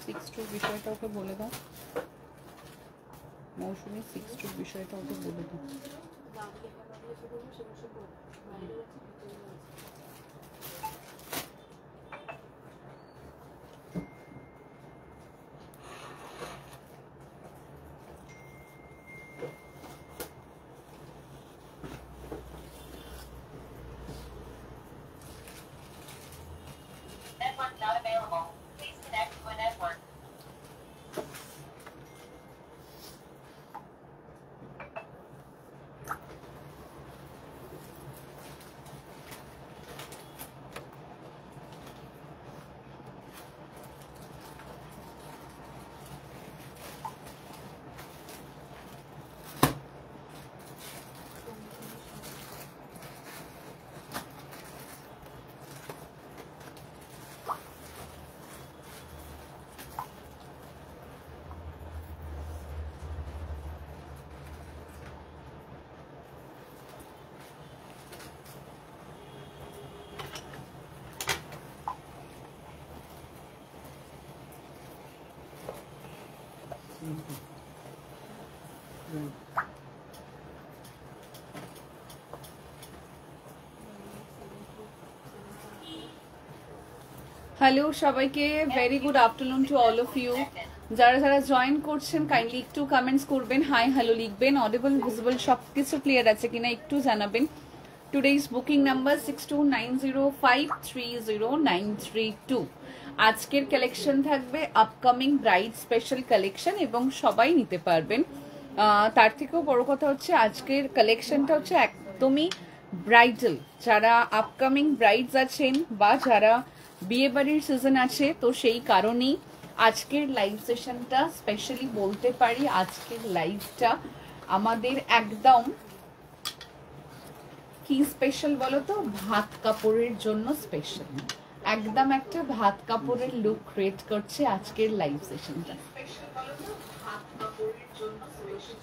6-2 বিষয়টা ওকে বলে দাও মৌসুমি, 6-2 বিষয়টা ওকে বলে দাও। হ্যালো সবাইকে, very good afternoon to all of you. যারা যারা জয়েন করছেন কাইন্ডলি একটু কমেন্টস করবেন, হাই হ্যালো লিখবেন, অডিবল ভিজিবল সব কিছু ক্লিয়ার আছে কিনা একটু জানাবেন। Today's booking number 6290530932। আজকের কালেকশন থাকবে আপকামিং ব্রাইড স্পেশাল কালেকশন এবং সবাই নিতে পারবেন। তার থেকেও বড় কথা হচ্ছে আজকের কালেকশনটা হচ্ছে একদমই ব্রাইডাল। যারা আপকামিং ব্রাইডস আছেন বা যারা বিয়ে বাড়ির সিজন আছে, তো সেই কারণেই আজকের লাইভ সেশনটা স্পেশালি বলতে পারি আজকের লাইভটা আমাদের একদম কি স্পেশাল বলো তো, ভাত কাপড়ের জন্য স্পেশাল। একদম একটা ভাত কাপড়ের লুক ক্রিয়েট করছে আজকের লাইভ সেশনটা।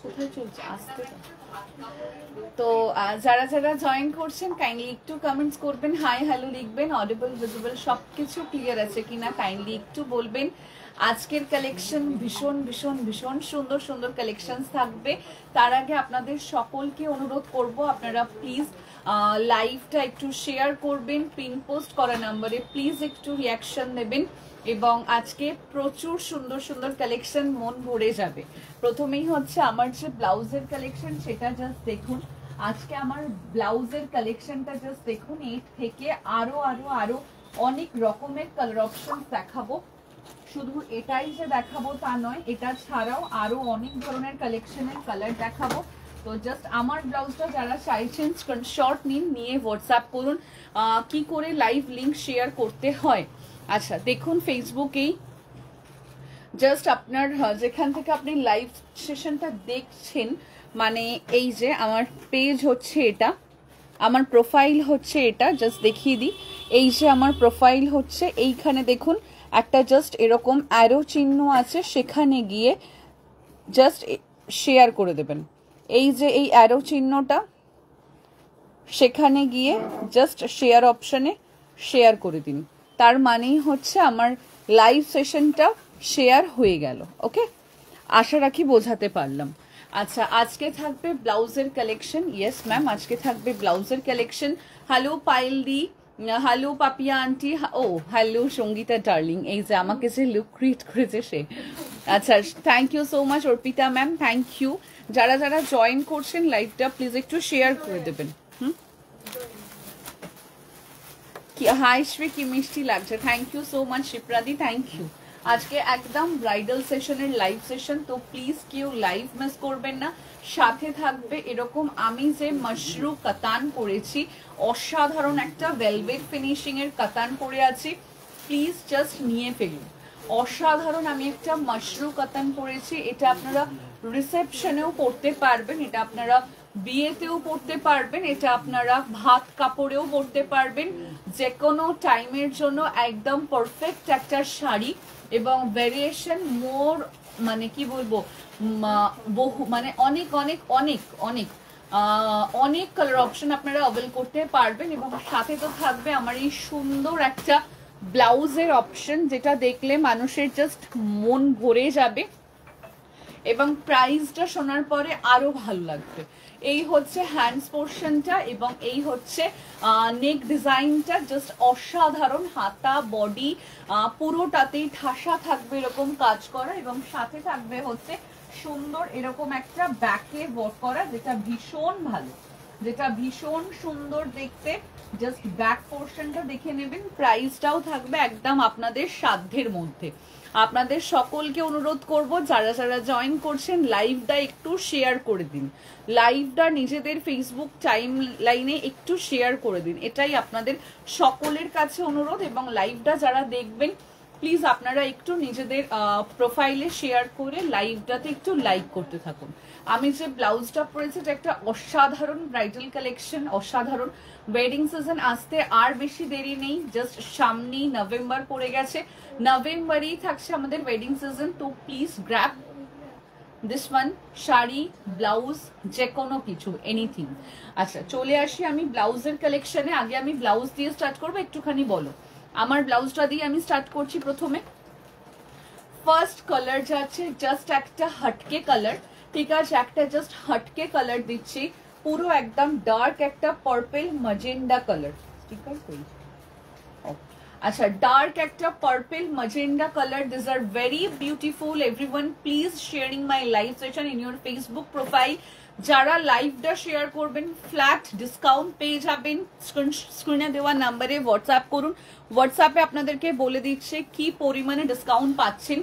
কোথায় চলছে আসতে? তো যারা যারা জয়েন করছেন কাইন্ডলি একটু কমেন্টস করবেন, হাই হ্যালো লিখবেন, অডিবল ভিজিবল সবকিছু ক্লিয়ার আছে কিনা কাইন্ডলি একটু বলবেন। আজকের কালেকশন ভীষণ ভীষণ ভীষণ সুন্দর সুন্দর কালেকশন থাকবে। তার আগে আপনাদের সকলকে অনুরোধ করব আপনারা প্লিজ লাইভটা একটু শেয়ার করবেন, পিন পোস্ট করা নাম্বারে প্লিজ একটু রিয়াকশন নেবেন এবং আজকে প্রচুর সুন্দর সুন্দর কালেকশন মন ভরে যাবে। প্রথমেই হচ্ছে আমার যে ব্লাউজের কালেকশন সেটা জাস্ট দেখুন। আজকে আমার ব্লাউজের কালেকশনটা জাস্ট দেখুন। এর থেকে আরো আরো আরো অনেক রকমের কালার অপশন দেখাবো। শুধু এটাই যে দেখাবো তা নয়, এটা ছাড়াও আরো অনেক ধরনের কালেকশনের কালার দেখাবো। তো জাস্ট আমার ব্লাউজটা যারা চাইছেন স্ক্রিনশট নিন, নিয়ে হোয়াটসঅ্যাপ করুন কি করে লাইভ লিংক শেয়ার করতে হয়। আচ্ছা দেখুন, ফেসবুকেই জাস্ট আপনার যেখান থেকে আপনি লাইভ সেশনটা দেখছেন, মানে এই যে আমার পেজ হচ্ছে এটা, আমার প্রোফাইল হচ্ছে এটা, জাস্ট দেখিয়ে দিই। এই যে আমার প্রোফাইল হচ্ছে এইখানে দেখুন একটা জাস্ট এরকম অ্যারো চিহ্ন আছে, সেখানে গিয়ে জাস্ট শেয়ার করে দেবেন। এই যে এই অ্যারো চিহ্নটা, সেখানে গিয়ে জাস্ট শেয়ার অপশনে শেয়ার করে দিন। তার মানেই হচ্ছে আমার লাইভ সেশনটা শেয়ার হয়ে গেল। ওকে, আশা রাখি বোঝাতে পারলাম। আচ্ছা, আজকে থাকবে ব্লাউজের কালেকশন। ইয়েস ম্যাম, আজকে থাকবে ব্লাউজের কালেকশন। হ্যালো পায়েল দি, হ্যালো পাপিয়া আন্টি, ও হ্যালো সঙ্গীতা ডার্লিং, এই যে আমাকে যে লুক ক্রিয়েট করেছে সে। আচ্ছা, thank you so much Arpita ma'am, thank you. যারা যারা জয়েন করছেন লাইভটা প্লিজ একটু শেয়ার করে দেবেন। হাই শ্রী, কি মিষ্টি লাগছে, থ্যাংক ইউ সো মাচ শিপ্রাদি, থ্যাংক ইউ। আজকে একদম ব্রাইডাল সেশনের লাইভ সেশন, তো প্লিজ কেউ লাইভ মিস করবেন না। সাথে থাকবে এরকম আমি যে মাশরু কাতান করেছি, অসাধারণ একটা ভেলভেট ফিনিশিং এর কাতান করে আছি, প্লিজ জাস্ট নিয়ে ফেলুন। অসাধারণ আমি একটা মাশরু কাতান করেছি, এটা আপনারা রিসেপশনেও পড়তে পারবেন, এটা আপনারা বিয়েতেও পড়তে পারবেন, এটা আপনারা ভাত কাপড়েও পড়তে পারবেন, যে কোনো টাইমের জন্য একদম পারফেক্ট একটা শাড়ি। এবং ভেরিয়েশন মোর, মানে কি বলবো, বহু মানে অনেক অনেক অনেক অনেক অনেক কালার অপশন আপনারা অ্যাভেল করতে পারবেন। এবং সাথে তো থাকবে আমার এই সুন্দর একটা ব্লাউজের অপশন যেটা দেখলে মানুষের জাস্ট মন ভরে যাবে এবং প্রাইসটা শোনার পরে আরো ভালো লাগবে। এই হচ্ছে হ্যান্ডস পোর্শনটা এবং এই হচ্ছে নেক ডিজাইনটা, জাস্ট অসাধারণ। হাতা বডি পুরোটাতেই ঠাসা থাকবে এরকম কাজ করা এবং সাথে থাকবে হচ্ছে সুন্দর এরকম একটা ব্যাকে ওয়ার্ক করা, যেটা ভীষণ ভালো, যেটা ভীষণ সুন্দর দেখতে। জাস্ট ব্যাক পোর্শনটা দেখে নেবেন। প্রাইসটাও থাকবে একদম আপনাদের সাধ্যের মধ্যে। আপনাদের সকলকে অনুরোধ করব, যারা যারা জয়েন করছেন লাইভটা একটু শেয়ার করে দিন, লাইভটা নিজেদের ফেসবুক টাইম লাইনে একটু শেয়ার করে দিন, এটাই আপনাদের সকলের কাছে অনুরোধ। এবং লাইভটা যারা দেখবেন প্লিজ আপনারা একটু নিজেদের প্রোফাইলে শেয়ার করে লাইভটাতে একটু লাইক করতে থাকুন। আমি যে ব্লাউজটা পরেছি এটা একটা অসাধারণ ব্রাইডাল কালেকশন, অসাধারণ। ওয়েডিং সিজন আসতে আর বেশি দেরি নেই, জাস্ট সামনেই নভেম্বর পড়ে গেছে, নভেম্বরেই থাকছে আমাদের ওয়েডিং সিজন। তো please grab this one, sari blouse যে কোনো কিছু, এনিথিং। আচ্ছা চলে আসি আমি ব্লাউজের কালেকশনে। আগে আমি ব্লাউজ দিয়ে স্টার্ট করবো, একটুখানি বলো। আমার ব্লাউজটা দিয়ে আমি স্টার্ট করছি। প্রথমে ফার্স্ট কালার যাচ্ছে জাস্ট একটা হটকে কালার, ঠিক আছে, একটা জাস্ট হটকে কালার দিচ্ছি, পুরো একদম ডার্ক একটা পার্পল ম্যাজেন্ডা কালার, ঠিক আছে। আচ্ছা ডার্ক একটা purple magenta colour, this are very beautiful. Everyone please sharing my live session in your Facebook profile. যারা লাইভটা শেয়ার করবেন ফ্ল্যাট ডিসকাউন্ট পেয়ে যাবেন। স্ক্রিনে দেওয়া নাম্বারে হোয়াটসঅ্যাপ করুন, হোয়াটসঅ্যাপে আপনাদেরকে বলে দিচ্ছে কি পরিমাণে ডিসকাউন্ট পাচ্ছেন।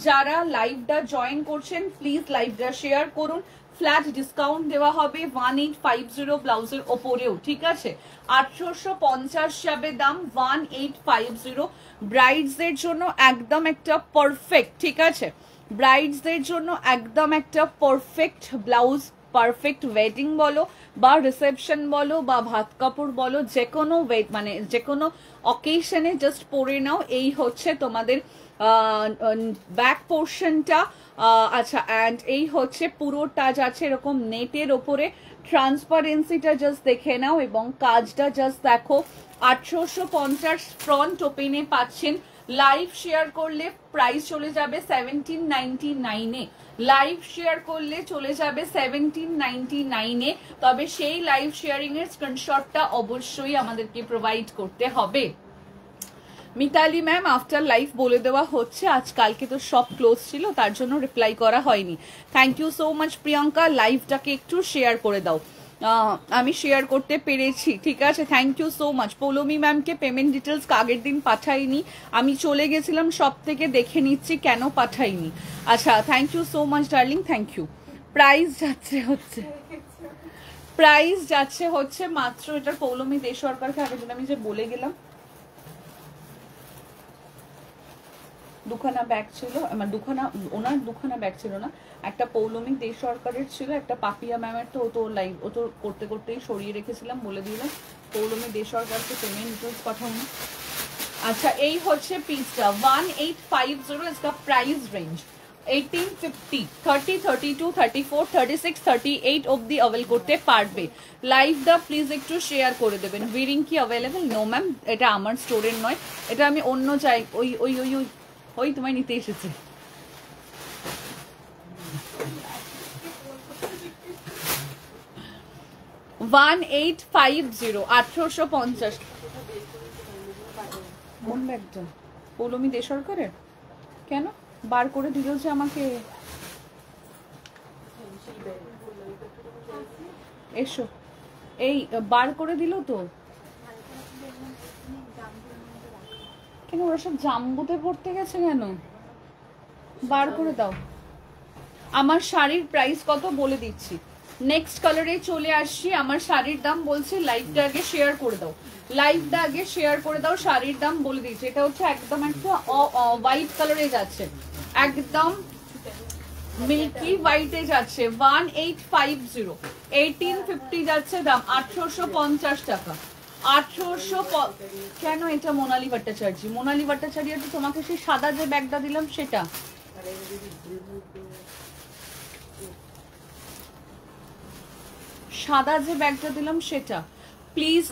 যারা লাইভটা জয়েন করছেন প্লিজ লাইভটা শেয়ার করুন। ফ্ল্যাট ডিসকাউন্ট দেওয়া হবে 1850 ব্লাউজের ওপরেও, ঠিক আছে। 850 যাবে দাম, 1850। ব্রাইডসদের জন্য একদম একটা পারফেক্ট, ঠিক আছে, ব্রাইডসদের জন্য একদম একটা পারফেক্ট ব্লাউজ, পারফেক্ট ওয়েডিং বলো বা রিসেপশন বলো বা ভাত কাপড় বলো, যে কোনো মানে যে কোনো অকেশনে জাস্ট পরে নাও। এই হচ্ছে তোমাদের ব্যাক পোর্শনটা। আচ্ছা অ্যান্ড এই হচ্ছে পুরোটা যাচ্ছে এরকম নেটের ওপরে, ট্রান্সপারেন্সিটা জাস্ট দেখে নাও এবং কাজটা জাস্ট দেখো। 850 ফ্রন্ট ওপেনে পাচ্ছেন। লাইভ শেয়ার করলে প্রাইস চলে যাবে 1799-এ, লাইভ শেয়ার করলে চলে যাবে 1799-এ। তবে সেই লাইভ শেয়ারিং এর স্ক্রিনশটটা অবশ্যই আমাদেরকে প্রোভাইড করতে হবে। মিতালি ম্যাম আফটার লাইভ বলে দেওয়া হচ্ছে, আজকালকে তো সব ক্লোজ ছিল তার জন্য রিপ্লাই করা হয়নি। Thank you so much Priyanka, লাইভটাকে একটু শেয়ার করে দাও। আমি শেয়ার করতে পেরেছি, ঠিক আছে, thank you so much. Poulami ম্যামকে পেমেন্ট ডিটেলস আগের দিন পাঠাইনি, আমি চলে গেছিলাম সব থেকে, দেখে নিচ্ছি কেন পাঠাইনি। আচ্ছা thank you so much darling, thank you. Price যাচ্ছে হচ্ছে মাত্র, এটার পৌলমি দে সরকারকে আগের দিন আমি যে বলে গেলাম, দুখানা ব্যাগ ছিল আমার, ওনার দুখানা ব্যাগ ছিল না, একটা পৌলমী দে সরকারের ছিল, একটা পাপিয়া ম্যামের। তো ও তো লাইভ ও তো করতে করতেই সরিয়ে রেখেছিলাম, বলে দিলাম পৌলমী দে সরকারকে পেমেন্ট ডিটেলস পাঠানো। আচ্ছা এই হচ্ছে পিসটা 1850, इसका प्राइस रेंज 1850, 30, 32, 34, 36, 38 অবধি অ্যাভেল করতে পারবে। লাইভটা প্লিজ একটু শেয়ার করে দেবেন। উইরিং কি অ্যাভেলেবেল? নো ম্যাম, এটা আমার স্টোরের নয়, এটা আমি অন্য জায়গায় ওই তোমায় নিতে এসেছে। $1850, কোন ব্যাগটা? পৌলমী দে সরকারের? কেন বার করে দিল যে আমাকে? এসো, এই বার করে দিল তো। কেন ওরা সব জাম্বুতে পড়তে গেছে কেন? বার করে দাও। আমার শাড়ির প্রাইস কত বলে দিচ্ছি। নেক্সট কালারে চলে আসছি। আমার শাড়ির দাম বলছে, লাইভটা আগে শেয়ার করে দাও, লাইভটা আগে শেয়ার করে দাও, শাড়ির দাম বলে দিচ্ছি। এটা হচ্ছে একদম একটা হোয়াইট কালারে যাচ্ছে, একদম মিল্কি হোয়াইটে যাচ্ছে। 1850, 1850 যাচ্ছে দাম, 850 টাকা। 800 কেন? এটা মোনালি ভট্টাচার্য, মোনালি ভট্টাচার্য তো তোমাকে সেই সাদা যে ব্যাগটা দিলাম সেটা। সাদা যে ব্যাগটা দিলাম সেটা। Please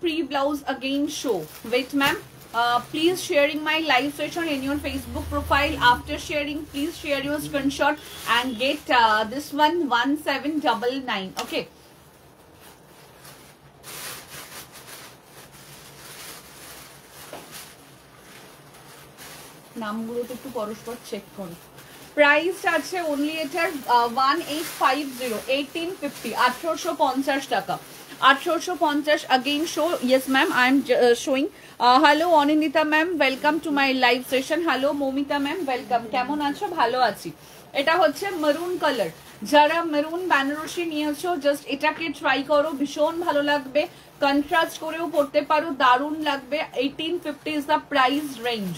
pre blouse again show. Wait ma'am, Please sharing my live session in your Facebook profile. After sharing, please share your screenshot and get this one 1799. Okay. নামগুলো তো একটু পরস্পর চেক করো। প্রাইস আছে অনলি এটার 1850 1850 1850 টাকা 1850 again show. Yes ma'am, I am showing. Hello Anindita ma'am, welcome to my live session. Hello Moumita ma'am, welcome. কেমন আছো? ভালো আছি। এটা হচ্ছে মেরুন কালার। যারা মেরুন বেনারসি নিয়েছো জাস্ট এটাকে ট্রাই করো, ভীষণ ভালো লাগবে। কন্ট্রাস্ট করেও পড়তে পারো, দারুণ লাগবে। 1850 ইজ দ্য প্রাইস রেঞ্জ।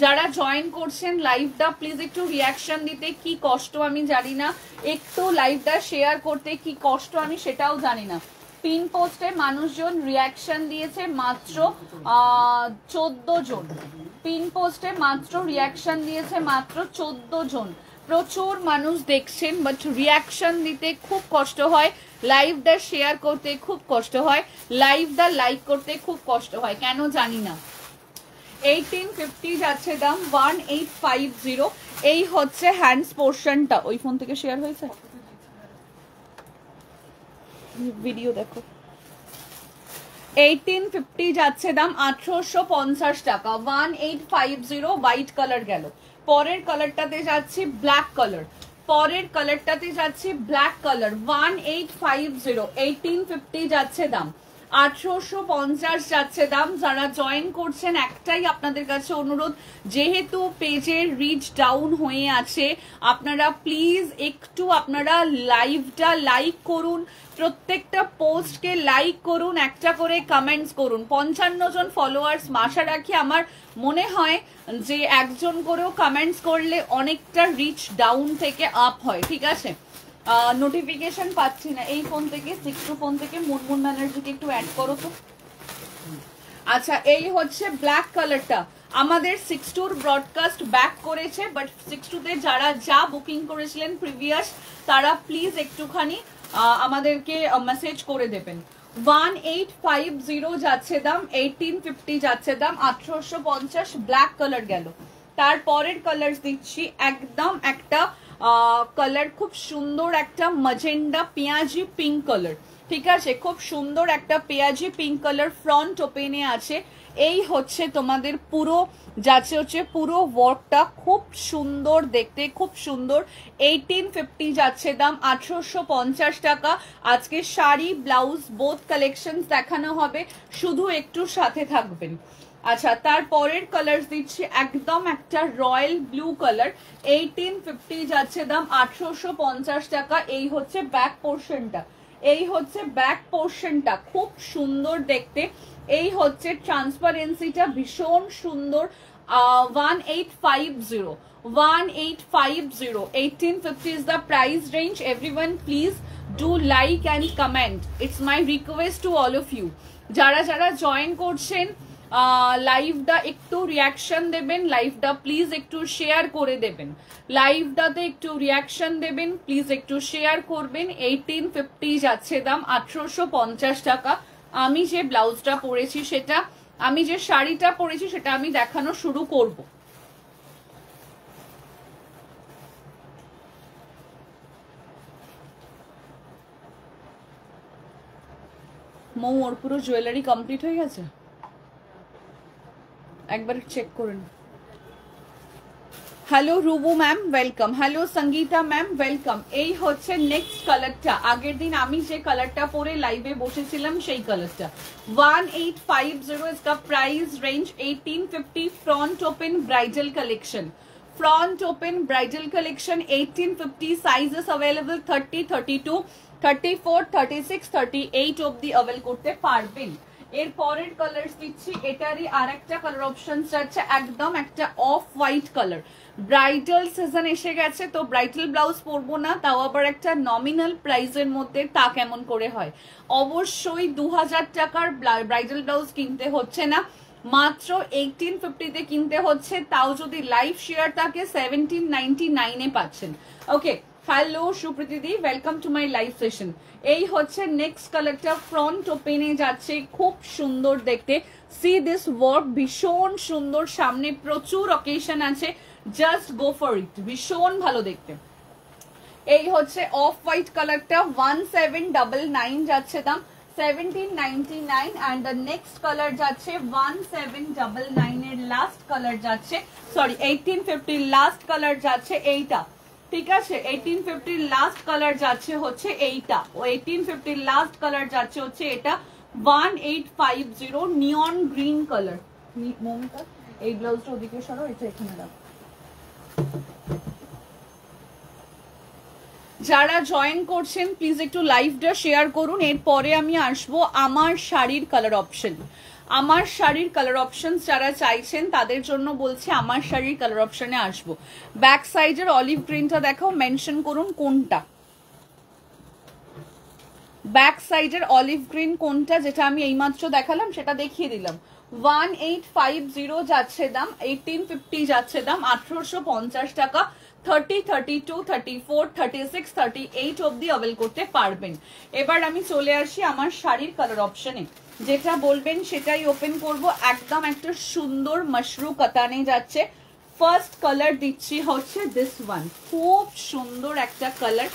যারা জয়েন করছেন লাইভটা প্লিজ একটু রিয়াকশন দিতে, কি কষ্ট আমি জানি না, একটু লাইভটা শেয়ার করতে কি কষ্ট আমি সেটাও জানি না। পিন পোস্টে মানুষজন রিয়াকশন দিয়েছে মাত্র 14 জন। পিন পোস্টে মাত্র রিয়াকশন দিয়েছে মাত্র 14 জন। প্রচুর মানুষ দেখছেন বাট রিয়াকশন দিতে খুব কষ্ট হয়, লাইভটা শেয়ার করতে খুব কষ্ট হয়, লাইভটা লাইক করতে খুব কষ্ট হয়, কেন জানি না। 1850 যাচ্ছে দাম 1850। এই হচ্ছে হ্যান্ডস পোর্শনটা। ওই ফোন থেকে শেয়ার হয়েছে, ভিডিও দেখো। 1850 যাচ্ছে দাম 1850 টাকা 1850। হোয়াইট কালার গেল। পরের কালারটাতে যাচ্ছি ব্ল্যাক কালার। পরের কালারটাতে যাচ্ছি ব্ল্যাক কালার 1850 1850 যাচ্ছে দাম 1850 যাচ্ছে দাম। যারা জয়েন করছেন একটাই আপনাদের কাছে অনুরোধ, যেহেতু পেজের রিচ ডাউন হয়ে আছে, আপনারা প্লিজ একটু আপনারা লাইভটা লাইক করুন, প্রত্যেকটা পোস্টকে লাইক করুন, একটা করে কমেন্টস করুন। 55 জন ফলোয়ার্স আশা রাখি। আমার মনে হয় যে একজন করেও কমেন্টস করলে অনেকটা রিচ ডাউন থেকে আপ হয়, ঠিক আছে। নোটিফিকেশন পাচ্ছি না এই ফোন থেকে, 62 ফোন থেকে। মুনমুন ব্যানার্জিকে একটু অ্যাড করো তো। আচ্ছা, এই হচ্ছে ব্ল্যাক কালারটা। আমাদের 62 ব্রডকাস্ট ব্যাক করেছে, বাট 62তে যারা যা বুকিং করেছিলেন প্রিভিয়াস তারা প্লিজ একটুখানি আমাদেরকে মেসেজ করে দেবেন। 1850 যাচ্ছে দাম, 1850 যাচ্ছে দাম, 1850 ব্ল্যাক কালার গেল। তারপরের কালার দিচ্ছি একদম একটা কালার, খুব সুন্দর একটা ম্যাজেন্ডা পেঁয়াজি পিঙ্ক কালার, ঠিক আছে। খুব সুন্দর একটা পেঁয়াজি পিঙ্ক কালার ফ্রন্ট ওপেনে আছে। এই হচ্ছে তোমাদের পুরো যাচ্ছে হচ্ছে পুরো ওয়ার্কটা, খুব সুন্দর দেখতে, খুব সুন্দর। 1850 যাচ্ছে দাম, 1850 টাকা। আজকে শাড়ি ব্লাউজ বোথ কালেকশন দেখানো হবে, শুধু একটু সাথে থাকবেন। আচ্ছা, তারপরের কালার দিচ্ছি একদম একটা রয়্যাল ব্লু কালার। 1850 যাচ্ছে দাম, 1850 টাকা। এই হচ্ছে ব্যাক পোর্শনটা, এই হচ্ছে ব্যাক পোর্শনটা, খুব সুন্দর দেখতে। এই হচ্ছে ট্রান্সপারেন্সিটা, ভীষণ সুন্দর। 1850 1850 1850 is the price range. Everyone please do like and comment. It's my request to all of you. যারা যারা জয়েন করছেন লাইভটা একটু রিয়াকশন দেবেন, লাইভটা প্লিজ একটু শেয়ার করে দেবেন, লাইভটাতে একটু রিয়াকশন দেবেন, প্লিজ একটু শেয়ার করবেন। 1850 যাচ্ছে দাম, 1850 টাকা। আমি যে ব্লাউজটা পরেছি সেটা, আমি যে শাড়িটা পরেছি সেটা আমি দেখানো শুরু করব। মৌ, ওর পুরো জুয়েলারি কমপ্লিট হয়ে গেছে, একবার চেক করুন। Hello Rubu ma'am, welcome. Hello Sangeeta ma'am, welcome. এই হচ্ছে নেক্সট কালারটা, আগের দিন আমি যে কালারটা পরে লাইভে বসেছিলাম সেই কালারটা। 1850 is the price range. 1850 front open bridal collection. Front open bridal collection 1850. Sizes available 30, 32, 34, 36, 38 অবধি অ্যাভেল করতে পারবেন। এর পরের কালার দিচ্ছি, এটারই আরেকটা কালার অপশন আছে, একদম একটা off white colour. Bridal season এসে গেছে, তো ব্রাইডাল ব্লাউজ পরবো না, তাও আবার একটা নমিনাল প্রাইসের মধ্যে, তা কেমন করে হয়? অবশ্যই 2000 টাকার ব্রাইডাল ব্লাউজ কিনতে হচ্ছে না, মাত্র 1850 কিনতে হচ্ছে, তাও যদি লাইভ শেয়ার থাকে 1799 পাচ্ছেন। ওকে, হ্যালো সুপ্রীতি দি, welcome to my live session. এই হচ্ছে নেক্সট কালারটা, ফ্রন্ট ওপেনে যাচ্ছে, খুব সুন্দর দেখতে। সি দিস ওয়ার্ক, ভীষণ সুন্দর, সামনে প্রচুর অকেশন আছে, জাস্ট গো ফর ইট, ভীষণ ভালো দেখতে। এই হচ্ছে অফ হোয়াইট কালারটা, 1799 যাচ্ছে দাম, 1799 and the next color যাচ্ছে 1799 এর লাস্ট কালার যাচ্ছে, সরি 1850 লাস্ট কালার যাচ্ছে এইটা, ঠিক আছে। 1850 লাস্ট কালার যাচ্ছে হচ্ছে এইটা, ও 1850 লাস্ট কালার যাচ্ছে হচ্ছে এটা, 1850 নিয়ন গ্রিন কালার। মমতা এই ব্লাউজটা ওদিকে সরো, এটা এখানে রাখো। যারা জয়েন করছেন প্লিজ একটু লাইভটা শেয়ার করুন। এরপরে আমি আসবো আমার শাড়ির কালার অপশন। আমার শাড়ির কালার অপশন যারা চাইছেন তাদের জন্য বলছি আমার শাড়ির কালার অপশনে আসবো। ব্যাক সাইডের অলিভ গ্রিনটা দেখাও, মেনশন করুন কোনটা। ব্যাক সাইডের অলিভ গ্রিন কোনটা, যেটা আমি এইমাত্র দেখালাম সেটা দেখিয়ে দিলাম। 1850 যাচ্ছে দাম, 1850 যাচ্ছে দাম, 1850 টাকা। 30, 32, 34, 36, 38 অব্দি অ্যাভেল করতে পারবেন। এবার আমি চলে আসি আমার শাড়ির কালার অপশনে, যেটা বলবেন সেটাই ওপেন করব। একদম একটা সুন্দর মাশরু কাতানে যাচ্ছে। ফার্স্ট কালার দিচ্ছি হচ্ছে দিস ওয়ান, খুব সুন্দর একটা কালার।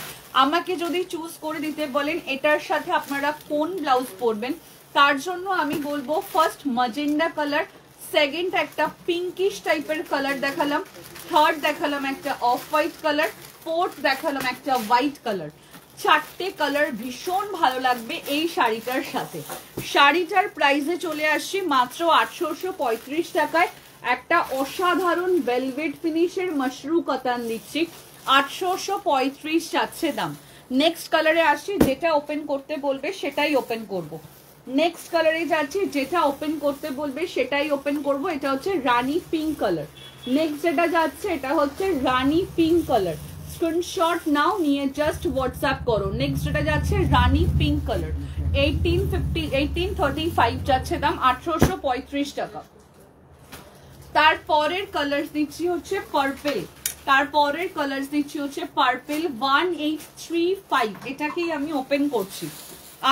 আমাকে যদি চুজ করে দিতে বলেন এটার সাথে আপনারা কোন ব্লাউজ পরবেন, তার জন্য আমি বলবো ফার্স্ট ম্যাজেন্ডা কালার, সেকেন্ড একটা পিঙ্কিশ টাইপের কালার দেখালাম, থার্ড দেখালাম একটা অফ হোয়াইট কালার, ফোর্থ দেখালাম একটা হোয়াইট কালার। চারটে কালার ভীষণ ভালো লাগবে এই শাড়িটার সাথে। শাড়িটার প্রাইসে চলে আসছি মাত্র 835 টাকায়। একটা অসাধারণ ভেলভেট ফিনিশের মাশরু কাতান দিচ্ছি, 835 যাচ্ছে দাম। নেক্সট কালারে আসছি, যেটা ওপেন করতে বলবে সেটাই ওপেন করব। নেক্সট কালারে যাচ্ছি, যেটা ওপেন করতে বলবে সেটাই ওপেন করব। এটা হচ্ছে রানী পিঙ্ক কালার। নেক্সট যেটা যাচ্ছে এটা হচ্ছে রানী পিঙ্ক কালার, স্ক্রিনশট নাও, নিয়ে জাস্ট হোয়াটসঅ্যাপ করো। নেক্সট যেটা যাচ্ছে রানী পিঙ্ক কালার, 1835 যাচ্ছে দাম, 835 টাকা। তারপরের কালার দিচ্ছি হচ্ছে পার্পেল, তারপরের কালার দিচ্ছি হচ্ছে পার্পেল, 1835, এটাকেই আমি ওপেন করছি।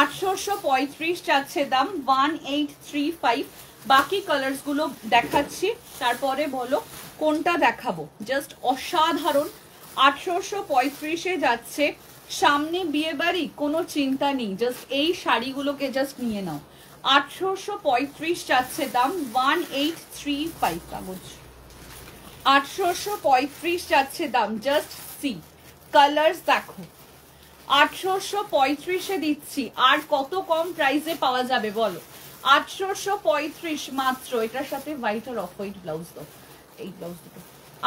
835 যাচ্ছে দাম, 1835। বাকি কালার্স গুলো দেখাচ্ছি, তারপরে বলো কোনটা দেখাবো। জাস্ট অসাধারণ, 835-এ যাচ্ছে। সামনে বিয়ে বাড়ি, কোনো চিন্তা নেই, জাস্ট এই শাড়িগুলোকে জাস্ট নিয়ে নাও। 835 যাচ্ছে দাম, 1835 কাগজ, 835 যাচ্ছে দাম। জাস্ট সি কালার্স দেখো, 835-এ দিচ্ছি, আর কত কম প্রাইসে পাওয়া যাবে বলো। 835 মাত্র, এটার সাথে হোয়াইট আর অফ হোয়াইট ব্লাউজ দাও, এই ব্লাউজ দুটো।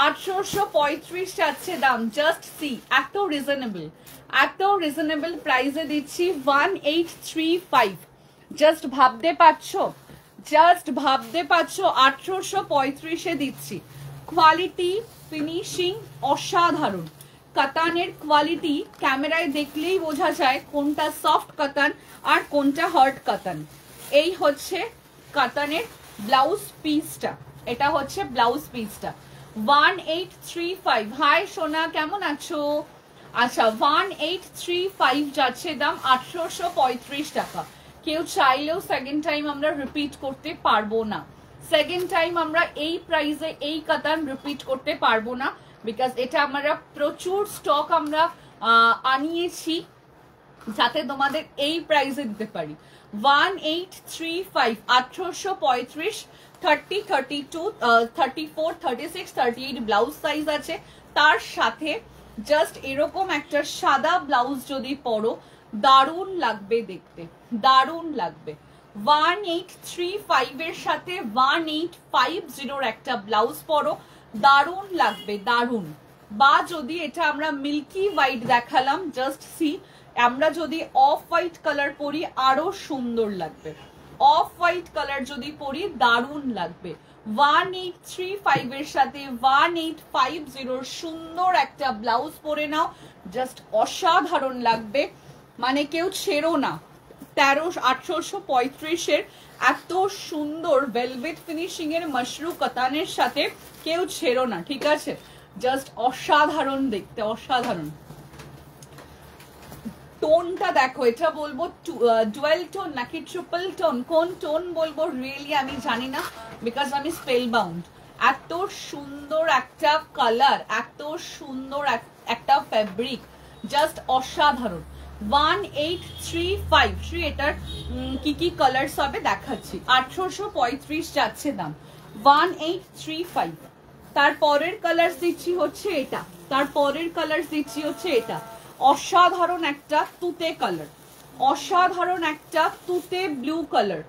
835 যাচ্ছে দাম, জাস্ট সি, এত রিজনেবল প্রাইসে দিচ্ছি, 1835। জাস্ট ভাবতে পারছো, 835-এ দিচ্ছি। কোয়ালিটি ফিনিশিং অসাধারণ, কাতানের কোয়ালিটি ক্যামেরায় দেখলেই বোঝা যায় কোনটা সফট কাতান আর কোনটা হার্ড কাতান। এই হচ্ছে কাতানের ব্লাউজ পিসটা, এটা হচ্ছে ব্লাউজ পিসটা। 1835। হাই সোনা, কেমন আছো? আচ্ছা, 1835 যাচ্ছে দাম, 835 টাকা। কেউ চাইলেও সেকেন্ড টাইম আমরা রিপিট করতে পারবো না, সেকেন্ড টাইম আমরা এই প্রাইসে এই কাতান রিপিট করতে পারবো না, বিকজ এটা আমরা প্রচুর স্টক আমরা আনিয়েছি যাতে তোমাদের এই প্রাইসে দিতে পারি। 1835, 835, 30, 32, 34, 36, 38 ব্লাউজ সাইজ আছে। তার সাথে জাস্ট এরকম একটা সাদা ব্লাউজ যদি পরো, দারুণ লাগবে দেখতে, দারুণ লাগবে। 1835 এর সাথে 1850 একটা ব্লাউজ পরো, দারুণ লাগবে, দারুণ। বা যদি এটা আমরা মিল্কি হোয়াইট দেখালাম, জাস্ট সি, আমরা যদি অফ হোয়াইট কালার পরি আরো সুন্দর লাগবে, অফ হোয়াইট কালার যদি পরি দারুণ লাগবে। 1835 এর সাথে 1850 সুন্দর একটা ব্লাউজ পরে নাও, জাস্ট অসাধারণ লাগবে, মানে কেউ ছেড়ো না। 835-এর এত সুন্দর ভেলভেট ফিনিশিং এর মাশরু কাতানের সাথে কেউ ছেড়ো না, ঠিক আছে? জাস্ট অসাধারণ দেখতে, অসাধারণ। টোনটা দেখো, এটা বলবো ডুয়েল টোন নাকি ট্রিপল টোন, কোন টোন বলবো রিয়েলি আমি জানি না, বিকজ আমি স্পেল বাউন্ড। এত সুন্দর একটা কালার, এত সুন্দর একটা ফ্যাব্রিক, জাস্ট অসাধারণ। 1835 এটার কি কি কালার্স হবে দেখাচ্ছি। 1835 যাচ্ছে দাম, 1835। তারপরের কালার্স দিচ্ছি হচ্ছে এটা, তারপরের কালার্স দিচ্ছি হচ্ছে এটা, অসাধারণ একটা তুতে কালার, অসাধারণ একটা তুতে ব্লু কালার।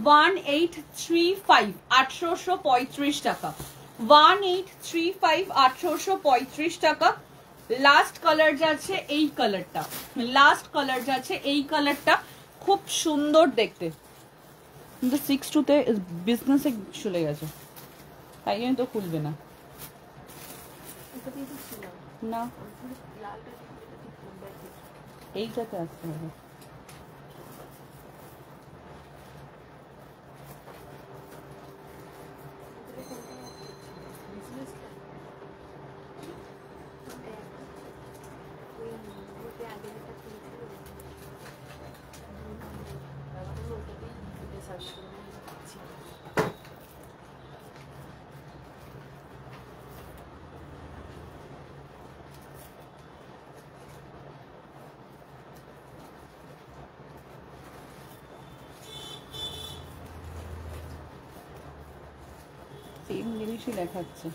1835, 1835 টাকা, 1835, 1835 টাকা। লাস্ট কালার যাচ্ছে এই কালারটা, লাস্ট কালার যাচ্ছে এই কালারটা, খুব সুন্দর দেখতে, কিন্তু 62 বিজনেসে চলে গেছে, তাই জন্য তো খুলবে না। না এইটাতে আসতে হবে। সেম জিনিসই দেখাচ্ছে।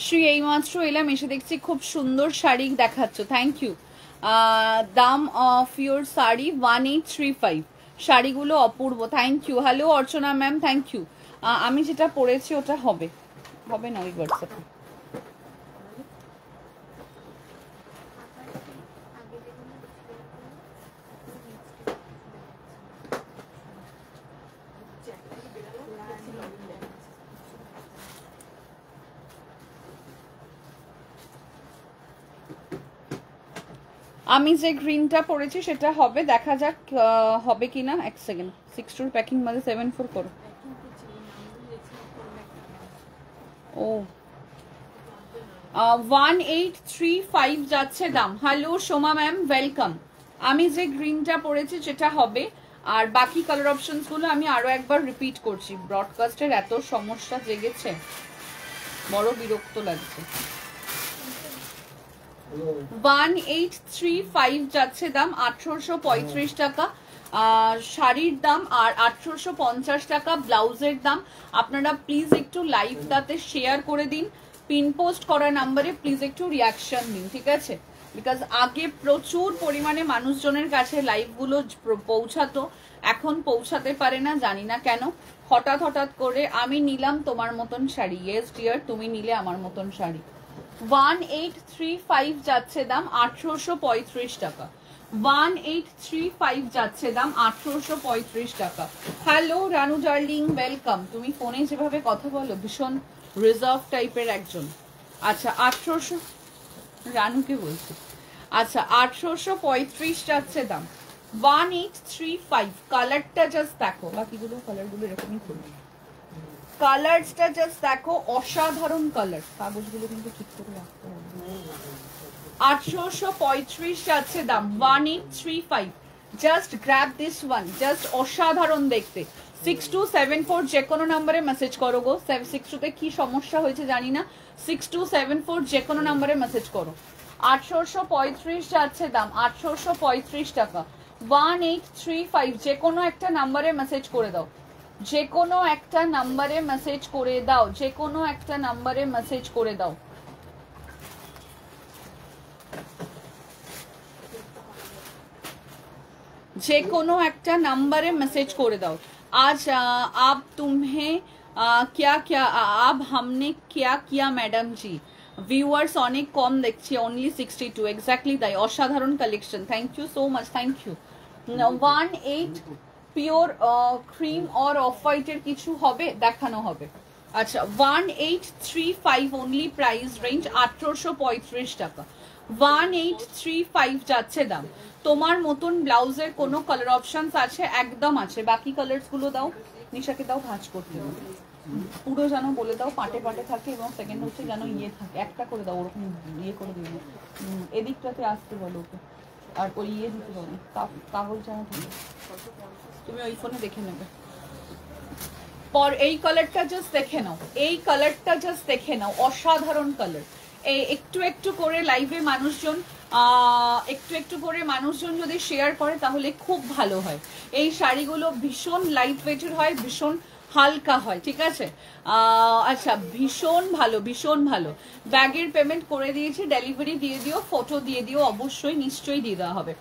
শ্রী এইমাত্র এলাম, এসে দেখছি খুব সুন্দর শাড়ি দেখাচ্ছ, থ্যাংক ইউ। দাম অফ ইউর শাড়ি 1835, শাড়িগুলো অপূর্ব, thank you. Hello Archana ma'am, thank you. আমি যেটা পরেছি ওটা হবে, হবে না ওই হোয়াটসঅ্যাপে। আমি যে গ্রিনটা পরেছি সেটা হবে, দেখা যাক হবে কিনা। এক সেকেন্ড, 62 প্যাকিং মাঝে 74 করো। ও 1835 যাচ্ছে দাম। Hello Soma ma'am, welcome. আমি যে গ্রিনটা পরেছি সেটা হবে, আর বাকি কালার অপশনস গুলো আমি আরো একবার রিপিট করছি, ব্রডকাস্টের এত সমস্যা জেগেছে, বড় বিরক্ত লাগছে। 1835 যাচ্ছে দাম, 1835 টাকা শাড়ির দাম, আর 1850 টাকা ব্লাউজের দাম। আপনারা প্লিজ একটু লাইভটাতে শেয়ার করে দিন, পিন পোস্ট করা নাম্বারে প্লিজ একটু রিয়াকশন দিন, ঠিক আছে? বিকজ আগে প্রচুর পরিমাণে মানুষজনের কাছে লাইভগুলো পৌঁছাতো, এখন পৌঁছাতে পারে না, জানি না কেন। হঠাৎ হঠাৎ করে আমি নিলাম তোমার মতন শাড়ি, ইয়েস ডিয়ার, তুমি নিলে আমার মতন শাড়ি। 1835 যাচ্ছে দাম, 1835 টাকা। 1835 যাচ্ছে দাম, 1835 টাকা। Hello Ranu darling, welcome. তুমি ফোনে যেভাবে কথা বলো ভীষণ রিজার্ভ টাইপের একজন। আচ্ছা 1800, রানুকে বলছি। আচ্ছা 1835 যাচ্ছে দাম, 1835। কালারটা জাস্ট দেখো, বাকিগুলো কালারগুলো এরকমই খুলবে, কালারসটা জাস্ট দেখো, অসাধারণ কালার। কাগজগুলো কিন্তু ঠিক করে রাখতে হবে। 1835 যাচ্ছে দাম, 1835। Just grab this one, just অসাধারণ দেখতে। 6274 যে কোনো নাম্বারে মেসেজ করো গো। 62 তে কি সমস্যা হয়েছে জানি না, 6274 যে কোনো নাম্বারে মেসেজ করো। 1835 যাচ্ছে দাম, 1835 টাকা। 1835 যে কোনো একটা নাম্বারে মেসেজ করে দাও, যে কোনো একটা নাম্বারে মেসেজ করে দাও, যে কোনো একটা নাম্বারে মেসেজ করে দাও। যে কোনো একটা নাম্বারে মেসেজ করে দাও। आज आप तुम्हें क्या क्या अब हमने क्या किया ম্যাডাম জি। ভিউয়ার্স অনেক কম দেখছি, অনলি 62। এক্স্যাক্টলি তাই, অসাধারণ collection, thank you so much, thank you. 18 pure cream or off হোয়াইটের কিছু হবে, দেখানো হবে। আচ্ছা 1835 অনলি প্রাইস রেঞ্জ 1835 টাকা, 1835 যাচ্ছে দাম। তোমার মতন ব্লাউজের কোনো কালার অপশনস আছে? একদম আছে। বাকি কালার্স গুলো দাও, নিশাকে দাও ভাঁজ করতে দাও, পুরো যেন বলে দাও পাটে পাটে থাকে, এবং সেকেন্ড হচ্ছে যেন ইয়ে থাকে, একটা করে দাও ওরকম ইয়ে করে দিও, এদিকটাতে আসতে বলো ওকে, আর ওই ইয়ে দিতে বলো কাগজ যেন থাকে, তুমি ওই ফোনে দেখে নেবে। পর এই কালারটা জাস্ট দেখে নাও, এই কালারটা জাস্ট দেখে নাও, অসাধারণ কালার। এই একটু একটু করে লাইভে মানুষজন একটু একটু করে মানুষজন যদি শেয়ার করে তাহলে খুব ভালো হয়। এই শাড়িগুলো ভীষণ লাইট ওয়েটের হয়, ভীষণ হালকা হয়, ঠিক আছে। আচ্ছা ভীষণ ভালো, ভীষণ ভালো। ব্যাগের পেমেন্ট করে দিয়েছি, ডেলিভারি দিয়ে দিও, ফটো দিয়ে দিও, অবশ্যই নিশ্চয়ই দিয়ে দেওয়া হবে।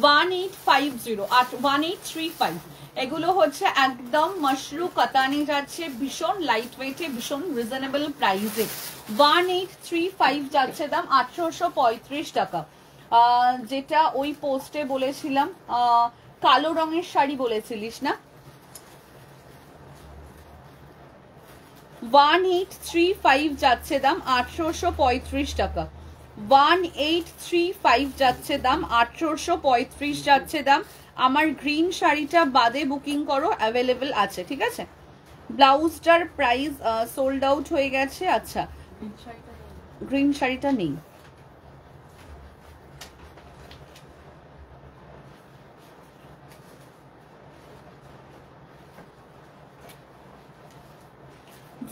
1850 1835 এগুলো হচ্ছে একদম মাশরু কাতানে যাচ্ছে, ভীষণ লাইট ওয়েটে, ভীষণ রিজনেবল প্রাইসে। 1835 যাচ্ছে দাম, 1835 টাকা। যেটা ওই পোস্টে বলেছিলাম, কালো রঙের শাড়ি বলেছিলিস না? 1835 যাচ্ছে দাম, 1835 টাকা। 1835 যাচ্ছে দাম, 1835 যাচ্ছে দাম। আমার গ্রিন শাড়িটা বাদে বুকিং করো, অ্যাভেলেবেল আছে, ঠিক আছে। ব্লাউজটার প্রাইস সোল্ড আউট হয়ে গেছে। আচ্ছা গ্রিন শাড়িটা নেই।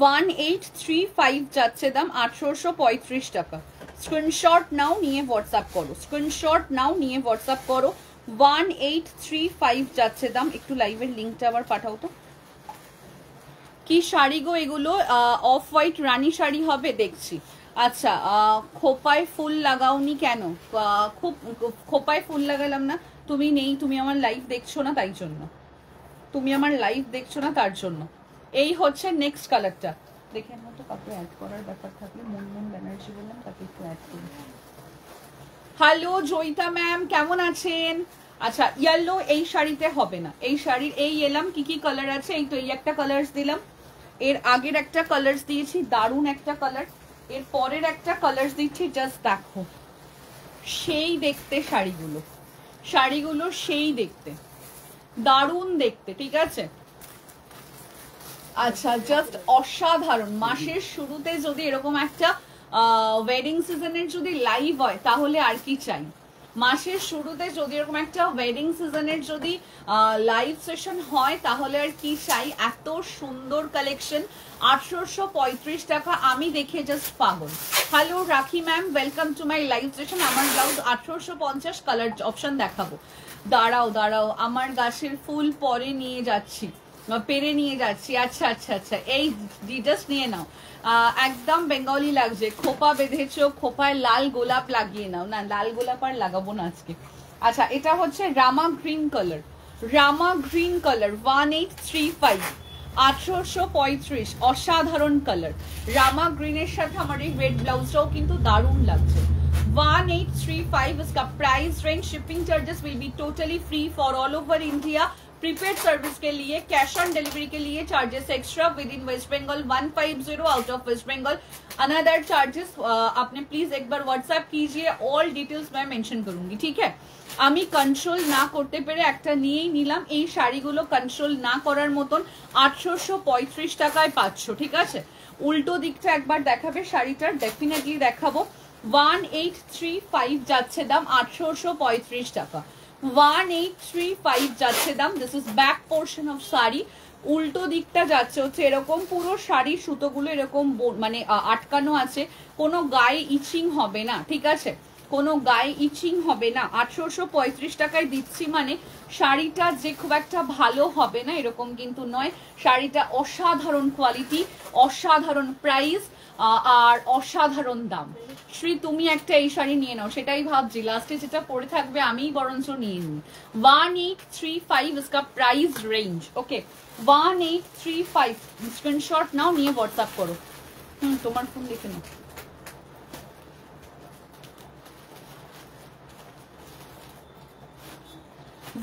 $1835 যাচ্ছে দাম, 1835 টাকা। স্ক্রিনশট নাও, নিয়ে হোয়াটসঅ্যাপ করো, স্ক্রিনশট নাও, নিয়ে হোয়াটসঅ্যাপ করো। 1835 যাচ্ছে দাম। একটু লাইভের লিঙ্কটা আবার পাঠাও তো। কি শাড়ি গো এগুলো? অফ হোয়াইট রানী শাড়ি হবে দেখছি। আচ্ছা খোপায় ফুল লাগাওনি কেন? খুব খোপায় ফুল লাগালাম না, তুমি নেই, তুমি আমার লাইভ দেখছো না তাই জন্য, তুমি আমার লাইভ দেখছো না তার জন্য। এই হচ্ছে নেক্সট কালারটা, দেখে নাও তো কাউকে অ্যাড করার ব্যাপার থাকলে। মুনমুন ব্যানার্জি বললাম, তাকে একটু অ্যাড করি। হ্যালো জয়িতা ম্যাম, কেমন আছেন? আচ্ছা ইয়েলো এই শাড়িতে হবে না, এই শাড়ির এই এলাম কি কি কালার আছে, এই তো এই একটা কালার্স দিলাম, এর আগের একটা কালার্স দিয়েছি, দারুণ একটা কালার, এর পরের একটা কালার্স দিচ্ছি, জাস্ট দেখো সেই দেখতে শাড়িগুলো, শাড়িগুলো সেই দেখতে, দারুণ দেখতে, ঠিক আছে। আচ্ছা জাস্ট অসাধারণ। মাসের শুরুতে যদি এরকম একটা ওয়েডিং সিজনের যদি লাইভ হয় তাহলে আর কি চাই। মাসের শুরুতে যদি এরকম একটা ওয়েডিং সিজনের যদি লাইভ সেশন হয় তাহলে আর কি চাই। এত সুন্দর কালেকশন, 1835 টাকা, আমি দেখে জাস্ট পাগল। হ্যালো রাখি ma'am, welcome to my live session. আমার ব্লাউজ 1850, কালার অপশন দেখাবো। দাঁড়াও দাঁড়াও, আমার গাছের ফুল পরে নিয়ে যাচ্ছি, পেরে নিয়ে যাচ্ছি। আচ্ছা আচ্ছা আচ্ছা, এই জাস্ট নিয়ে নাও, একদম বেঙ্গলি লাগছে। খোপা বেঁধেছো, খোপায় লাল গোলাপ লাগিয়ে নাও। না লাল গোলাপ আর লাগাবো না আজকে। আচ্ছা এটা হচ্ছে রামা গ্রিন কালার, রামা গ্রিন কালার, 1835, 1835, অসাধারণ কালার। রামা গ্রিনের সাথে আমার এই রেড ব্লাউজটাও কিন্তু দারুণ লাগছে। 1835 इसका price range, shipping charges will be totally free for all over India. Prepaid service के लिए, कैश ऑन डिलीवरी के लिए charges extra within West Bengal 150, out of West Bengal another charges. आपने प्लीज एक बार व्हाट्सएप कीजिए, ऑल डिटेल्स मैं मेंशन करूंगी, ठीक है। আমি কন্ট্রোল না করতে পেরে একটা নিয়েই নিলাম। এই শাড়িগুলো কন্ট্রোল না করার মতন 1835 টাকায় পাচ্ছ, ঠিক আছে। উল্টো দিকটা একবার দেখাবে শাড়িটার, ডেফিনেটলি দেখাবো। 1835 যাচ্ছে দাম, 1835 টাকা। 1835 যাচ্ছে দাম। This is back portion of sari. উল্টো দিকটা যাচ্ছে হচ্ছে এরকম, পুরো শাড়ির সুতোগুলো এরকম মানে আটকানো আছে, কোনো গায়ে ইচিং হবে না, ঠিক আছে, কোনো গায়ে ইচিং হবে না। 1835 টাকায় দিচ্ছি মানে শাড়িটা যে খুব একটা ভালো হবে না এরকম কিন্তু নয়। শাড়িটা অসাধারণ কোয়ালিটি, অসাধারণ প্রাইস, আর অসাধারণ দাম। শ্রী তুমি একটা এই শাড়ি নিয়ে নাও, সেটাই ভাবছি লাস্টে যেটা পরে থাকবে আমিই বরঞ্চ নিয়ে নিই। 1835 इसका प्राइस रेंज, ओके 1835। स्क्रीनशॉट नाও, নিয়ে হোয়াটসঅ্যাপ করো। তোমার ফোন লিখে নাও।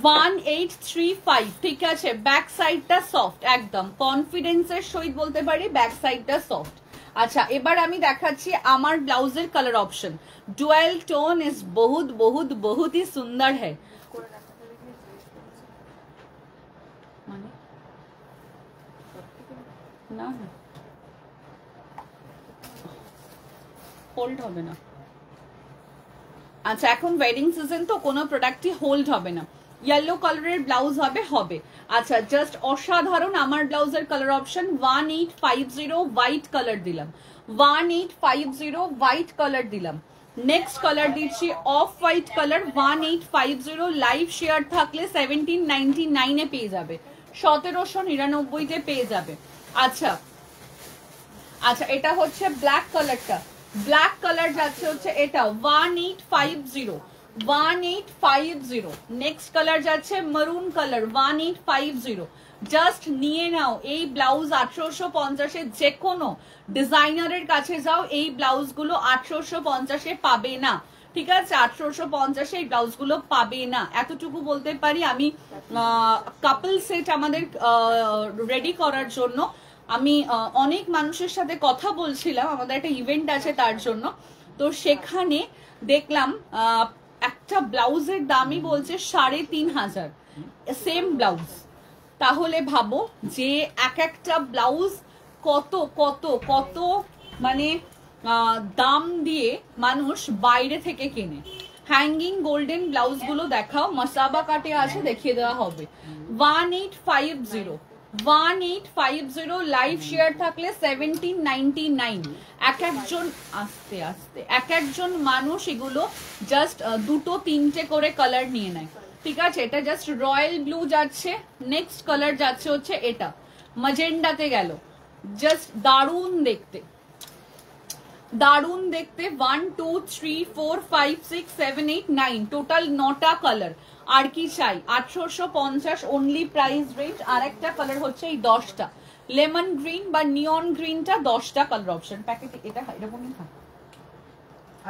1835, ঠিক আছে। ব্যাক সাইডটা সফট, একদম কনফিডেন্সের সহিত বলতে পারি ব্যাক সাইডটা সফট। আচ্ছা, এবার আমি দেখাচ্ছি আমার ব্লাউজের colour option. Dual tone is বহুত বহুত বহুত হি সুন্দর হ্যায়। মানে না না হোল্ড হবে না। আচ্ছা, এখন ওয়েডিং সিজন তো কোনো প্রোডাক্টই হোল্ড হবে না। ইয়েলো কালারের ব্লাউজ হবে। আচ্ছা, জাস্ট অসাধারণ আমার ব্লাউজের কালার অপশন। 1850 হোয়াইট কালার দিলাম, 1850 হোয়াইট কালার দিলাম। নেক্সট কালার দিচ্ছি off white colour, 1850 live share থাকলে 1799 এ পেয়ে যাবে, 1799 তে পেয়ে যাবে। আচ্ছা আচ্ছা, এটা হচ্ছে ব্ল্যাক কালারটা, ব্ল্যাক কালার যাচ্ছে হচ্ছে এটা 1850, 1850। নেক্সট কালার যাচ্ছে মেরুন কালার 1850। জাস্ট নিয়ে নাও এই ব্লাউজ। 1850 যে কোনো ডিজাইনারের কাছে যাও, এই ব্লাউজ গুলো 1850 পাবে না, ঠিক আছে। 1850 এই ব্লাউজ গুলো পাবে না, এতটুকু বলতে পারি আমি। কাপল সেট আমাদের রেডি করার জন্য আমি অনেক মানুষের সাথে কথা বলছিলাম, আমাদের একটা ইভেন্ট আছে তার জন্য। তো সেখানে দেখলাম একটা ব্লাউজের দামই বলছে 3500, সেম ব্লাউজ। তাহলে ভাবো যে এক একটা ব্লাউজ কত কত কত মানে দাম দিয়ে মানুষ বাইরে থেকে কেনে। হ্যাঙ্গিং গোল্ডেন ব্লাউজ গুলো দেখাও, মাসাবা কাটে আছে, দেখিয়ে দেওয়া হবে। 1850, 1850 লাইভ শেয়ার থাকলে 1799। এক একজন আস্তে আস্তে এক একজন মানুষ এগুলো জাস্ট দুটো তিনটে করে কালার নিয়ে নেয়, ঠিক আছে। এটা জাস্ট রয়্যাল ব্লু যাচ্ছে, নেক্সট কালার যাচ্ছে হচ্ছে এটা ম্যাজেন্ডাতে গেল। জাস্ট দারুণ দেখতে, দারুণ দেখতে। 1 2 3 4 5 6 7 8 9 টোটাল 9টা কালার। আর কি চাই? 1850 অনলি প্রাইস রেট। আর একটা কালার হচ্ছে এই 10টা লেমন গ্রিন বা নিয়ন গ্রিনটা 10টা কালার অপশন প্যাকেটে। এটা এরকমই থাকে।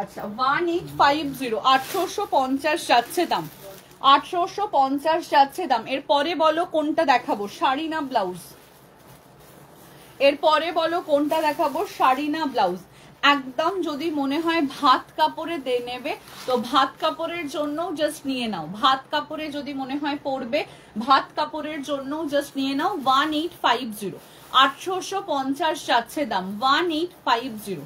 আচ্ছা, 1850, 1850 যাচ্ছে দাম, 1850 যাচ্ছে দাম। এরপরে বলো কোনটা দেখাবো, শাড়ি না ব্লাউজ? এরপরে বলো কোনটা দেখাবো, শাড়ি না ব্লাউজ? একদম যদি মনে হয় ভাত কাপড়ে নেবে তো ভাত কাপড়ের জন্য জাস্ট নিয়ে নাও। ভাত কাপড়ে যদি মনে হয় পরবে, ভাত কাপড়ের জন্য জাস্ট নিয়ে নাও। 1850, 1850 যাচ্ছে দাম, 1850।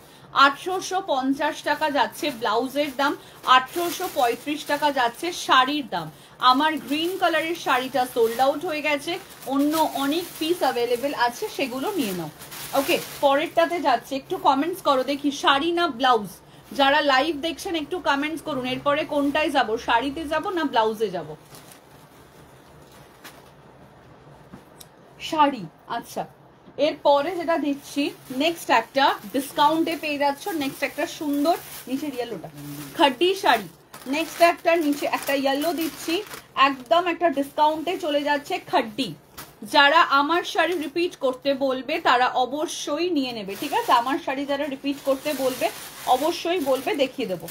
1850 টাকা যাচ্ছে ব্লাউজের দাম, 1835 টাকা যাচ্ছে শাড়ির দাম। আমার গ্রিন কালারের শাড়িটা সোল্ড আউট হয়ে গেছে, অন্য অনেক পিস অ্যাভেলেবেল আছে, সেগুলো নিয়ে নাও। ওকে, পরেরটাতে যাচ্ছে। একটু কমেন্টস করো দেখি, শাড়ি না ব্লাউজ? যারা লাইভ দেখছেন একটু কমেন্টস করুন। এরপরে কোনটায় যাব, শাড়িতে যাব না ব্লাউজে যাব? শাড়ি। আচ্ছা, এরপরে যেটা দিচ্ছি নেক্সট একটা ডিসকাউন্টে পেয়ে যাচ্ছ, নেক্সট একটা সুন্দর নিচের ইয়েলোটা খাড্ডি শাড়ি। নেক্সট একটা নিচে একটা ইয়েলো দিচ্ছি, একদম একটা ডিসকাউন্টে চলে যাচ্ছে খাড্ডি। যারা আমার শাড়ি রিপিট করতে বলবে তারা অবশ্যই নিয়ে নেবে, ঠিক আছে। আমার শাড়ি যারা রিপিট করতে বলবে অবশ্যই বলবে, দেখিয়ে দেবো।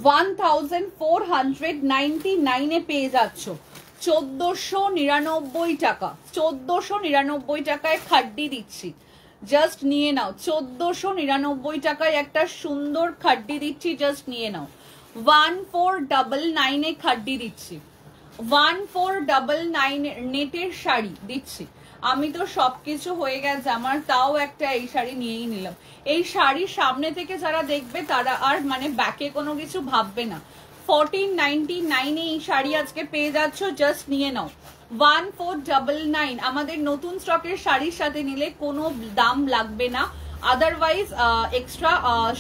$1499 পেয়ে যাচ্ছ, 1499 টাকা। 1499 টাকায় খাড্ডি দিচ্ছি, জাস্ট নিয়ে নাও। 1499 টাকায় একটা সুন্দর খাড্ডি দিচ্ছি, জাস্ট নিয়ে নাও। 1499 এ খাড্ডি দিচ্ছি, 1499 নেটের শাড়ি দিচ্ছি। আমি তো সবকিছু হয়ে গেছে আমার, তাও একটা এই শাড়ি নিয়েই নিলাম। এই শাড়ি সামনে থেকে যারা দেখবে তারা আর মানে ব্যাকে কোনো কিছু ভাববে না। 1499 এই শাড়ি আজকে পেয়ে যাচ্ছ, জাস্ট নিয়ে নাও। 1499 আমাদের নতুন স্টকের শাড়ির সাথে নিলে কোনো দাম লাগবে না, আদারওয়াইজ এক্সট্রা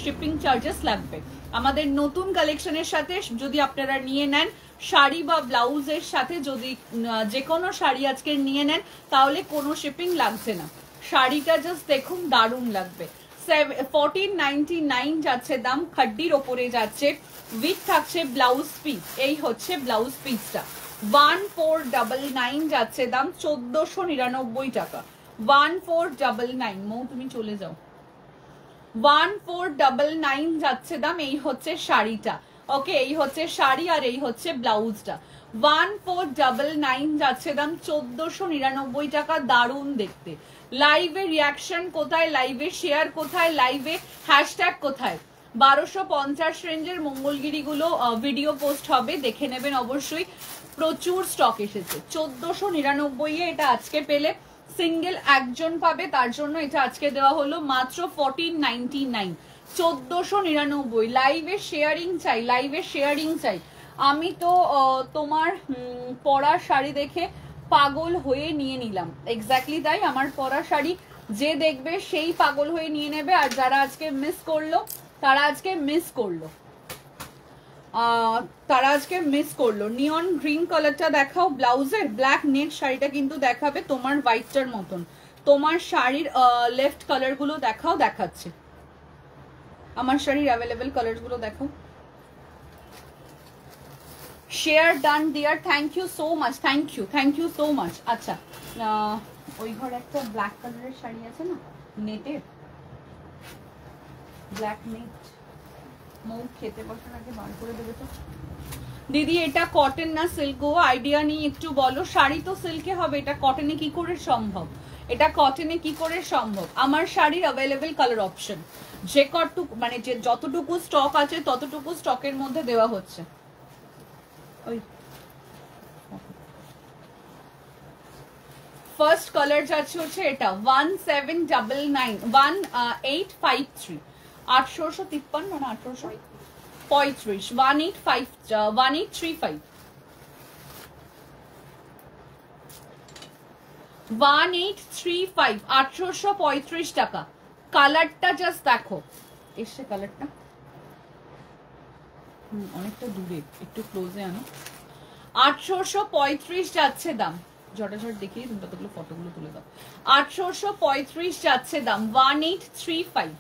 শিপিং চার্জেস লাগবে। আমাদের নতুন কালেকশনের সাথে যদি আপনারা নিয়ে নেন শাড়ি বা ব্লাউজের সাথে, যদি যে কোনো শাড়ি আজকে নিয়ে নেন তাহলে কোনো শিপিং লাগছে না। শাড়িটা জাস্ট দেখুন, দারুণ লাগবে। 1499 যাচ্ছে দাম, খাড্ডির ওপরে যাচ্ছে, উইথ থাকছে ব্লাউজ পিস। এই হচ্ছে ব্লাউজ পিসটা, 1499 যাচ্ছে দাম 1499 টাকা। 1499 মৌ তুমি চলে যাও। 1499 যাচ্ছে দাম। এই হচ্ছে শাড়িটা, ওকে, এই হচ্ছে শাড়ি আর এই হচ্ছে ব্লাউজটা। 1499 যাচ্ছে দাম, 1499 টাকা। দারুণ দেখতে। লাইভে রিয়াকশন কোথায়, লাইভে শেয়ার কোথায়, লাইভে হ্যাশট্যাগ কোথায়? 1250 রেঞ্জের মঙ্গলগিরিগুলো ভিডিও পোস্ট হবে, দেখে নেবেন অবশ্যই। প্রচুর স্টক এসেছে। 1499 এ এটা আজকে পেলে সিঙ্গেল একজন পাবে, তার জন্য এটা আজকে দেওয়া হলো মাত্র 1499। 1499। লাইভে শেয়ারিং চাই, লাইভে শেয়ারিং চাই। আমি তো তোমার পরা শাড়ি দেখে পাগল হয়ে নিয়ে নিলাম। এক্স্যাক্টলি তাই, আমার পরা শাড়ি যে দেখবে সেই পাগল হয়ে নিয়ে নেবে। আর যারা আজকে মিস করলো তারা আজকে মিস করলো, তারা আজকে মিস করলো। নিয়ন গ্রিন কালারটা দেখাও ব্লাউজের। ব্ল্যাক নেট শাড়িটা কিন্তু দেখাবে তোমার হোয়াইটটার মতন। তোমার শাড়ির লেফট কালার গুলো দেখাও, দেখাচ্ছে। আমার শাড়ির অ্যাভেলেবেল কালার গুলো দেখো। Share done dear, thank you so much, thank you so much. আচ্ছা, ওই ঘরে একটা ব্ল্যাক কালারের শাড়ি আছে না, নেটের, ব্ল্যাক নেট। মুখ খেতে বসার আগে বার করে দেবে তো। দিদি এটা কটন না সিল্ক গো? আইডিয়া নিয়ে একটু বলো। শাড়ি তো সিল্কে হবে, এটা কটনে কি করে সম্ভব? এটা কটনে কি করে সম্ভব? আমার শাড়ির অ্যাভেলেবেল কালার অপশন যে কটটুকু, মানে যে যতটুকু স্টক আছে ততটুকু স্টকের মধ্যে দেওয়া হচ্ছে। ওই ফার্স্ট কালার যাচ্ছে হচ্ছে এটা 1799, 1853, 853 মানে 835, 1835, 1835, 835 টাকা। কালারটা জাস্ট দেখো, এসছে কালারটা অনেকটা দূরে, একটু ক্লোজে আনো। 835 যাচ্ছে দাম। ঝটাঝট দেখিয়ে তুমি ততগুলো ফটোগুলো তুলে দাও। 835 যাচ্ছে দাম, 1835।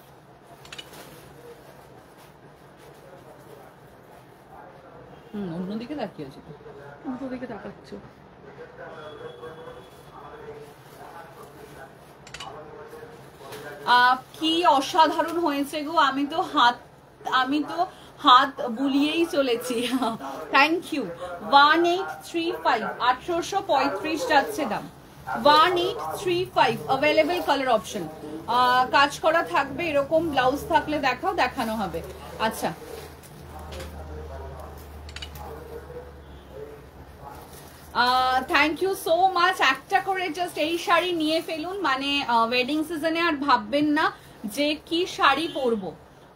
অন্যদিকে তাকিয়ে আছে তো, অন্যদিকে তাকাচ্ছ। কি অসাধারণ হয়েছে গো। আমি তো হাত বুলিয়েই চলেছি। Thank you. 1835, 835 যাচ্ছে দাম। 1835 অ্যাভেলেবেল কালার অপশন। কাজ করা থাকবে, এরকম ব্লাউজ থাকলে দেখাও, দেখানো হবে। আচ্ছা, থ্যাংক ইউ সো মাচ। একটা করে জাস্ট এই শাড়ি নিয়ে ফেলুন, মানে ওয়েডিং সিজনে আর ভাববেন না যে কি শাড়ি পরবো।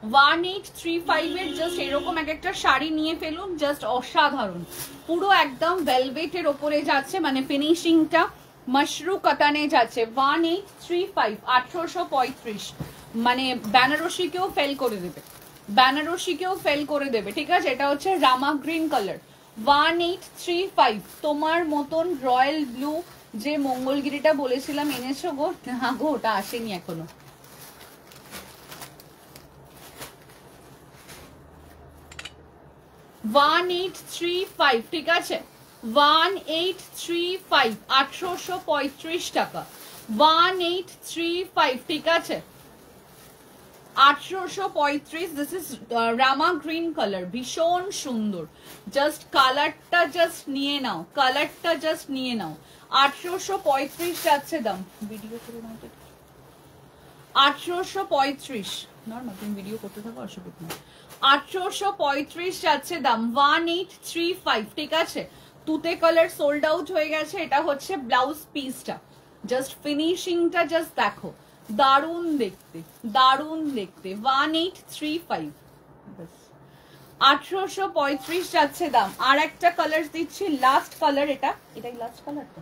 1835 এর জাস্ট এরকম এক একটা শাড়ি নিয়ে ফেলুন, জাস্ট অসাধারণ। পুরো একদম ভেলভেটের ওপরে যাচ্ছে, মানে ফিনিশিংটা মাশরু কাতানে যাচ্ছে। 1835, 835, মানে বেনারসিকেও ফেল করে দেবে, বেনারসিকেও ফেল করে দেবে। ঠিক আছে, এটা হচ্ছে রামা গ্রিন কালার। 1835। তোমার মতন রয়্যাল ব্লু যে মঙ্গলগিরিটা বলেছিলাম এনেছো গো? না গো, ওটা আসেনি এখনো। ঠিক আছে, 1835, 835 টাকা। 1835, ঠিক আছে, 835। This is Rama green colour, ভীষণ সুন্দর। জাস্ট কালারটা জাস্ট নিয়ে নাও, কালারটা জাস্ট নিয়ে নাও। 835 যাচ্ছে দাম। ভিডিও করে নাও তো। 835 নর্মাল, তুমি ভিডিও করতে থাকো, অসুবিধা নেই। 835 যাচ্ছে দাম। 1835, ঠিক আছে। তুতে কালার সোল্ড আউট হয়ে গেছে। এটা হচ্ছে ব্লাউজ পিসটা, জাস্ট ফিনিশিংটা জাস্ট দেখো, দারুণ দেখতে, দারুণ দেখতে। 1835, 835 যাচ্ছে দাম। আর একটা কালার দিচ্ছি, লাস্ট কালার, এটাই লাস্ট কালার তো।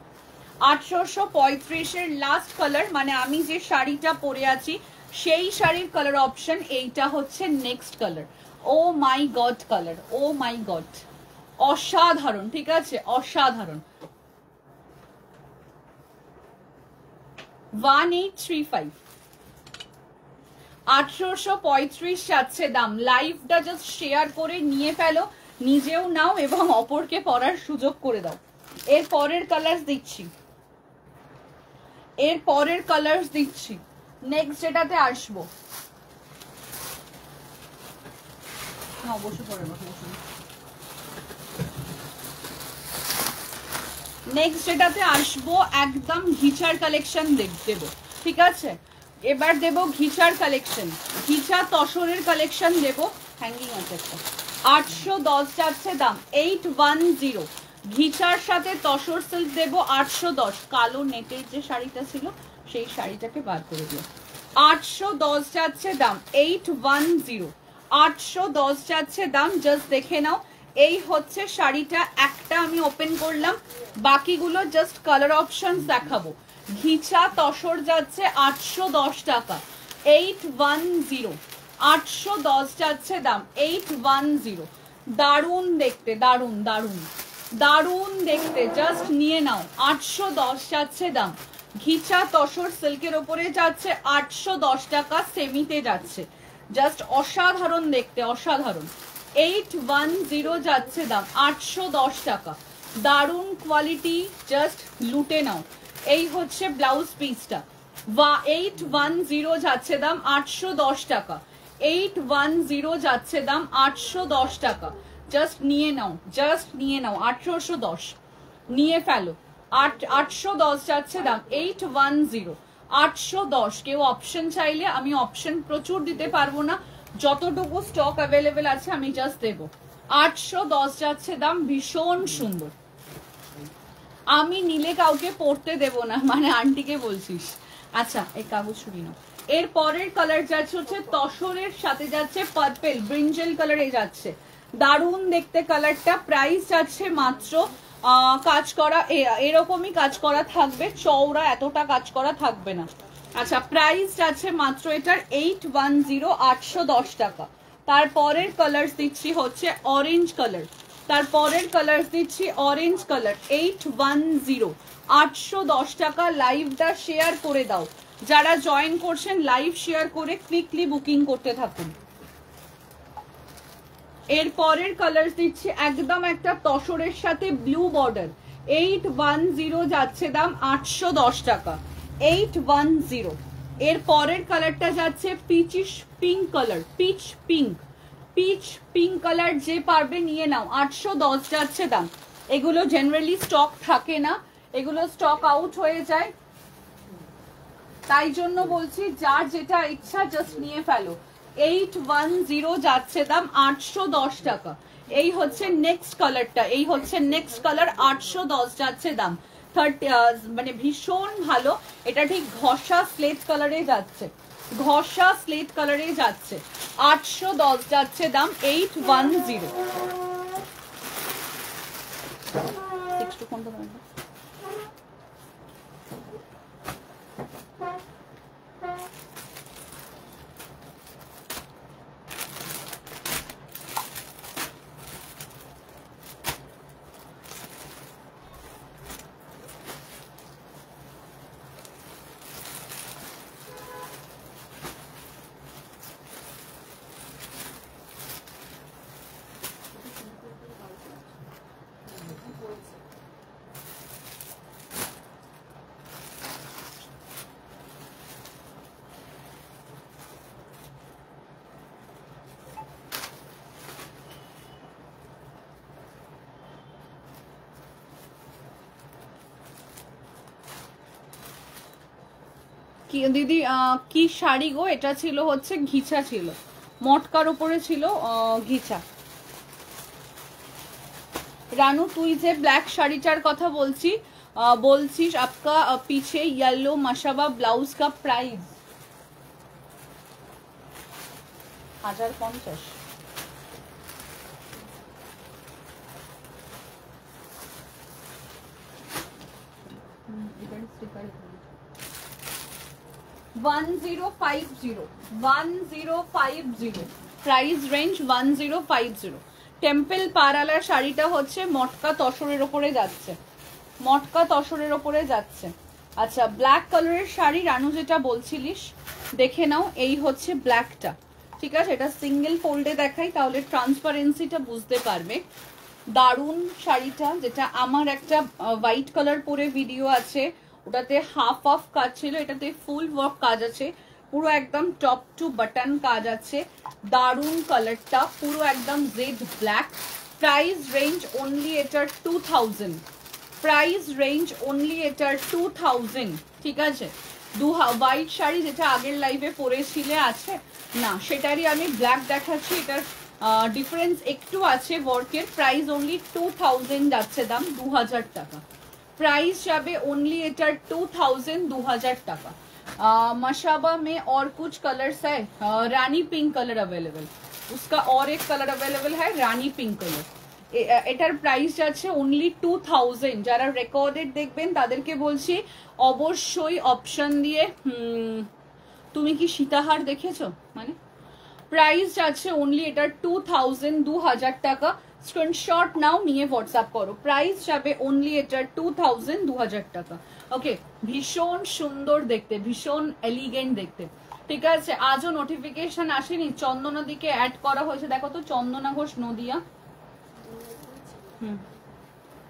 835 এর লাস্ট কালার, মানে আমি যে শাড়িটা পরে আছি সেই শাড়ির কালার অপশন এইটা হচ্ছে নেক্সট কালার। ও মাই গড কালার, ও মাই গড, অসাধারণ। ঠিক আছে, অসাধারণ। 1835, 835 যাচ্ছে দাম। লাইভটা জাস্ট শেয়ার করে নিয়ে ফেলো, নিজেও নাও এবং অপরকে পরার সুযোগ করে দাও। এর পরের কালার দিচ্ছি, এর পরের কালার দিচ্ছি। নেক্সট যেটাতে আসবো, বসে পড়ে বসে। নেক্সট যেটাতে আসবো একদম ঘিচার কালেকশন দেবো, ঠিক আছে? এবার দেবো ঘিচার কালেকশন, ঘিচা তসরের কালেকশন দেবো। হ্যাঙ্গিং আছে একটা, 810 যাচ্ছে দাম, 810। ঘিচার সাথে তসর সিল্ক দেবো 810। কালো নেটের যে শাড়িটা ছিল সেই শাড়িটাকে বার করে দিও। 810 যাচ্ছে দাম, 810, 810 যাচ্ছে দাম। জাস্ট দেখে নাও, এই হচ্ছে শাড়িটা। একটা আমি ওপেন করলাম, বাকিগুলো জাস্ট কালার অপশন দেখাবো। ঘিচা তসর যাচ্ছে 810 টাকা, 810, 810 যাচ্ছে দাম, 810। দারুণ দেখতে, দারুণ দারুণ দারুণ দেখতে, জাস্ট নিয়ে নাও। 810 যাচ্ছে দাম, ঘিচা তসর সিল্কের ওপরে যাচ্ছে 810 টাকা, সেমিতে যাচ্ছে। জাস্ট অসাধারণ দেখতে, অসাধারণ। 810 যাচ্ছে দাম, 810 টাকা, দারুণ কোয়ালিটি, জাস্ট লুটে নাও। এই হচ্ছে ব্লাউজ পিসটা। 810 যাচ্ছে দাম, 810 টাকা, 810 যাচ্ছে দাম, 810 টাকা। জাস্ট নিয়ে নাও, জাস্ট নিয়ে নাও। 810 নিয়ে ফেলো। 810 যাচ্ছে দাম, 810, 810। কেউ অপশন চাইলে আমি অপশন প্রচুর দিতে পারবো না, যতটুকু স্টক অ্যাভেলেবেল আছে আমি জাস্ট দেবো। 810 যাচ্ছে দাম, ভীষণ সুন্দর। আমি নিলে কাউকে পড়তে দেব না, মানে আন্টিকে বলছিস? আচ্ছা, এই কাগজ ছুরি নাও। এর পরের কালার যাচ্ছে হচ্ছে তসরের সাথে যাচ্ছে পার্পল, ব্রিঞ্জেল কালারে যাচ্ছে, দারুণ দেখতে কালারটা। প্রাইস যাচ্ছে মাত্র কাজ করা, এরকমই কাজ করা থাকবে, চওড়া এতটা কাজ করা থাকবে না। আচ্ছা, প্রাইস যাচ্ছে মাত্র এটার 810, 810 টাকা। তারপরের কালার দিচ্ছি হচ্ছে অরেঞ্জ কালার, তারপরের কালার দিচ্ছি অরেঞ্জ কালার, 810, 810 টাকা। লাইভটা শেয়ার করে দাও, যারা জয়েন করছেন লাইভ শেয়ার করে কুইকলি বুকিং করতে থাকুন। এর পরের কালার দিচ্ছি একদম একটা তসরের সাথে ব্লু বর্ডার, 810 যাচ্ছে দাম, 810 টাকা, 810। এর পরের কালারটা যাচ্ছে peachish pink colour, peach pink, peach pink colour. যে পারবে নিয়ে নাও, 810 যাচ্ছে দাম। এগুলো জেনারেলি স্টক থাকে না, এগুলো স্টক আউট হয়ে যায়, তাই জন্য বলছি যার যেটা ইচ্ছা জাস্ট নিয়ে ফেলো। 810 যাচ্ছে দাম, 810 টাকা। এই হচ্ছে নেক্সট কালারটা, এই হচ্ছে নেক্সট কালার, 810 যাচ্ছে দাম। 30 মানে ভীষণ ভালো, এটা ঠিক ঘষা স্লেট কালারে যাচ্ছে, ঘষা স্লেট কালারে যাচ্ছে। 810 যাচ্ছে দাম, 810। কি দিদি কি শাড়ি গো? এটা ছিল হচ্ছে ঘিচা, ছিল মটকার উপরে ছিল ঘিচা। রানু, তুই যে ব্ল্যাক শাড়িটার কথা বলছিস, আপকা পিছে येलो मशाबा ब्लाउज का प्राइस 1050। 1050 price range 1050। টেম্পল পারালার শাড়িটা হচ্ছে মটকা তসরের ওপরে যাচ্ছে, মটকা তসরের ওপরে যাচ্ছে। আচ্ছা, ব্ল্যাক কালারের শাড়ি রানু যেটা বলছিলিস দেখে নাও, এই হচ্ছে ব্ল্যাকটা, ঠিক আছে? এটা সিঙ্গেল ফোল্ডে দেখাই, তাহলে ট্রান্সপারেন্সিটা বুঝতে পারবে। দারুন শাড়িটা, যেটা আমার একটা হোয়াইট কালার পরে ভিডিও আছে, ওটাতে হাফ অফ কাজ ছিল, এটাতে ফুল ওয়ার্ক কাজ আছে, পুরো একদম টপ টু বাটন কাজ আছে। দারুন কালারটা, পুরো একদম jet black. Price range only এটার 2000, প্রাইস রেঞ্জ অনলি এটার 2000, ঠিক আছে। হোয়াইট শাড়ি যেটা আগের লাইভে পরেছিলে আছে না, সেটারই আমি ব্ল্যাক দেখাচ্ছি। এটার ডিফারেন্স একটু আছে ওয়ার্কের। প্রাইস অনলি 2000 যাচ্ছে, দাম 2000 টাকা। प्राइस যাবে ओनली एटर 2000, 2000 টাকা। मशाबा में और कुछ कलर्स है, रानी पिंक कलर अवेलेबल, उसका और एक कलर अवेलेबल है रानी पिंक कलर। এটার প্রাইস যাচ্ছে ओनली 2000। যারা রেকর্ডেড দেখবেন তাদেরকে বলছি অবশ্যই অপশন দিয়ে তুমি কি সীতাহার দেখেছো, মানে প্রাইস যাচ্ছে ओनली এটার 2000, 2000 টাকা। স্ক্রিনশট নাও, নিয়ে হোয়াটসঅ্যাপ করো। প্রাইস যাবে ओनली এটার 2000, 2000 টাকা। ওকে, ভীষণ সুন্দর দেখতে, ভীষণ এলিগেন্ট দেখতে, ঠিক আছে। আজও নোটিফিকেশন আসেনি, চন্দনা দিকে অ্যাড করা হয়েছে, দেখো তো চন্দনা ঘোষ নদিয়া,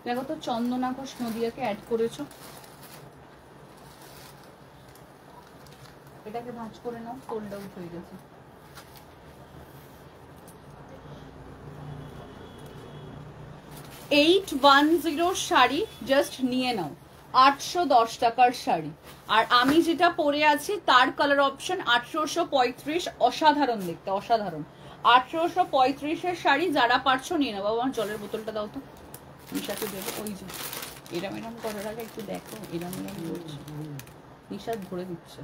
দেখো তো চন্দনা ঘোষ নদিয়াকে অ্যাড করেছো, এটাকে ভাঁজ করে নাও, সোল্ড আউট হয়ে গেছে। 810 শাড়ি জাস্ট নিয়ে নাও, 810 টাকার শাড়ি। আর আমি যেটা পরে আছি তার কালার অপশন 1835, অসাধারণ দেখতে, অসাধারণ। 1835-এর শাড়ি যারা পারছো নিয়ে নাও। বাবা আমার জলের বোতলটা দাও তো, নিশাকে দেবো। ওই যে এরম এরম করার আগে একটু দেখো, এরম এরম করছে, নিশা ভরে দিচ্ছে।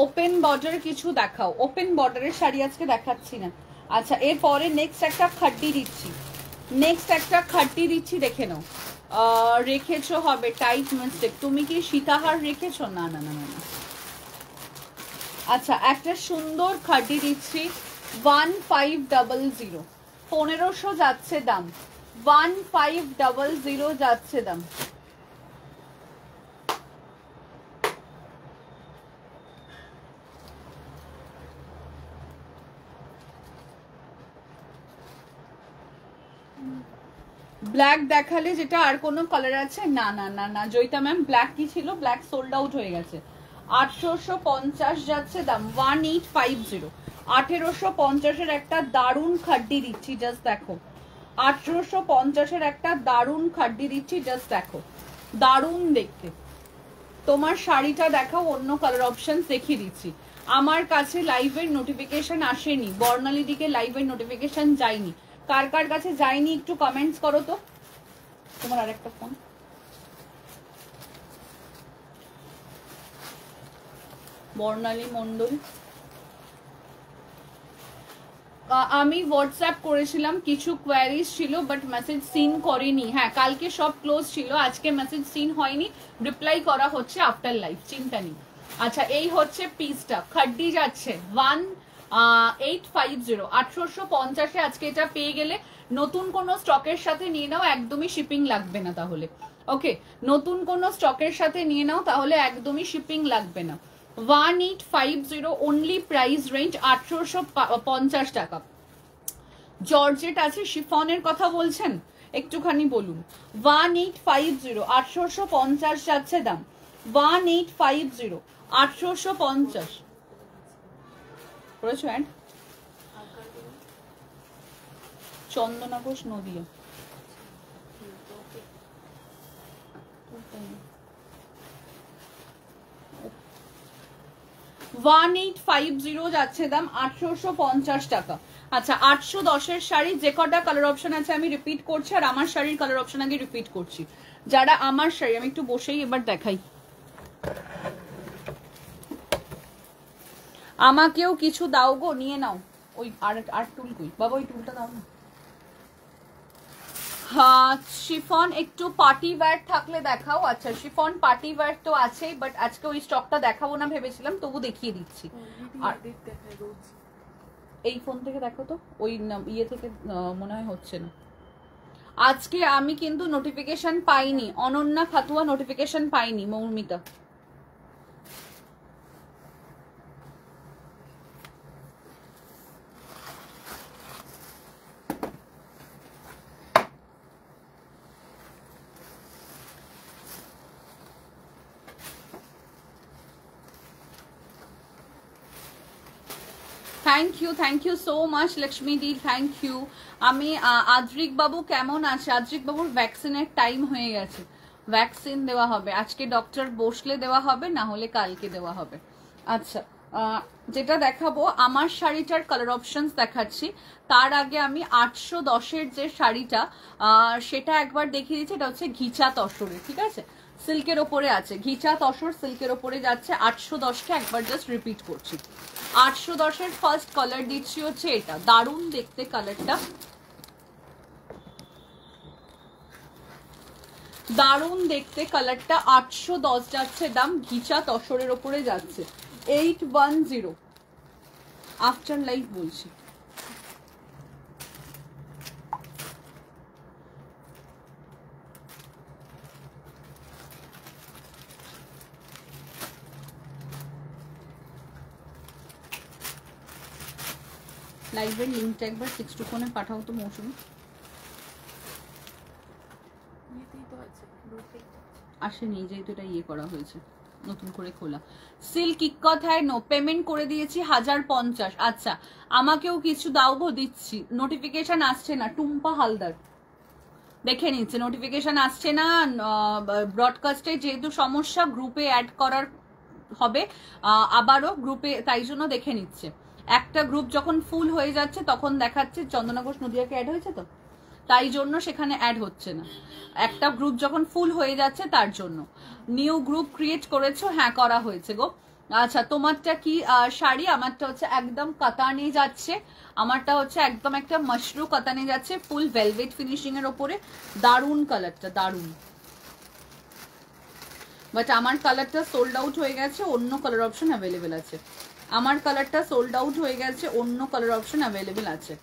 ওপেন বর্ডার কিছু দেখাও, ওপেন বর্ডারের শাড়ি আজকে দেখাচ্ছি না। আচ্ছা, এরপরে নেক্সট একটা খাড্ডি দিচ্ছি, নেক্সট একটা খাড্ডি দিচ্ছি, দেখে নাও। রেখেছো হবে টাইট মিস্টেক, তুমি কি সীতাহার রেখেছো? না না না না। আচ্ছা, একটা সুন্দর খাড্ডি দিচ্ছি 1500, 1500 যাচ্ছে দাম, 1500 যাচ্ছে দাম। ব্ল্যাক দেখালে যেটা আর কোনো কালার আছে? না না না না জয়িতা ম্যাম, ব্ল্যাক কি ছিল? ব্ল্যাক সোল্ড আউট হয়ে গেছে। 1850 যাচ্ছে দাম, 1850। 1850-এর একটা দারুণ খাড্ডি দিচ্ছি, জাস্ট দেখো। 1850-এর একটা দারুণ খাড্ডি দিচ্ছি, জাস্ট দেখো, দারুণ দেখতে। তোমার শাড়িটা দেখাও, অন্য কালার অপশন দেখিয়ে দিচ্ছি। আমার কাছে লাইভের নোটিফিকেশন আসেনি, বর্ণালী দিকে লাইভের নোটিফিকেশন যায়নি। কার কার কাছে যায়নি একটু কমেন্টস করো তো। তোমার আরেকটা ফোন, বর্ণালী মন্ডল। আমি হোয়াটসঅ্যাপ করেছিলাম, কিছু কোয়ারিজ ছিল বাট মেসেজ সিন করিনি। হ্যাঁ, কালকে সব ক্লোজ ছিল, আজকে মেসেজ সিন হয়নি, রিপ্লাই করা হচ্ছে আফটার লাইভ, চিন্তা নেই। আচ্ছা, এই হচ্ছে পিসটা, খাড্ডি যাচ্ছে 1850, 1850-এ আজকে এটা পেয়ে গেলে নতুন কোনো স্টকের সাথে নিয়ে নাও, একদমই শিপিং লাগবে না তাহলে। ওকে, নতুন কোনো স্টকের সাথে নিয়ে নাও, তাহলে একদমই শিপিং লাগবে না। 1850 অনলি, প্রাইস রেঞ্জ 1850 টাকা। জর্জেট আছে, শিফনের কথা বলছেন একটুখানি বলুন। 1850, 1850 যাচ্ছে দাম, 1850, 1850 করেছো অ্যাড। চন্দনা ঘোষ নদিয়া, 1850 যাচ্ছে দাম, 1850 টাকা। আচ্ছা, 810-এর শাড়ি যে কটা কালার অপশন আছে আমি রিপিট করছি, আর আমার শাড়ির কালার অপশন আগে রিপিট করছি। যারা আমার শাড়ি, আমি একটু বসেই এবার দেখাই, আমাকেও কিছু দাও গো, নিয়ে নাও। ওই আর টুল কই বাবা, ওই টুলটা দাও না। হ্যাঁ, শিফন একটু পার্টি ওয়্যার থাকলে দেখাও। আচ্ছা, শিফন পার্টি ওয়্যার তো আছেই, বাট আজকে ওই স্টকটা দেখাবো না ভেবেছিলাম, তবু দেখিয়ে দিচ্ছি। আর এই ফোন থেকে দেখো তো, ওই ইয়ে থেকে মনে হয় হচ্ছে না। আজকে আমি কিন্তু নোটিফিকেশন পাইনি, অনন্যা খাতুয়া নোটিফিকেশন পাইনি, Moumita. Thank you so much Lakshmi দি, থ্যাংক ইউ। আমি আদ্রিক বাবু কেমন আছে? আদ্রিক বাবুর ভ্যাকসিনের টাইম হয়ে গেছে, ভ্যাকসিন দেওয়া হবে আজকে, ডক্টর বসলে দেওয়া হবে, না হলে কালকে দেওয়া হবে। আচ্ছা, যেটা দেখাবো আমার শাড়িটার কালার অপশনস দেখাচ্ছি, তার আগে আমি 810-এর যে শাড়িটা সেটা একবার দেখিয়ে দিচ্ছি। এটা হচ্ছে ঘিচা তসরে, ঠিক আছে, সিল্কের ওপরে আছে, ঘিচা তসর সিল্কের ওপরে যাচ্ছে। 810কে একবার জাস্ট রিপিট করছি। 810-এর ফার্স্ট কালার দিচ্ছি হচ্ছে এটা, দারুণ দেখতে কালারটা, দারুণ দেখতে কালারটা। 810 যাচ্ছে দাম, ঘিচা তসরের ওপরে যাচ্ছে। 810 আফটার লাইফ বলছি। লাইভের লিঙ্কটা একবার 6 টু ফোনে পাঠাও তো মৌসুমি। আসেনি, যেহেতু এটা ইয়ে করা হয়েছে, নতুন করে খোলা। সিল্ক কি কথায় নো পেমেন্ট করে দিয়েছি 1050। আচ্ছা, আমাকেও কিছু দাও গো, দিচ্ছি। নোটিফিকেশন আসছে না, টুম্পা হালদার দেখে নিচ্ছে, নোটিফিকেশন আসছে না। ব্রডকাস্টে যেহেতু সমস্যা, গ্রুপে অ্যাড করার হবে আবারও গ্রুপে, তাই জন্য দেখে নিচ্ছে। একটা গ্রুপ যখন ফুল হয়ে যাচ্ছে তখন দেখাচ্ছে চন্দনা ঘোষ নদিয়াকে অ্যাড হয়েছে, তো তাই জন্য সেখানে অ্যাড হচ্ছে না। একটা গ্রুপ যখন ফুল হয়ে যাচ্ছে তার জন্য। নিউ গ্রুপ ক্রিয়েট করেছো? হ্যাঁ, করা হয়েছে গো। আচ্ছা, তোমারটা কি শাড়ি? আমারটা হচ্ছে একদম কাতানে যাচ্ছে, আমারটা হচ্ছে একদম একটা মাশরু কাতানে যাচ্ছে, ফুল ভেলভেট ফিনিশিং এর ওপরে, দারুন কালারটা, দারুন। বাট আমার কালারটা সোল্ড আউট হয়ে গেছে, অন্য কালার অপশন অ্যাভেলেবেল আছে। আমার কালারটা সোল্ড আউট হয়ে গেছে, অন্য কালার অপশন অ্যাভেলেবেল আছে।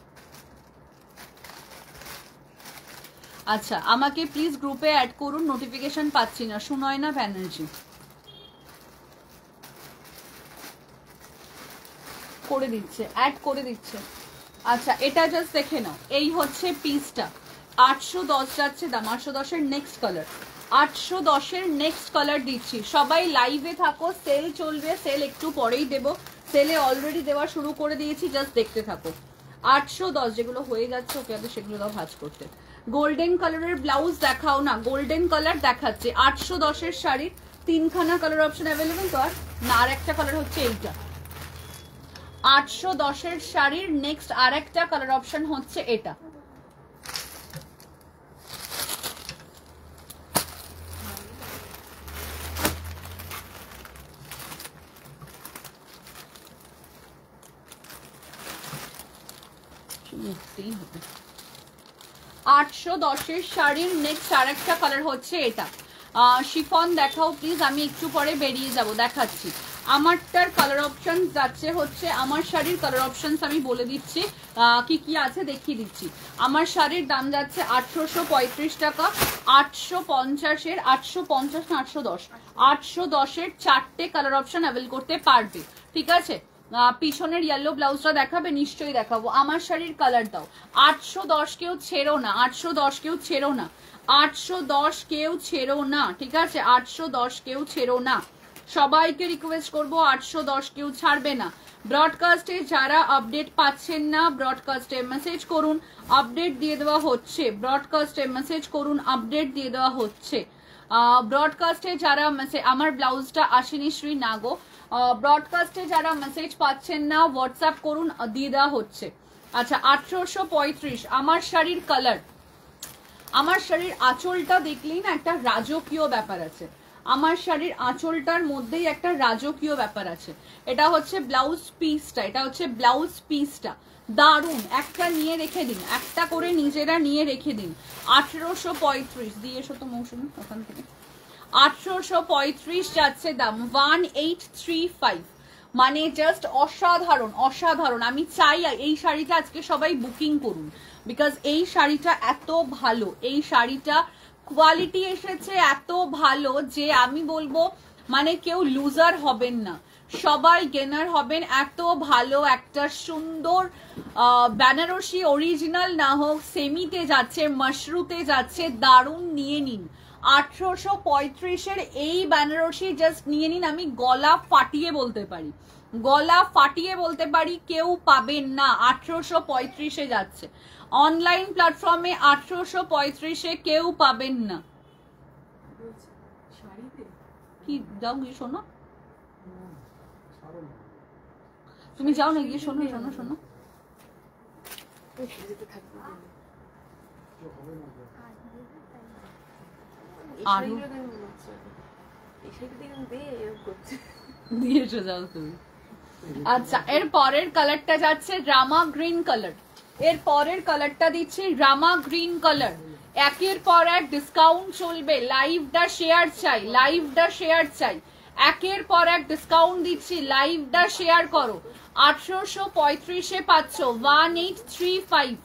আচ্ছা, আমাকে প্লিজ গ্রুপে অ্যাড করুন, নোটিফিকেশন পাচ্ছি না। সুনয়না ব্যানার্জি করে দিচ্ছে, অ্যাড করে দিচ্ছে। আচ্ছা, এটা জাস্ট দেখে নাও, এই হচ্ছে পিসটা। 810 যাচ্ছে দাম, 810-এর নেক্সট কালার, 810-এর নেক্সট কালার দিচ্ছি। সবাই লাইভে থাকো, সেল চলবে, সেল একটু পরেই দেবো, সেলে অলরেডি দেওয়া শুরু করে দিয়েছি, জাস্ট দেখতে থাকো। 810 যেগুলো হয়ে যাচ্ছে ওকে আগে সেগুলো দাও ভাঁজ করতে। গোল্ডেন কালারের ব্লাউজ দেখাও না, গোল্ডেন কালার দেখাচ্ছে। 810-এর শাড়ির 3খানা কালার অপশন অ্যাভেলেবেল, তো আর একটা কালার হচ্ছে এইটা। 810-এর শাড়ির নেক্সট আর একটা কালার অপশন হচ্ছে এটা। মুখতেই হবে। 810-এর শাড়ির নেক্সট আর একটা কালার হচ্ছে এটা। শিফন দেখাও প্লিজ, আমি একটু পরে বেরিয়ে যাব, দেখাচ্ছি। আমারটার কালার অপশন যাচ্ছে হচ্ছে, আমার শাড়ির কালার অপশনস আমি বলে দিচ্ছি কি কি আছে, দেখিয়ে দিচ্ছি। আমার শাড়ির দাম যাচ্ছে 835 টাকা। 850-এর, 850 না 810, 810-এর 4টে কালার অপশন অ্যাভেল করতে পারবে, ঠিক আছে। পিছনের ইয়েলো ব্লাউজটা দেখাবে? নিশ্চয়ই দেখাবো। আমার শাড়ির কালার দাও। 810 কেউ ছেড়ো না, 810 কেউ ছেড়ো না, 810 কেউ ছেড়ো না, ঠিক আছে, 810 কেউ ছেড়ো না। সবাইকে রিকোয়েস্ট করবো, 810 কেউ ছাড়বে না। ব্রডকাস্টে যারা আপডেট পাচ্ছেন না, ব্রডকাস্টে মেসেজ করুন, আপডেট দিয়ে দেওয়া হচ্ছে। ব্রডকাস্টে মেসেজ করুন, আপডেট দিয়ে দেওয়া হচ্ছে। ব্রডকাস্টে যারা মেসেজ, আমার ব্লাউজটা আসেনি শ্রী নাগো, ব্রডকাস্টে যারা মেসেজ পাচ্ছেন না হোয়াটসঅ্যাপ করুন, দিয়ে দেওয়া হচ্ছে। আচ্ছা, 1835 আমার শাড়ির কালার। আমার শাড়ির আঁচলটা দেখলেই না একটা রাজকীয় ব্যাপার আছে, আমার শাড়ির আঁচলটার মধ্যেই একটা রাজকীয় ব্যাপার আছে। এটা হচ্ছে ব্লাউজ পিসটা, এটা হচ্ছে ব্লাউজ পিসটা, দারুন। একটা নিয়ে রেখে দিন, একটা করে নিজেরা নিয়ে রেখে দিন। 1835 দিয়ে এসো তো মৌসুমি ওখান থেকে। 1835 যাচ্ছে দাম, 1835, মানে জাস্ট অসাধারণ, অসাধারণ। আমি চাই এই শাড়িটা আজকে সবাই বুকিং করুন, বিকজ এই শাড়িটা এত ভালো, এই শাড়িটা কোয়ালিটি এসেছে এত ভালো যে আমি বলবো মানে কেউ লুজার হবেন না, সবাই গেনার হবেন। এত ভালো একটা সুন্দর বেনারসি, অরিজিনাল না হোক সেমিতে যাচ্ছে, মাশরুতে যাচ্ছে, দারুণ। নিয়ে নিন 1835-এর এই বেনারসি, জাস্ট নিয়ে নিন। আমি গলা ফাটিয়ে বলতে পারি গলা ফাটিয়ে বলতে পারি কেউ পাবেন না, 1835-এ যাচ্ছে অনলাইন প্ল্যাটফর্মে, 1835-এ কেউ পাবেন না। কি যাও গিয়ে শোনো, তুমি যাও না গিয়ে শোনো শোনো শোনো। দিয়েছো যাও তুমি। আচ্ছা এর পরের কালারটা যাচ্ছে রামা গ্রিন কালার, এর পরের কালারটা দিচ্ছি রামা গ্রিন কালার। একের পর এক ডিসকাউন্ট চলবে, লাইভটা শেয়ার চাই, লাইভটা শেয়ার চাই, একের পর এক ডিসকাউন্ট দিচ্ছি, লাইভটা শেয়ার করো। 1835-এ পাচ্ছ 1835,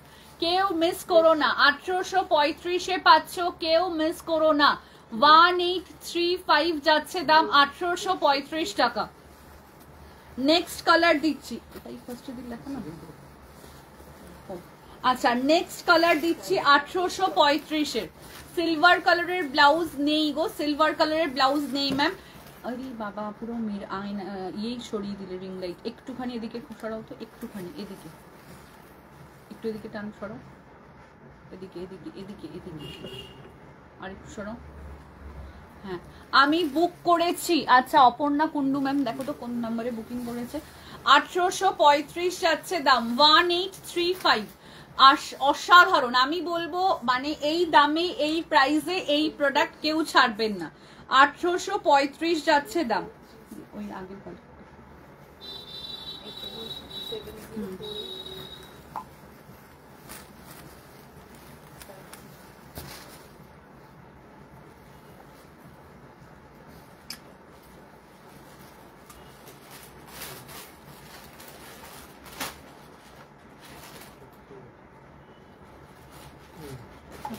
কেউ মিস করো না, 1835-এ পাচ্ছ, কেউ মিস করো না। 1835 যাচ্ছে দাম, 1835 টাকা। নেক্সট কালার দিচ্ছি, এটাই ফার্স্টে দিক লেখা না। আচ্ছা নেক্সট কালার দিচ্ছি 1835-এর, সিলভার কালারের ব্লাউজ নেই গো, সিলভার কালারের ব্লাউজ নেই ম্যাম। আরে বাবা পুরো মেয়ের আয়না এই সরিয়ে দিলে রিং লাইট, একটুখানি এদিকে সরাও তো, একটুখানি এদিকে, একটু এদিকে টান সরাও, এদিকে এদিকে এদিকে এদিকে আর একটু সরাও। হ্যাঁ আমি বুক করেছি। আচ্ছা অপর্ণা কুন্ডু ম্যাম দেখো তো কোন নম্বরে বুকিং করেছে। 1835 যাচ্ছে দাম, 1835, অসাধারণ। আমি বলবো মানে এই দামে এই প্রাইসে এই প্রোডাক্ট কেউ ছাড়বেন না। 1835 যাচ্ছে দাম। ওই আগের কথা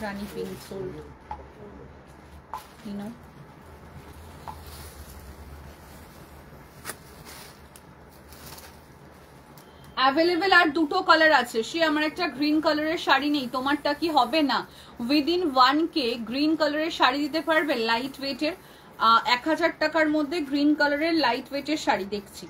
রানী pink sold, you know available আর দুটো কালার আছে। সে আমার একটা গ্রিন কালারের শাড়ি নেই, তোমারটা কি হবে না? উইদিন 1K গ্রিন কালারের শাড়ি দিতে পারবে লাইট ওয়েটের? 1000 টাকার মধ্যে গ্রিন কালারের লাইট ওয়েটের শাড়ি দেখছি।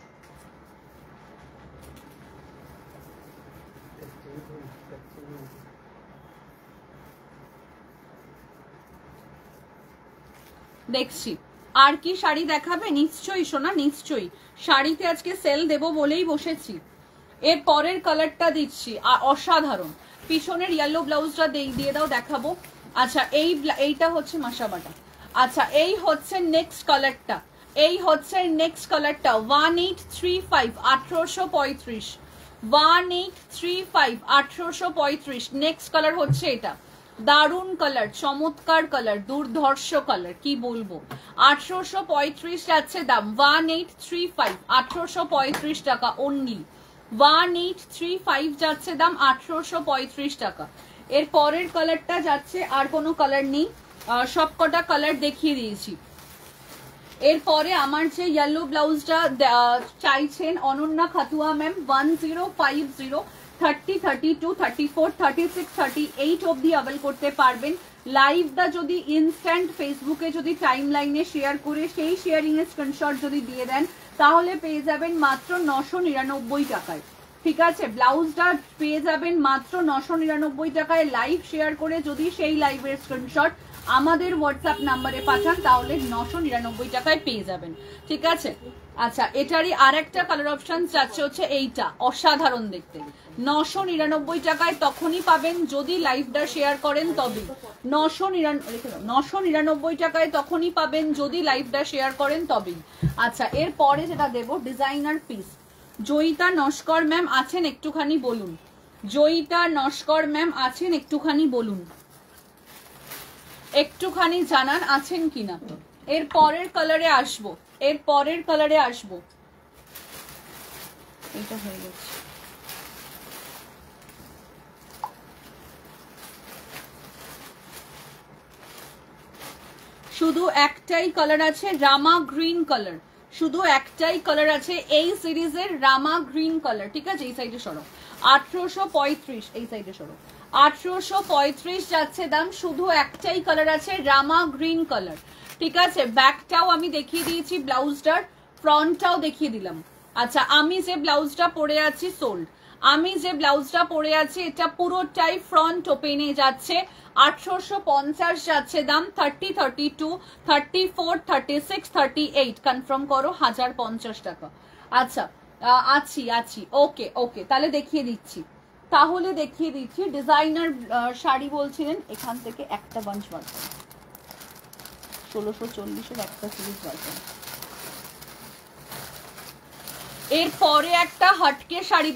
দেখছি আর কি শাড়ি দেখাবে? নিশ্চয়ই সোনা নিশ্চয়ই, শাড়িতে আজকে সেল দেবো বলেই বসেছি। এর পরের কালারটা দিচ্ছি, অসাধারণ। পিছনের ইয়েলো ব্লাউজটা দিয়ে দাও দেখাবো। আচ্ছা এইটা হচ্ছে মাসাবাটা। আচ্ছা এই হচ্ছে নেক্সট কালারটা, এই হচ্ছে নেক্সট কালারটা 1835, 1835, 1835, 1835। নেক্সট কালার হচ্ছে এটা, দারুণ কালার, চমৎকার কালার, দুর্ধর্ষ কালার, কি বলবো। 1835 যাচ্ছে দাম, 1835, 1835 টাকা অনলি, 1835 যাচ্ছে দাম, 1835 টাকা। এর পরের কালারটা যাচ্ছে, আর কোনো কালার নেই, সবকটা কালার দেখিয়ে দিয়েছি। এরপরে আমার যে ইয়েলো ব্লাউজটা চাইছেন অনন্যা খাতুয়া ম্যাম, 1050, 30, 32, 34, 36, 38 অবধি অ্যাভেল করতে পারবেন। লাইভটা যদি ইনস্ট্যান্ট ফেসবুকে যদি টাইম লাইনে শেয়ার করে সেই শেয়ারিং এর স্ক্রিনশট যদি দিয়ে দেন তাহলে পেয়ে যাবেন মাত্র 999 টাকায়। ঠিক আছে, ব্লাউজটা পেয়ে যাবেন মাত্র 999 টাকায়। লাইভ শেয়ার করে যদি সেই লাইভের স্ক্রিনশট আমাদের হোয়াটসঅ্যাপ নাম্বারে পাঠান তাহলে 999 টাকায় পেয়ে যাবেন। ঠিক আছে, আচ্ছা এটারই আর একটা কালার অপশন যাচ্ছে হচ্ছে এইটা, অসাধারণ দেখতে। 999 টাকায় তখনই পাবেন যদি লাইভটা শেয়ার করেন তবেই। 999 টাকায় তখনই পাবেন যদি লাইভটা শেয়ার করেন তবেই। আচ্ছা এর পরে যেটা দেবো designer piece, Joyita Naskar ma'am আছেন একটুখানি বলুন, জয়িতা নস্কর ম্যাম আছেন একটুখানি বলুন, একটুখানি জানান আছেন কিনা। এর পরের কালারে আসবো, এর পরের কালারে আসবো। এটা হয়ে গেছে, শুধু একটাই কালার আছে রামা গ্রিন কালার, শুধু একটাই কালার আছে এই সিরিজের রামা গ্রিন কালার। ঠিক আছে, এই সাইডে সরো। 1835, এই সাইডে সরো। 1835 যাচ্ছে দাম, শুধু একটাই কালার আছে রামা গ্রিন কালার। ঠিক আছে, ব্যাকটাও আমি দেখিয়ে দিয়েছি, ব্লাউজটার ফ্রন্টটাও দেখিয়ে দিলাম। আচ্ছা, আমি যে ব্লাউজটা পরে আছি সোল্ড। আমি যে ব্লাউজটা পরে আছি এটা পুরোটাই ফ্রন্ট ওপেনে যাচ্ছে, 850 যাচ্ছে দাম, 30, 32, 34, 36, 38 কনফার্ম করো, 1050 টাকা। আচ্ছা আছি ওকে ওকে, তাহলে দেখিয়ে দিচ্ছি, ডিজাইনার শাড়ি বলছিলেন, এখান থেকে একটা বাঞ্চ বার করো, 1640-এর একটা সিরিজ বার করো। এরপরে একটা হটকে শাড়ি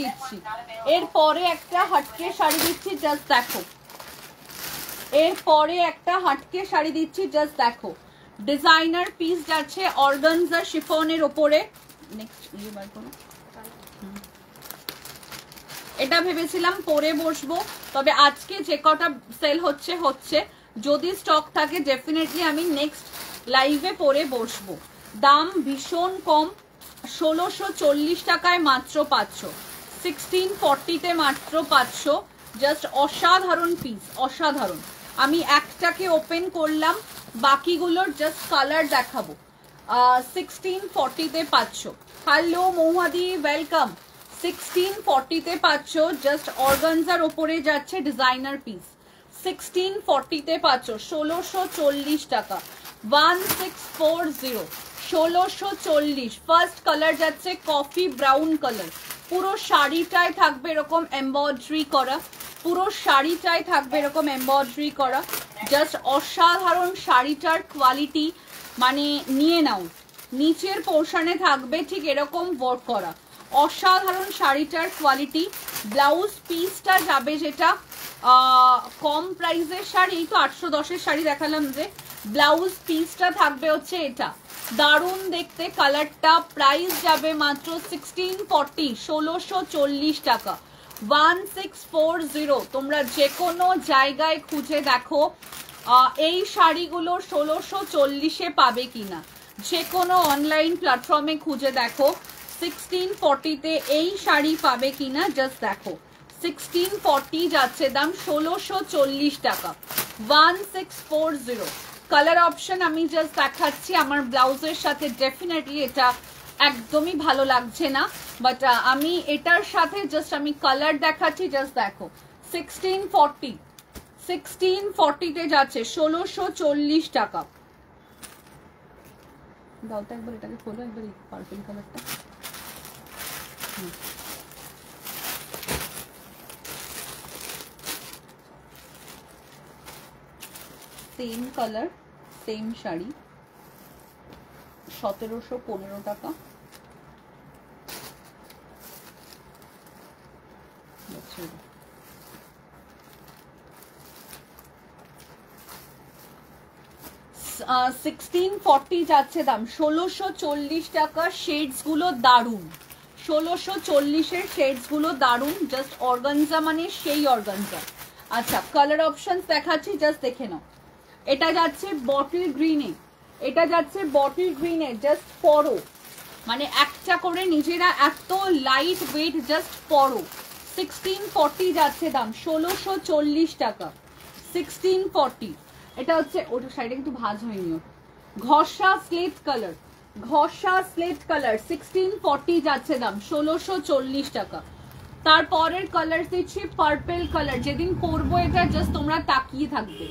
দিচ্ছি, জাস্ট দেখো, ডিজাইনার পিস যাচ্ছে অর্গানজা শিফনের ওপরে। নেক্সট বার করো। এটা ভেবেছিলাম পরে বসবো, তবে আজকে যে কটা সেল হচ্ছে, যদি স্টক থাকে ডেফিনেটলি আমি নেক্সট লাইভে পরে বসবো। দাম ভীষণ কম, 1640 টাকায় মাত্র 500, 1640-তে মাত্র 500, জাস্ট অসাধারণ পিস, অসাধারণ। আমি একটাকে ওপেন করলাম, বাকিগুলোর জাস্ট কালার দেখাবো। 1640-তে 500। হ্যালো মৌহাদি, ওয়েলকাম। 1640-তে 500, জাস্ট অর্গানজার ওপরে যাচ্ছে ডিজাইনার পিস, 1640-তে 500, 1640 টাকা, 1640, 1640। ফার্স্ট কালার যাচ্ছে কফি ব্রাউন কালার, পুরো শাড়িটায় থাকবে এরকম এমব্রয়ডারি করা, জাস্ট অসাধারণ শাড়িটার কোয়ালিটি, মানে নিয়ে নাও। নিচের পোর্শনে থাকবে ঠিক এরকম ওয়ার্ক করা, অসাধারণ শাড়িটার কোয়ালিটি। ব্লাউজ পিসটা যাবে যেটা কম প্রাইসের শাড়ি, তো 810-এর শাড়ি দেখালাম, যে ব্লাউজ পিসটা থাকবে হচ্ছে এটা, দারুণ দেখতে কালারটা। প্রাইস যাবে মাত্র 1640, 1640 টাকা, 1640। তোমরা যে কোনো জায়গায় খুঁজে দেখো এই শাড়িগুলো 1640-এ পাবে কিনা, যে কোনো অনলাইন প্ল্যাটফর্মে খুঁজে দেখো 1640-তে এই শাড়ি পাবে কিনা, জাস্ট দেখো। 1640 যাচ্ছে দাম, 1640 টাকা, 1640। কালার অপশন আমি জাস্ট দেখাচ্ছি, আমার ব্লাউজের সাথে ডেফিনেটলি এটা একদমই ভালো লাগছে না, বাট আমি এটার সাথে জাস্ট আমি কালার দেখাচ্ছি, জাস্ট দেখো। 1640-তে যাচ্ছে 1640 টাকা। দাও তো একবার, এটাকে খোলো একবার, পার্পল কালারটা। সেম কালার, সেম শাড়ি, 1715 টাকা। আচ্ছা, 1640 যাচ্ছে দাম, 1640 টাকা। শেডস গুলো দারুন, 1640-এর শেডস গুলো দারুন, জাস্ট অর্গানজা মানে সেই অর্গানজা। আচ্ছা, কালার অপশন দেখাচ্ছি, জাস্ট দেখে নাও। এটা যাচ্ছে বটল গ্রিনে, জাস্ট পরো, মানে একটা করে নিজেরা এত লাইট ওয়েট, জাস্ট পরো। 1640 যাচ্ছে দাম, 1640 টাকা, 1640। এটা হচ্ছে ওটা, শাড়িটা কিন্তু ভাঁজ হয়নি, ঘষা স্লেট কালার, 1640 যাচ্ছে দাম, 1640 টাকা। তারপরের কালার দিচ্ছি পার্পল কালার, যেদিন পরবো এটা জাস্ট তোমরা তাকিয়ে থাকবে,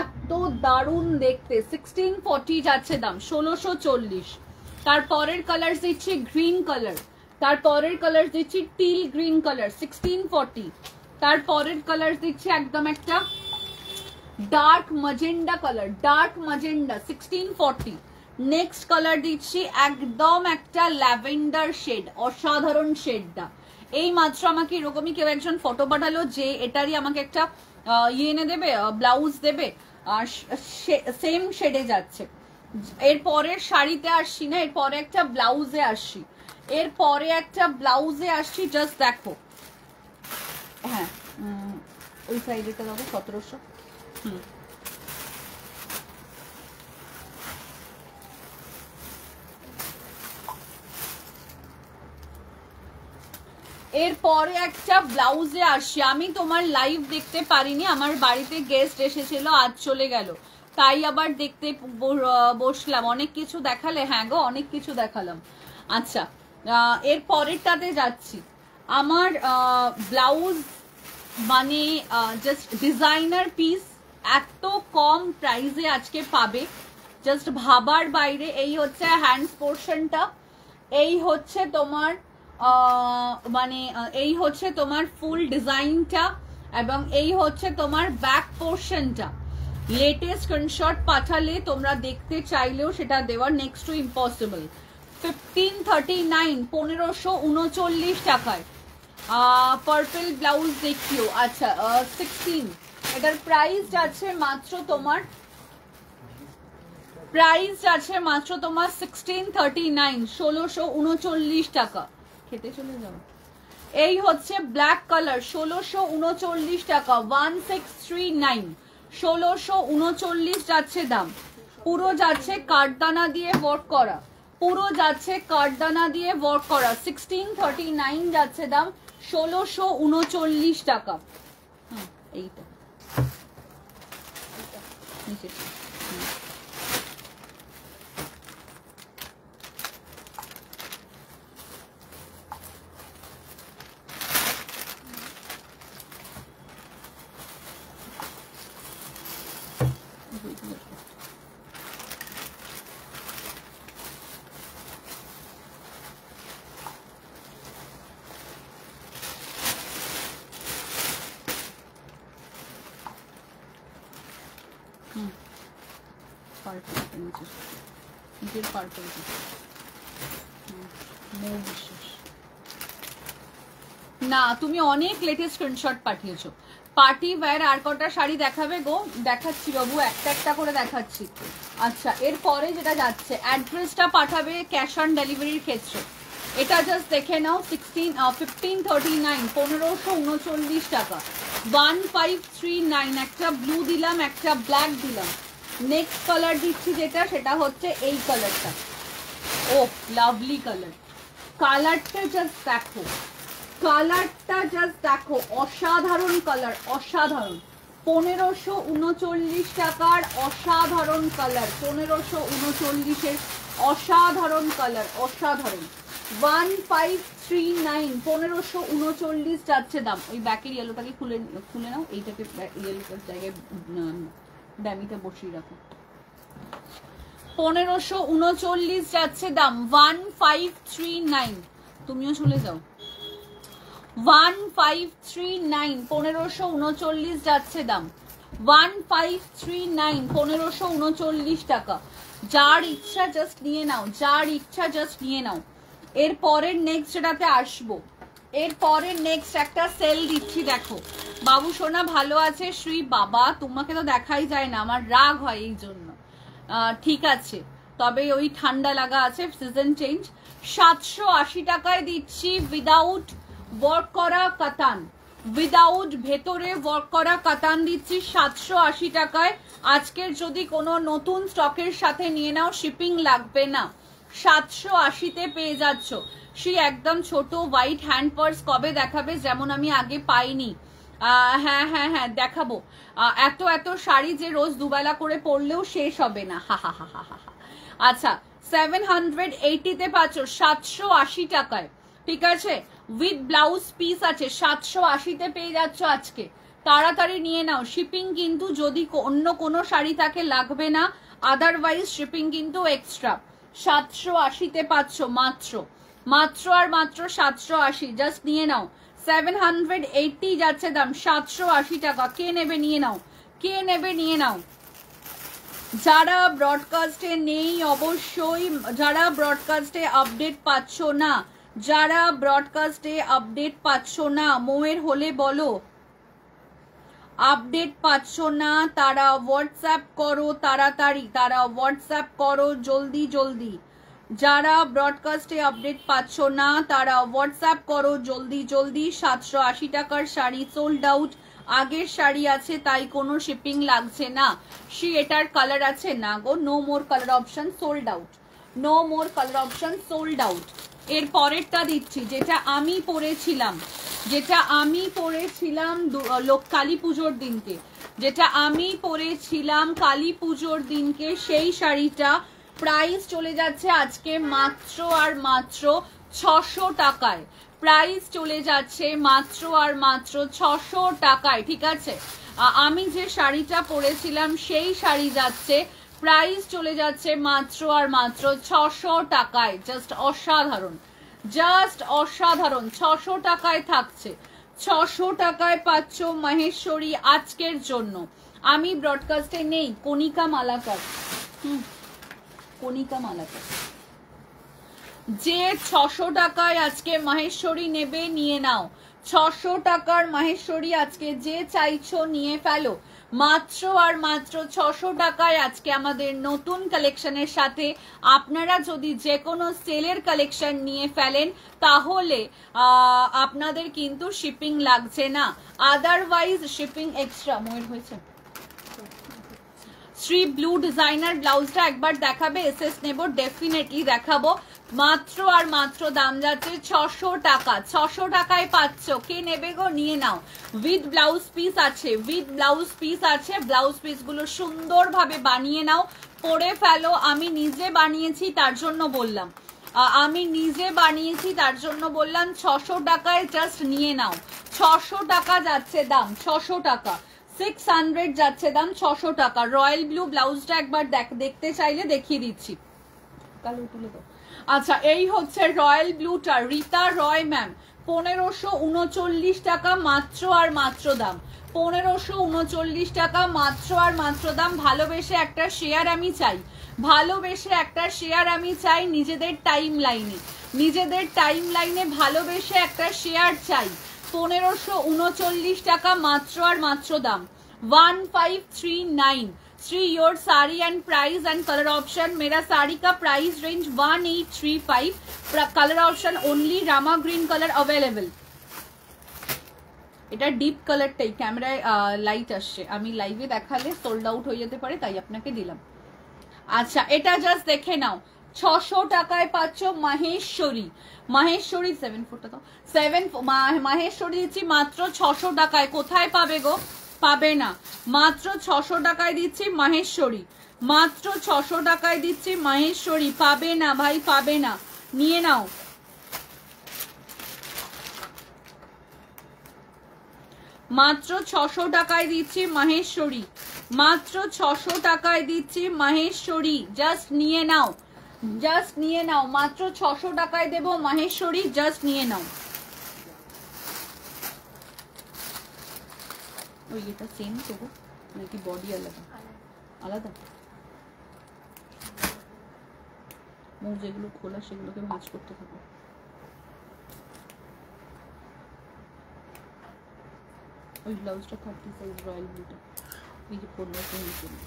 এত দারুণ দেখতে। 1640 যাচ্ছে দাম, 1640। তারপরের কালার দিচ্ছি গ্রিন কালার, তারপরের কালার দিচ্ছি টিল গ্রিন কালার, 1640। তারপরের কালার দিচ্ছি একদম একটা dark magenta colour, 1640। Next colour দিচ্ছি একদম একটা ল্যাভেন্ডার শেড, অসাধারণ শেডটা। এই মাত্র আমাকে এরকমই কেউ একজন ফটো পাঠালো যে এটারই আমাকে একটা এনে দেবে, ব্লাউজ দেবে, আর সেম শেডে যাচ্ছে। এরপরের শাড়িতে আসছি না, এরপরে একটা ব্লাউজে আসছি, জাস্ট দেখো। হ্যাঁ, ওই সাইডেটা দেখো, 1700। এরপরে একটা ব্লাউজে আসি। আমি তোমার লাইভ দেখতে পারিনি, আমার বাড়িতে গেস্ট এসেছিল, আজ চলে গেল, তাই আবার দেখতে বসলাম। অনেক কিছু দেখালে? হ্যাঁ গো, অনেক কিছু দেখালাম। আচ্ছা, এর পরেরটাতে যাচ্ছি। আমার ব্লাউজ মানে জাস্ট ডিজাইনার পিস, এত কম প্রাইসে আজকে পাবে, জাস্ট ভাবার বাইরে। এই হচ্ছে হ্যান্ডস পোর্শনটা, এই হচ্ছে তোমার মানে এই হচ্ছে তোমার ফুল ডিজাইনটা, এবং এই হচ্ছে তোমার ব্যাক পোর্শনটা। লেটেস্ট স্ক্রিনশট পাঠালে তোমরা দেখতে চাইলেও সেটা দেওয়া নেক্সট টু ইম্পসিবল। 1539, 1539 টাকায় পার্পল ব্লাউজ দেখিও। আচ্ছা 16, এটার প্রাইস আছে মাত্র তোমার, প্রাইস আছে মাত্র তোমার 1639, 1639 টাকা। খেতে চলে যাও। এই হচ্ছে ব্ল্যাক কালার, 1639 টাকা, 1639, 1639 যাচ্ছে দাম। পুরো যাচ্ছে কাঠদানা দিয়ে ওয়ার্ক করা, পুরো যাচ্ছে কাঠদানা দিয়ে ওয়ার্ক করা। 1639 যাচ্ছে দাম, 1639 টাকা। এইটা নিচে না, তুমি অনেক লেটেস্ট স্ক্রিনশট পাঠিয়েছো। পার্টি ওয়্যার আর কটা শাড়ি দেখাবে গো? দেখাচ্ছি বাবু, একটা একটা করে দেখাচ্ছি। আচ্ছা এরপরে যেটা যাচ্ছে, অ্যাড্রেসটা পাঠাবে ক্যাশ অন ডেলিভারির ক্ষেত্রে। এটা জাস্ট দেখে নাও, 1539, 1539 টাকা, 1539। একটা ব্লু দিলাম, একটা ব্ল্যাক দিলাম। নেক্সট কালার দিচ্ছি যেটা, সেটা হচ্ছে এই কালারটা। ও লাভলি কালার, কালারটা জাস্ট দেখো, কালারটা জাস্ট দেখো, অসাধারণ কালার, অসাধারণ। 1539 টাকার অসাধারণ কালার, 1539-এর অসাধারণ কালার, অসাধারণ। 1539, 1539 যাচ্ছে দাম। ওই ব্যাকের ইয়েলোটাকে খুলে নাও, এইটাকে ইয়েলোটার জায়গায় ড্যামিটা বসিয়ে রাখো। 1539 যাচ্ছে দাম, 1539। তুমিও চলে যাও। 1539, 1539 যাচ্ছে দাম, 1539, 1539 টাকা। যার ইচ্ছা জাস্ট নিয়ে নাও, যার ইচ্ছা জাস্ট নিয়ে নাও। এর পরের নেক্সট যেটাতে আসবো, এর পরের নেক্সট একটা সেল দিচ্ছি। দেখো বাবু সোনা ভালো আছে শ্রী? বাবা তোমাকে তো দেখাই যায় না, আমার রাগ হয় এই জন্য। ঠিক আছে, তবে ওই ঠান্ডা লাগা আছে, সিজন চেঞ্জ। 780 টাকায় দিচ্ছি উইদাউট ওয়ার্ক করা কাতান, উইদাউট ভেতরে ওয়ার্ক করা কাতান দিচ্ছি 780 টাকায়। আজকের যদি কোনো নতুন স্টকের সাথে নিয়ে নাও, শিপিং লাগবে না, 780-তে পেয়ে যাচ্ছ। সেই একদম ছোট হোয়াইট হ্যান্ড পার্স কবে দেখাবে, যেমন আমি আগে পাইনি? হ্যাঁ হ্যাঁ হ্যাঁ দেখাবো। এত এত শাড়ি যে রোজ দুবেলা করে পরলেও শেষ হবে না, হা হা হা হা হা। আচ্ছা 780-তে পাচ্ছ 780 টাকায়, ঠিক আছে? উইথ ব্লাউজ পিস আছে, 780-তে পেয়ে যাচ্ছ আজকে। তাড়াতাড়ি নিয়ে নাও। শিপিং কিন্তু যদি অন্য কোনো শাড়ি থাকে লাগবে না, আদারওয়াইজ শিপিং কিন্তু এক্সট্রা। 780-তে পাচ্ছ মাত্র, মাত্র আর মাত্র 780, জাস্ট নিয়ে নাও। 780 যাচ্ছে দাম, 780 টাকা। কে নেবে নিয়ে নাও, কে নেবে নিয়ে নাও। যারা ব্রডকাস্টে নেই অবশ্যই, যারা ব্রডকাস্টে আপডেট পাচ্ছ না, যারা ব্রডকাস্টে আপডেট পাচ্ছ না, মোয়ের হলে বলো আপডেট পাচ্ছ না, তারা হোয়াটসঅ্যাপ করো তাড়াতাড়ি, তারা হোয়াটসঅ্যাপ করো জলদি জলদি। যারা ব্রডকাস্টে আপডেট পাচ্ছ না তারা হোয়াটসঅ্যাপ করো জলদি জলদি। 780 টাকার শাড়ি সোল্ড আউট। আগের শাড়ি আছে তাই কোনো শিপিং লাগছে না। এটার কালার আছে না গো, no more colour option, sold out, no more colour option, sold out. এর পরেরটা দিচ্ছি যেটা আমি পরেছিলাম, যেটা আমি পরেছিলাম কালী পুজোর দিনকে, যেটা আমি পরেছিলাম কালী পুজোর দিনকে, সেই শাড়িটা প্রাইস চলে যাচ্ছে আজকে মাত্র আর মাত্র 600 টাকায় প্রাইস চলে যাচ্ছে মাত্র আর মাত্র 600 টাকায়। ঠিক আছে, আমি যে শাড়িটা পরেছিলাম সেই শাড়ি যাচ্ছে, প্রাইস চলে যাচ্ছে মাত্র আর মাত্র 600 টাকায়। জাস্ট অসাধারণ, জাস্ট অসাধারণ। 600 টাকায় থাকছে, 600 টাকায় পাচ্ছ মহেশ্বরী আজকের জন্য। আমি ব্রডকাস্টে নেই, কণিকা মালাকার, কণিকা মালাকার যে 600 টাকায় আজকে মহেশ্বরী নেবে নিয়ে নাও। 600 টাকার মহেশ্বরী আজকে যে চাইছো নিয়ে ফেলো। মাত্র আর মাত্র 600 টাকায় আজকে আমাদের নতুন কালেকশনের সাথে আপনারা যদি যে কোনো সেলের কালেকশন নিয়ে ফেলেন তাহলে আপনাদের কিন্তু শিপিং লাগছে না, আদারওয়াইজ শিপিং এক্সট্রা। ময়ের হয়েছে শ্রী ব্লু ডিজাইনার ব্লাউজটা একবার দেখাবে? এসএস নেব, ডেফিনেটলি দেখাবো। মাত্র আর মাত্র দাম যাচ্ছে 600 টাকা। 600 টাকায় পাচ্ছ, কে নেবে গো নিয়ে নাও। উইথ ব্লাউজ পিস আছে, উইথ ব্লাউজ পিস আছে। ব্লাউজ পিস গুলো সুন্দরভাবে বানিয়ে নাও, পরে ফেলো। আমি নিজে বানিয়েছি তার জন্য বললাম, আমি নিজে বানিয়েছি তার জন্য বললাম 600 টাকায় জাস্ট নিয়ে নাও। 600 টাকা যাচ্ছে দাম, 600 টাকা। 600 যাচ্ছে দাম, 600 টাকা। রয়্যাল ব্লু ব্লাউজটা একবার দেখতে চাইলে দেখিয়ে দিচ্ছি। কালো তুলে দাও। আচ্ছা, এই হচ্ছে রয়্যাল ব্লুটা, রীতা রয় ম্যাম। 1539 টাকা মাত্র আর মাত্র দাম, 1539 টাকা মাত্র আর মাত্র দাম। ভালোবেসে একটা শেয়ার আমি চাই, ভালোবেসে একটা শেয়ার আমি চাই নিজেদের টাইম লাইনে, নিজেদের টাইম লাইনে ভালোবেসে একটা শেয়ার চাই। 1539 টাকা মাত্র আর মাত্র দাম। 1539। Shri your sari and price and colour option. मेरा साड़ी का price range 1835। Colour option only Rama green colour available. এটা ডিপ কালারটাই ক্যামেরায় লাইট আসছে, আমি লাইভে দেখালে সোল্ড আউট হয়ে যেতে পারে, তাই আপনাকে দিলাম। আচ্ছা, এটা জাস্ট দেখে নাও। 600 টাকায় পাচ্ছ মহেশ্বরী। মহেশ্বরী 7 ফুটটা তো 7 মহেশ্বরী দিচ্ছি মাত্র 600 টাকায়। কোথায় পাবে গো? পাবে না। মাত্র 600 টাকায় দিচ্ছি মহেশ্বরী, মাত্র 600 টাকায় দিচ্ছি মহেশ্বরী। পাবে না ভাই, পাবে না, নিয়ে নাও। মাত্র 600 টাকায় দিচ্ছি মহেশ্বরী, মাত্র 600 টাকায় দিচ্ছি মহেশ্বরী। জাস্ট নিয়ে নাও, জাস্ট নিয়ে নাও। মাত্র 600 টাকায় দেব মহেশ্বরী, জাস্ট নিয়ে নাও। ওই এটা সেম তো নাকি বডি আলাদা? আলাদা। মুখ যেগুলো খোলা সেগুলোকে ভাঁজ করতে থাকো। ওই ব্লাউজটা 30 সাইজ রয়্যাল ব্লুটা, এই যে 1539।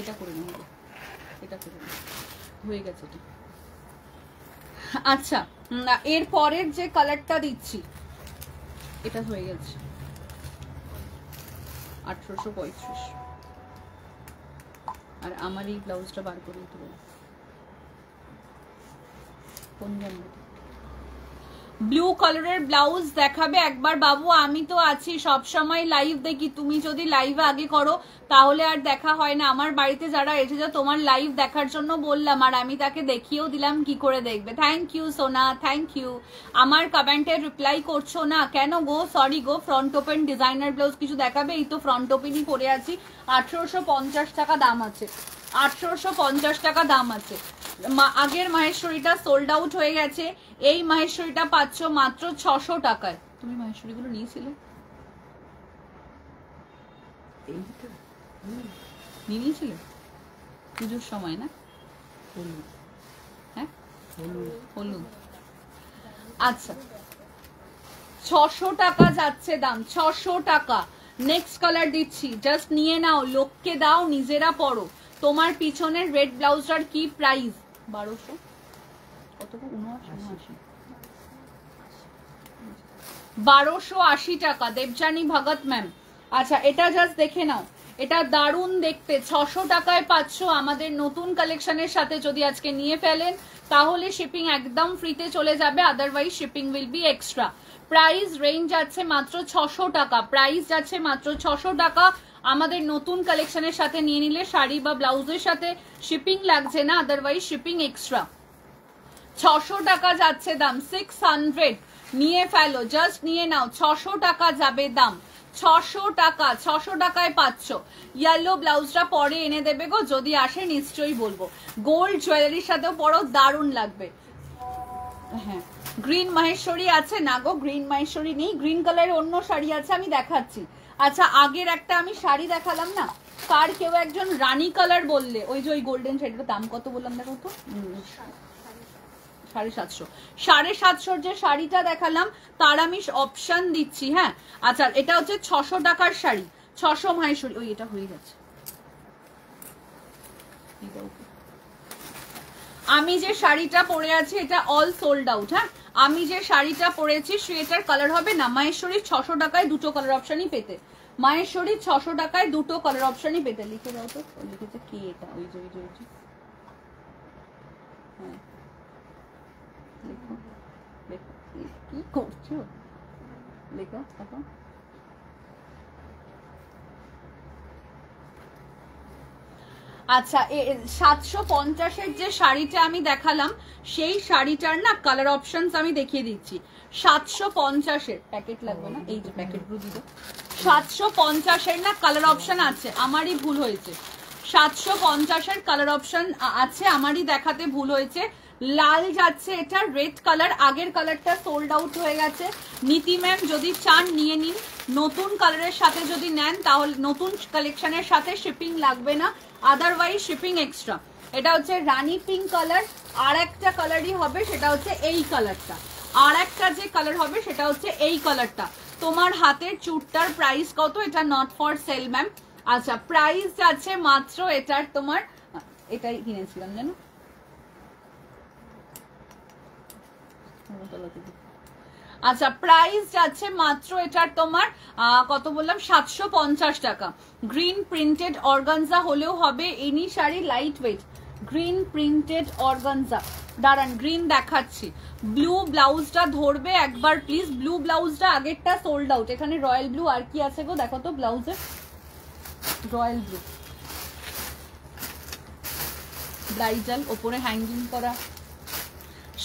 এটা করে নেব, এটা করে নেব, হয়ে গেছে এটা। আচ্ছা, এর পরের যে কালারটা দিচ্ছি এটা হয়ে গেছে 1835। আর আমার এই ব্লাউজটা বার করে দিতে হবে। কোন জানবো? ব্লু কালারের ব্লাউজ দেখাবে একবার বাবু? আমি তো আছি সব সময়, লাইভ দেখি। তুমি যদি লাইভে আগে করো তাহলে আর দেখা হয় না। আমার বাড়িতে যারা এসেছে তোমার লাইভ দেখার জন্য বললাম, আর আমি তাকে দেখিয়েও দিলাম কি করে দেখবে। থ্যাংক ইউ সোনা, থ্যাংক ইউ। আমার কমেন্টে রিপ্লাই করছো না কেন গো? সরি গো। ফ্রন্ট ওপেন ডিজাইনার ব্লাউজ কিছু দেখাবে? এই তো ফ্রন্ট ওপেনই পরে আছি। 1850 টাকা দাম আছে, 1850 টাকা দাম আছে। আগের মহেশ্বরীটা সোল্ড আউট হয়ে গেছে, এই মহেশ্বরীটা পাচ্ছ মাত্র 600 টাকায়। তুমি মহেশ্বরী গুলো নিয়েছিলে? নিয়েছিলে পুজোর সময় না? হ্যাঁ, হলুদ। আচ্ছা, 600 টাকা যাচ্ছে দাম, 600 টাকা। নেক্সট কালার দিচ্ছি, জাস্ট নিয়ে নাও, লোককে দাও, নিজেরা পরো। তোমার পিছনের রেড ব্লাউজটার কি প্রাইস? 1200 কত? 79। 1280 টাকা দেবযানী ভগত ম্যাম। আচ্ছা এটা জাস্ট দেখে নাও, এটা দারুণ দেখতে, 600 টাকায় পাচ্ছ আমাদের নতুন কালেকশনের সাথে। যদি আজকে নিয়ে ফেলেন তাহলে শিপিং একদম ফ্রিতে চলে যাবে, otherwise shipping will be extra. Price range যাচ্ছে মাত্র 600 টাকা, প্রাইস যাচ্ছে মাত্র 600 টাকা। আমাদের নতুন কালেকশনের সাথে নিয়ে নিলে শাড়ি বা ব্লাউজের সাথে শিপিং লাগছে না, আদারওয়াইজ শিপিং এক্সট্রা। 600 টাকা যাচ্ছে দাম, 600 নিয়ে ফেলো, জাস্ট নিয়ে নাও, 600 টাকা যাবে দাম, 600 টাকা, 600 টাকায় পাচ্ছ। ইয়েলো ব্লাউজটা পরে এনে দেবে গো, যদি আসে নিশ্চয়ই বলবো। গোল্ড জুয়েলারির সাথেও পরো, দারুণ লাগবে। হ্যাঁ গ্রিন মাহেশ্বরী আছে না গো, গ্রিন মাহেশ্বরী নেই, গ্রিন কালারের অন্য শাড়ি আছে, আমি দেখাচ্ছি। আচ্ছা আগের একটা আমি শাড়ি দেখালাম না, কার কেউ একজন রানী কালার বললে, ওই যে ওই গোল্ডেন শাড়িটার দাম কত বললাম দেখো তো, 750, 750 যে শাড়িটা দেখালাম তার আমি অপশন দিচ্ছি। হ্যাঁ আচ্ছা এটা হচ্ছে 600 টাকার শাড়ি, 600 মাহেশ্বরী, ওই এটা হয়ে যাচ্ছে। আমি যে শাড়িটা পরে আছি এটা অল সোল্ড আউট। হ্যাঁ আমি যে শাড়িটা পরেছি সেটার কালার হবে না, মাহেশ্বরীর 600 টাকায় দুটো কালার অপশনই পেতে, মাহেশ্বরীর 600 টাকায় দুটো কালার অপশনই পেতে। লিখে দাও তো, লিখেছে কি এটা, ওই যে হ্যাঁ লেখো লেখো, কি করছো লেখো এখন। আচ্ছা 750-এর যে শাড়িটা আমি দেখালাম সেই শাড়িটার না কালার অপশনস আমি দেখিয়ে দিচ্ছি। 750-এর প্যাকেট লাগবে না, এই যে প্যাকেট গুলো দিও। 750-এর না কালার অপশন আছে, আমারই ভুল হয়েছে, 750-এর কালার অপশন আছে, আমারই দেখাতে ভুল হয়েছে। লাল যাচ্ছে, এটা রেড কালার, আগের কালারটা সোল্ড আউট হয়ে গেছে। নীতি ম্যাম যদি চান নিয়ে নিন, নতুন কালারের সাথে যদি নেন তাহলে নতুন কালেকশনের সাথে শিপিং লাগবে না, আদারওয়াইজ শিপিং এক্সট্রা। এটা হচ্ছে রানী পিঙ্ক কালার, আর একটা কালারই হবে সেটা হচ্ছে এই কালারটা, আর একটা যে কালার হবে সেটা হচ্ছে এই কালারটা। তোমার হাতের চুড়টার প্রাইস কত? এটা নট ফর সেল ম্যাম। আচ্ছা প্রাইস যাচ্ছে মাত্র এটার, তোমার এটাই কিনেছিলাম জানো, আচ্ছা প্রাইস যাচ্ছে মাত্র এটার তোমার কত বললাম, 750 টাকা। গ্রিন প্রিন্টেড অর্গানজা হলেও হবে, any sari light weight, green printed organza. দাঁড়ান গ্রিন দেখাচ্ছি, ব্লু ব্লাউজটা ধরবে একবার প্লিজ, ব্লু ব্লাউজটা আগেরটা সোল্ড আউট। এখানে রয়্যাল ব্লু আর কি আছে গো দেখো তো, ব্লাউজে রয়্যাল ব্লু ব্রাইডাল, ওপরে হ্যাঙ্গিং করা।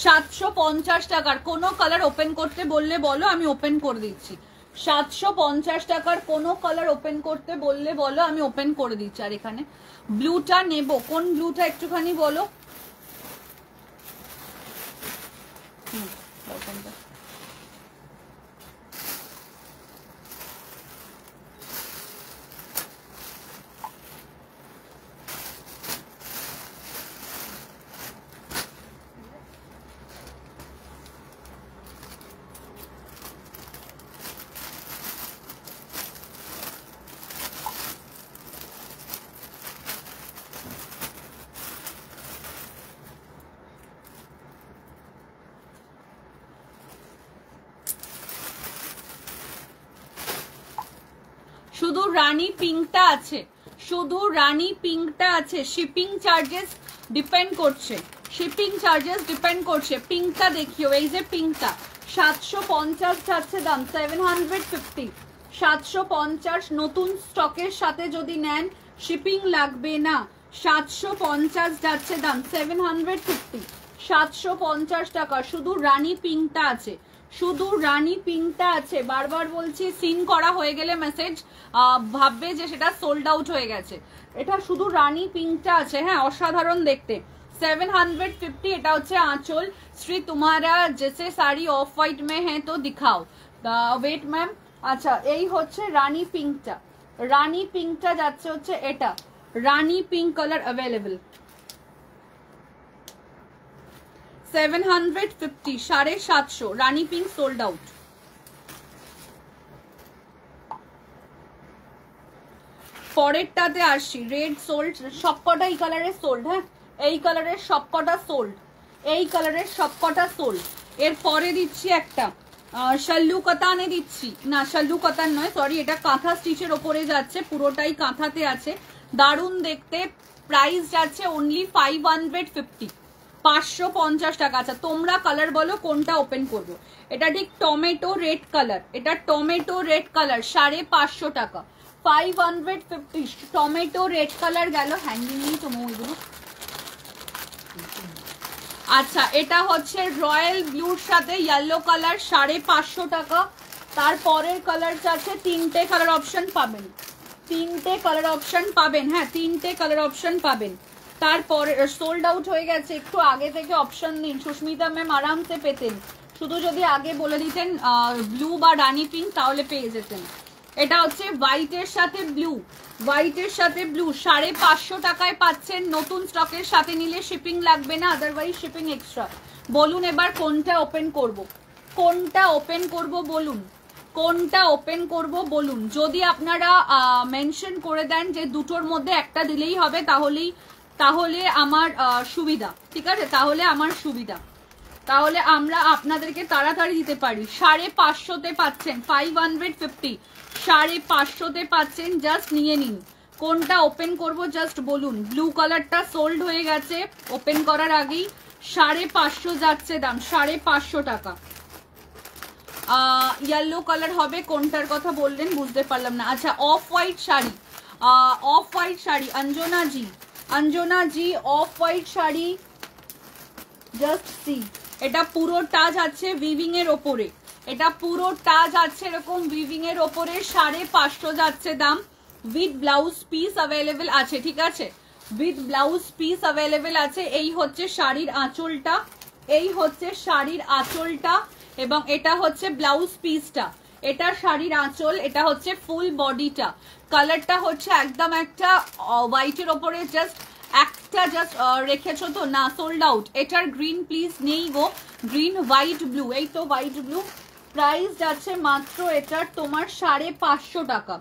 750 টাকার কোনো কালার ওপেন করতে বললে বলো, আমি ওপেন করে দিচ্ছি। 750 টাকার কোনো কালার ওপেন করতে বললে বলো, আমি ওপেন করে দিচ্ছি। আর এখানে ব্লুটা নেব, কোন ব্লুটা একটুখানি বলো। শুধু রানী পিঙ্কটা আছে, শুধু রানী পিঙ্কটা আছে, শিপিং চার্জেস ডিপেন্ড করছে, শিপিং চার্জেস ডিপেন্ড করছে। পিঙ্কটা দেখিও, এই যে পিঙ্কটা 750 যাচ্ছে দাম, 750, 750 নতুন স্টকের সাথে যদি নেন শিপিং লাগবে না, 750 যাচ্ছে দাম, 750, 750 টাকা। শুধু রানী পিঙ্কটা আছে, শুধু রানী পিঙ্কটা আছে। বারবার বলছি সিন করা হয়ে গেলে মেসেজ ভাববে যে সেটা সোল্ড আউট হয়ে গেছে। এটা শুধু রানী পিঙ্কটা আছে। হ্যাঁ অসাধারণ দেখতে, 750। এটা হচ্ছে আঁচল। শ্রী তোমারা জেসে শাড়ি অফ হোয়াইট মে হ্যাঁ তো দিখাও, ওয়েট ম্যাম। আচ্ছা এই হচ্ছে রানী পিঙ্কটা, রানী পিঙ্কটা যাচ্ছে হচ্ছে এটা, রানী পিঙ্ক কালার অ্যাভেলেবল, 750, 750 রানী পিঙ্ক সোল্ড আউট। পরেরটাতে আসছি, রেড সোল্ড, সবকটা এই কালারের সোল্ড। হ্যাঁ এই কালারের সবকটা সোল্ড, এই কালারের সবকটা সোল্ড। এর পরে দিচ্ছি একটা শাল্লু কাতানে দিচ্ছি না, শাল্লু কাতান নয়, সরি, এটা কাঁথা স্টিচের ওপরে যাচ্ছে, পুরোটাই কাঁথাতে আছে, দারুণ দেখতে। প্রাইস যাচ্ছে অনলি 550, 550 টাকা। আচ্ছা তোমরা কালার বলো কোনটা ওপেন করবো। এটা ঠিক টমেটো রেড কালার, এটা টমেটো রেড কালার, 550 টাকা, 550 টমেটো রেড কালার গেল। হ্যান্ডিং নেই তো মৌগুলো। আচ্ছা এটা হচ্ছে রয়্যাল ব্লুর সাথে ইয়েলো কালার, 550 টাকা। তারপরের কালার আছে, তিনটে কালার অপশন পাবেন, তিনটে কালার অপশন পাবেন, হ্যাঁ তিনটে কালার অপশন পাবেন। তারপরে সোল্ড আউট হয়ে গেছে, একটু আগে থেকে অপশন দিন, সুস্মিতা ম্যাম আরামসে পেতেন, শুধু যদি আগে বলে দিতেন ব্লু বা রানি পিঙ্ক তাহলে পেয়ে যেতেন। এটা হচ্ছে হোয়াইটের সাথে ব্লু, হোয়াইটের সাথে ব্লু, 550 টাকায় পাচ্ছেন। নতুন স্টকের সাথে নিলে শিপিং লাগবে না, আদারওয়াইজ শিপিং এক্সট্রা। বলুন এবার কোনটা ওপেন করব, কোনটা ওপেন করব বলুন, কোনটা ওপেন করব বলুন। যদি আপনারা মেনশন করে দেন যে দুটোর মধ্যে একটা দিলেই হবে, তাহলে আমার সুবিধা, ঠিক আছে, তাহলে আমার সুবিধা, তাহলে আমরা আপনাদেরকে তাড়াতাড়ি দিতে পারি। 550 পাচ্ছেন, 550, 550 পাচ্ছেন, জাস্ট নিয়ে নিন। কোনটা ওপেন করব জাস্ট বলুন। ব্লু কালারটা সোল্ড হয়ে গেছে ওপেন করার আগেই, 550 যাচ্ছে দাম, 550 টাকা। ইয়েলো কালার হবে, কোনটার কথা বললেন বুঝতে পারলাম না। আচ্ছা off white sari, off white sari, Anjana ji, Anjana ji off white sari, just see. এটা পুরোটা যাচ্ছে উইভিং এর ওপরে, এটা পুরোটা যাচ্ছে এরকম উইভিং এর ওপরে, 550 যাচ্ছে দাম। উইথ ব্লাউজ পিস অ্যাভেলেবেল আছে, ঠিক আছে, উইথ ব্লাউজ পিস অ্যাভেলেবেল আছে। এই হচ্ছে শাড়ির আঁচলটা, এই হচ্ছে শাড়ির আঁচলটা, এবং এটা হচ্ছে ব্লাউজ পিসটা, এটা শাড়ির আঁচল, এটা হচ্ছে ফুল বডিটা। কালারটা হচ্ছে একদম একটা হোয়াইটের ওপরে জাস্ট একটা জাস্ট রেখেছো তো না, সোল্ড আউট। এটার গ্রিন প্লিজ নেই গো, গ্রিন হোয়াইট ব্লু, এই তো হোয়াইট ব্লু। প্রাইস যাচ্ছে মাত্র এটার তোমার 550 টাকা,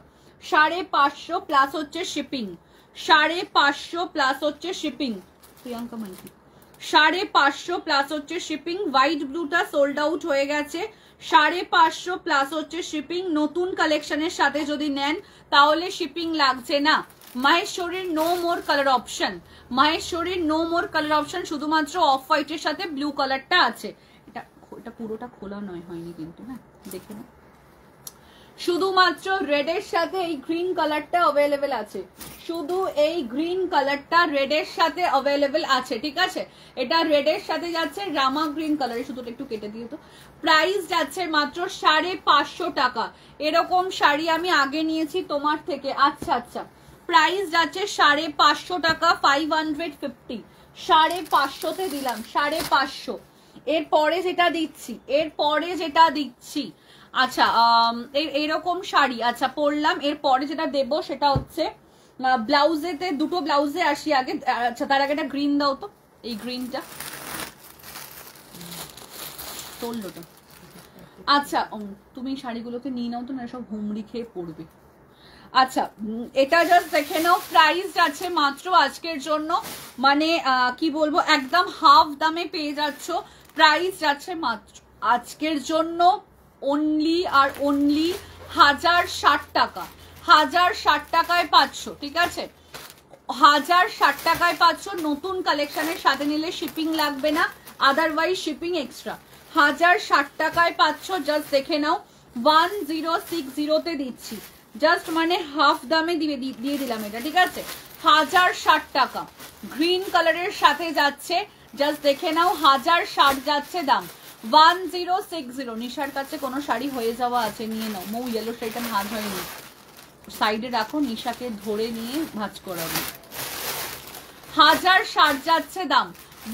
550 প্লাস হচ্ছে শিপিং, 550 প্লাস হচ্ছে শিপিং। প্রিয়াঙ্কা মাইতি 550 প্লাস হচ্ছে শিপিং। হোয়াইট ব্লুটা সোল্ড আউট হয়ে গেছে, 550 প্লাস হচ্ছে শিপিং। নতুন কালেকশনের সাথে যদি নেন তাহলে শিপিং লাগছে না। মাহেশ্বরীর নো মোর কালার অপশন, মাহেশ্বরীর নো মোর কালার অপশন, শুধুমাত্র অফ হোয়াইটের সাথে ব্লু কালারটা আছে। এটা পুরোটা খোলা নয়, হয়নি কিন্তু, হ্যাঁ দেখে না, শুধুমাত্র রেডের সাথে এই গ্রিন কালারটা অ্যাভেলেবেল আছে, শুধু এই গ্রিন কালারটা রেডের সাথে অ্যাভেলেবেল আছে, ঠিক আছে। এটা রেডের সাথে যাচ্ছে রামা গ্রিন কালার, শুধুটা একটু কেটে দিয়ে তো। প্রাইস যাচ্ছে মাত্র 550 টাকা। এরকম শাড়ি আমি আগে নিয়েছি তোমার থেকে, আচ্ছা আচ্ছা। প্রাইস যাচ্ছে 550 টাকা, 550, 550তে দিলাম, 550। এরপরে যেটা দিচ্ছি, এরপরে যেটা দিচ্ছি, আচ্ছা এইরকম শাড়ি আচ্ছা পরলাম। এরপরে যেটা দেব সেটা হচ্ছে ব্লাউজেতে, দুটো ব্লাউজে আসি আগে। আচ্ছা তার আগে একটা গ্রিন দাও তো, এই গ্রিনটা তোললোটা। আচ্ছা তুমি শাড়িগুলোকে নিয়ে নাও তো, না সব হুমড়ি খেয়ে পড়বে। আচ্ছা এটা জাস্ট দেখে নাও, প্রাইস আছে মাত্র আজকের জন্য, মানে কি বলবো, একদম হাফ দামে পেয়ে যাচ্ছ। প্রাইস যাচ্ছে মাত্র আজকের জন্য অনলি আর অনলি 1060 টাকা, 1060 টাকায় পাচ্ছ, ঠিক আছে, 1060 টাকায় পাচ্ছ। নতুন কালেকশনের সাথে নিলে শিপিং লাগবে না, আদারওয়াইজ শিপিং এক্সট্রা। 1060 টাকায় পাচ্ছ, জাস্ট দেখে নাও। 1060তে দিচ্ছি, জাস্ট মানে হাফ দামে দিয়ে দিলাম এটা, ঠিক আছে। 1060 টাকা গ্রিন কালারের সাথে যাচ্ছে, জাস্ট দেখে নাও, 1060 যাচ্ছে দাম। 1060। নিশার কাছে কোনো শাড়ি হয়ে যাওয়া আছে, নিয়ে নাও। মৌ ইয়েলো শাড়িটা ভাঁজ হয়নি, সাইডে রাখো, নিশাকে ধরে নিয়ে ভাঁজ করাবো। 1060 যাচ্ছে দাম,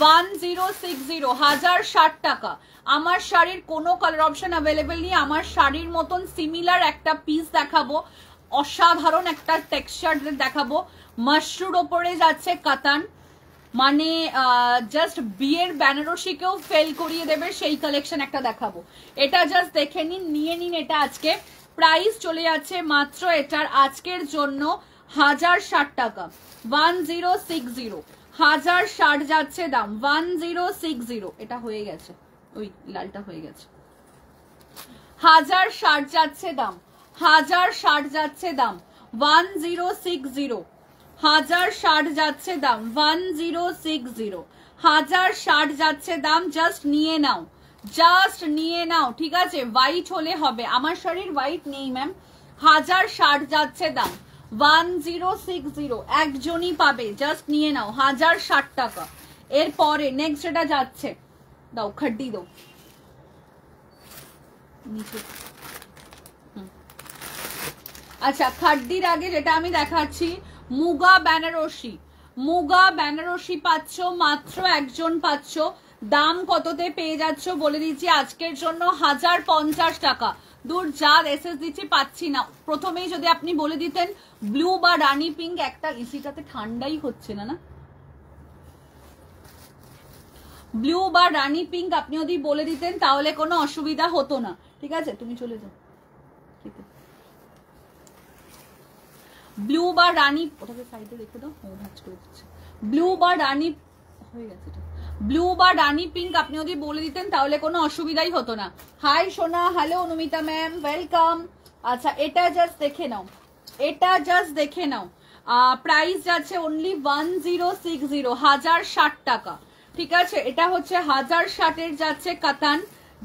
1060, 1060 টাকা। আমার শাড়ির কোনো কালার অপশন অ্যাভেলেবেল নেই। আমার শাড়ির মতন সিমিলার একটা পিস দেখাবো, অসাধারণ একটা টেক্সচার দেখাবো। মাশরুর ওপরে যাচ্ছে কাতান, মানে জাস্ট বিয়ের বেনারসিকেও ফেল করিয়ে দেবে সেই কালেকশন একটা দেখাবো। এটা জাস্ট দেখে নিন, নিয়ে নিন এটা আজকে। প্রাইস চলে যাচ্ছে মাত্র এটার আজকের জন্য 1060 টাকা, 1060, 1060 যাচ্ছে দাম, 1060। এটা হয়ে গেছে, ওই লালটা হয়ে গেছে। 1060 যাচ্ছে দাম, 1060 যাচ্ছে দাম 1060, 1060 যাচ্ছে দাম 1060, 1060 যাচ্ছে দাম। জাস্ট নিয়ে নাও, জাস্ট নিয়ে নাও, ঠিক আছে? হোয়াইট হলে হবে, আমার শাড়ির হোয়াইট নেই ম্যাম। 1060 যাচ্ছে দাম 1060, একজনই পাবে, জাস্ট নিয়ে নাও 1060 টাকা। এরপরে নেক্সট যেটা যাচ্ছে, দাও খাড্ডি দাও নিচে। আচ্ছা, খাড্ডির আগে যেটা আমি দেখাচ্ছি মুগা বেনারসি, মুগা বেনারসি পাচ্ছ, মাত্র একজন পাচ্ছ। দাম কততে পেয়ে যাচ্ছ বলে দিচ্ছি আজকের জন্য, 1050 টাকা। দূর যা এসএস দিচ্ছি পাচ্ছি না। প্রথমেই যদি আপনি বলে দিতেন ব্লু বা রানী পিঙ্ক, একটা এসিটাতে ঠান্ডাই হচ্ছে না, না ব্লু বা রানী পিঙ্ক আপনি যদি বলে দিতেন তাহলে কোনো অসুবিধা হতো না, ঠিক আছে? তুমি চলে যাও। ব্লু বা রানী, ওটাকে সাইডে রেখে দাও, ও ভাঁজ করে দিচ্ছে। ব্লু বা রানী হয়ে গেছে, ব্লু বা রানী পিঙ্ক আপনি যদি বলে দিতেন তাহলে কোনো অসুবিধাই হতো না। হাই সোনা, হ্যালো অনুমিতা ম্যাম, ওয়েলকাম। আচ্ছা, এটা জাস্ট দেখে নাও, এটা জাস্ট দেখে নাও। প্রাইস যাচ্ছে অনলি 1060, 1060 টাকা, ঠিক আছে? এটা হচ্ছে 1060 যাচ্ছে কাতান,